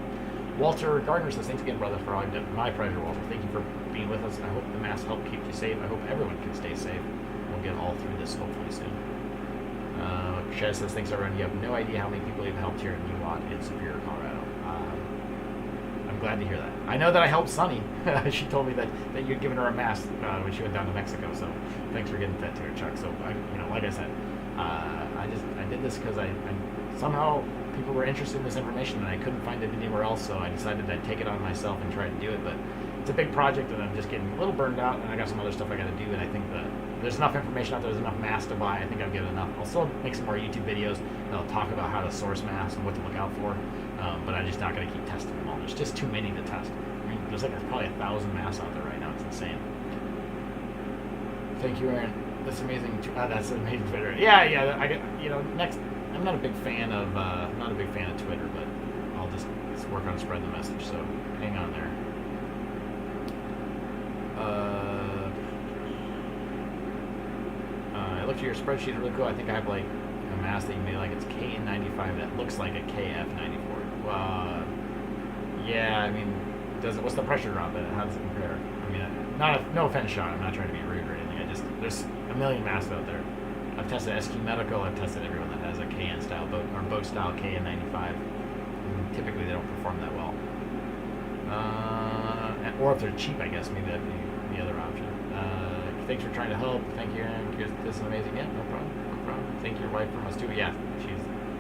Walter Gardner says, thanks again, brother, for all you've done. My pleasure, Walter. Thank you for being with us. I hope the masks help keep you safe. I hope everyone can stay safe. We'll get all through this hopefully soon. Chaz says, thanks, everyone. You have no idea how many people you've helped here in Newott in Superior, Colorado. I'm glad to hear that. I know that I helped Sunny. She told me that you'd given her a mask when she went down to Mexico. So thanks for getting that to her, Chuck. So like I said, I did this because I somehow people were interested in this information and I couldn't find it anywhere else. So I decided I'd take it on myself and try to do it. But it's a big project and I'm just getting a little burned out. And I got some other stuff I got to do. And I think that there's enough information out there. There's enough masks to buy. I think I've given enough. I'll still make some more YouTube videos that'll talk about how to source masks and what to look out for. But I'm just not going to keep testing them all. There's just too many to test. I mean, there's probably 1,000 masks out there right now. It's insane. Thank you, Aaron. That's amazing. That's an amazing Twitter. Yeah. I get, next. I'm not a big fan of Twitter, but I'll just work on spreading the message. So hang on there. I looked at your spreadsheet, really cool. I think I have like a mask that you made, like it's KN95 that looks like a KF94. Yeah, I mean, what's the pressure drop in it? How does it compare? I mean, no offense, Sean. I'm not trying to be rude or anything. There's a million masks out there. I've tested SQ Medical. I've tested everyone that has a KN style boat style KN95. Typically, they don't perform that well. Or if they're cheap, I guess maybe that'd be the other option. Thanks for trying to help. Thank you, Aaron. This is amazing. Yeah, no problem. Thank your wife from us too. Yeah,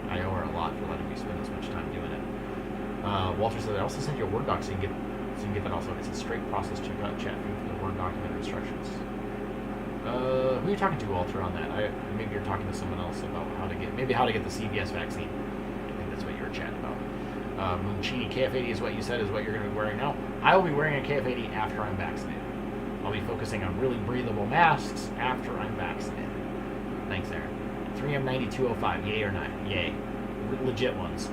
I owe her a lot for letting me spend this much time doing it. Walter said I also sent you a Word doc so you can get that also. It's a straight process checkout chat feed for the Word document instructions. Who are you talking to, Walter, on that? Maybe you're talking to someone else about how to get the CVS vaccine. I think that's what you were chatting about. Munchini, KF80 is what you said is what you're going to be wearing now. I will be wearing a KF80 after I'm vaccinated. I'll be focusing on really breathable masks after I'm vaccinated. Thanks, Aaron. 3M9205, yay or nay? Yay. Legit ones.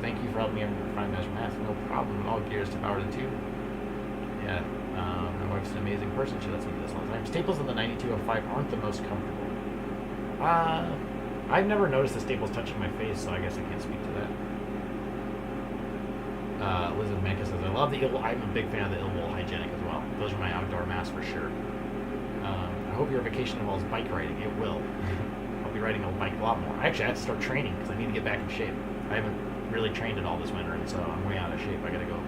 Thank you for helping me find measure math. No problem. All gears to power to 2. Yeah. My wife's an amazing person. She lets me do this all the time. Staples in the 9205 aren't the most comfortable. I've never noticed the staples touching my face, so I guess I can't speak to that. Elizabeth Manka says, I love the I'm a big fan of the Illwool Hygienic as well. Those are my outdoor masks for sure. I hope your vacation involves bike riding. It will. I'll be riding a bike a lot more. Actually, I have to start training because I need to get back in shape. I haven't really trained at all this winter, and so I'm way out of shape. I gotta go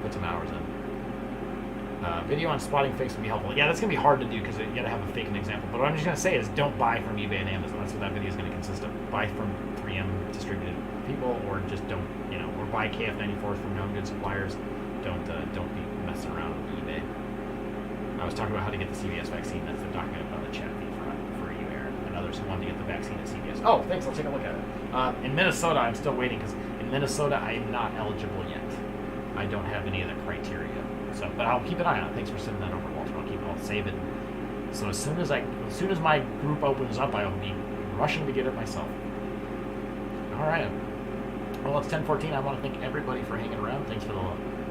put some hours in. Video on spotting fakes can be helpful. Yeah, that's gonna be hard to do because you gotta have a fake and example. But what I'm just gonna say is don't buy from eBay and Amazon. That's what that video is gonna consist of. Buy from 3M distributed people, or just don't, or buy KF94 from known good suppliers. Don't be messing around with eBay. I was talking about how to get the CVS vaccine. That's the document about the chat feed for you, Aaron, and others who want to get the vaccine at CVS. Oh, thanks. I'll take a look at it. In Minnesota, I'm still waiting because in Minnesota, I'm not eligible yet. I don't have any of the criteria. So, but I'll keep an eye on it. Thanks for sending that over, Walter. I'll save it. So as soon as my group opens up, I'll be rushing to get it myself. All right. Well, it's 10:14. I want to thank everybody for hanging around. Thanks for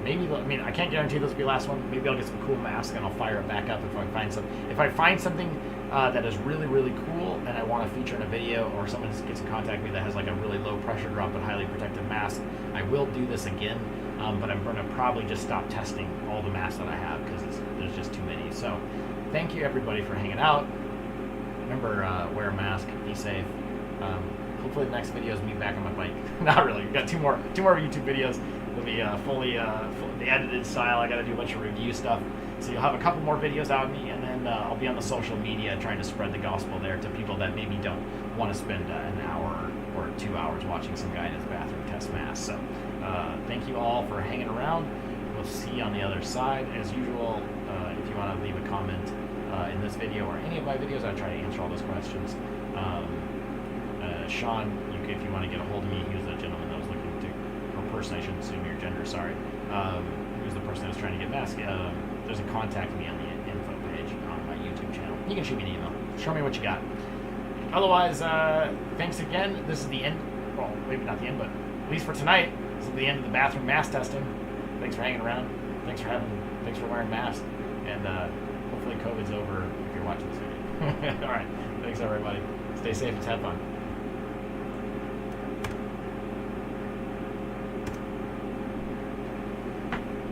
I can't guarantee this will be the last one. Maybe I'll get some cool masks and I'll fire it back up if I find some. If I find something that is really, really cool and I want to feature in a video, or someone gets in contact with me that has like a really low pressure drop but highly protective mask, I will do this again. But I'm going to probably just stop testing all the masks that I have because there's just too many. So thank you everybody for hanging out. Remember, wear a mask, be safe. Hopefully the next video is me back on my bike. Not really. We've got two more YouTube videos. They'll be fully the edited style. I got to do a bunch of review stuff. So you'll have a couple more videos out of me, and then I'll be on the social media trying to spread the gospel there to people that maybe don't want to spend an hour or 2 hours watching some guy in his bathroom test masks. So thank you all for hanging around. We'll see you on the other side. As usual, if you want to leave a comment in this video or any of my videos, I try to answer all those questions. Sean, if you want to get a hold of me, he was the gentleman that was looking to, or person, I shouldn't assume your gender, sorry. He was the person that was trying to get masked. There's a contact me on the info page on my YouTube channel. You can shoot me an email. Show me what you got. Otherwise, thanks again. This is the end. Well, maybe not the end, but at least for tonight, this is the end of the bathroom mask testing. Thanks for hanging around. Thanks for wearing masks. And hopefully COVID's over if you're watching this video. All right. Thanks, everybody. Stay safe and have fun.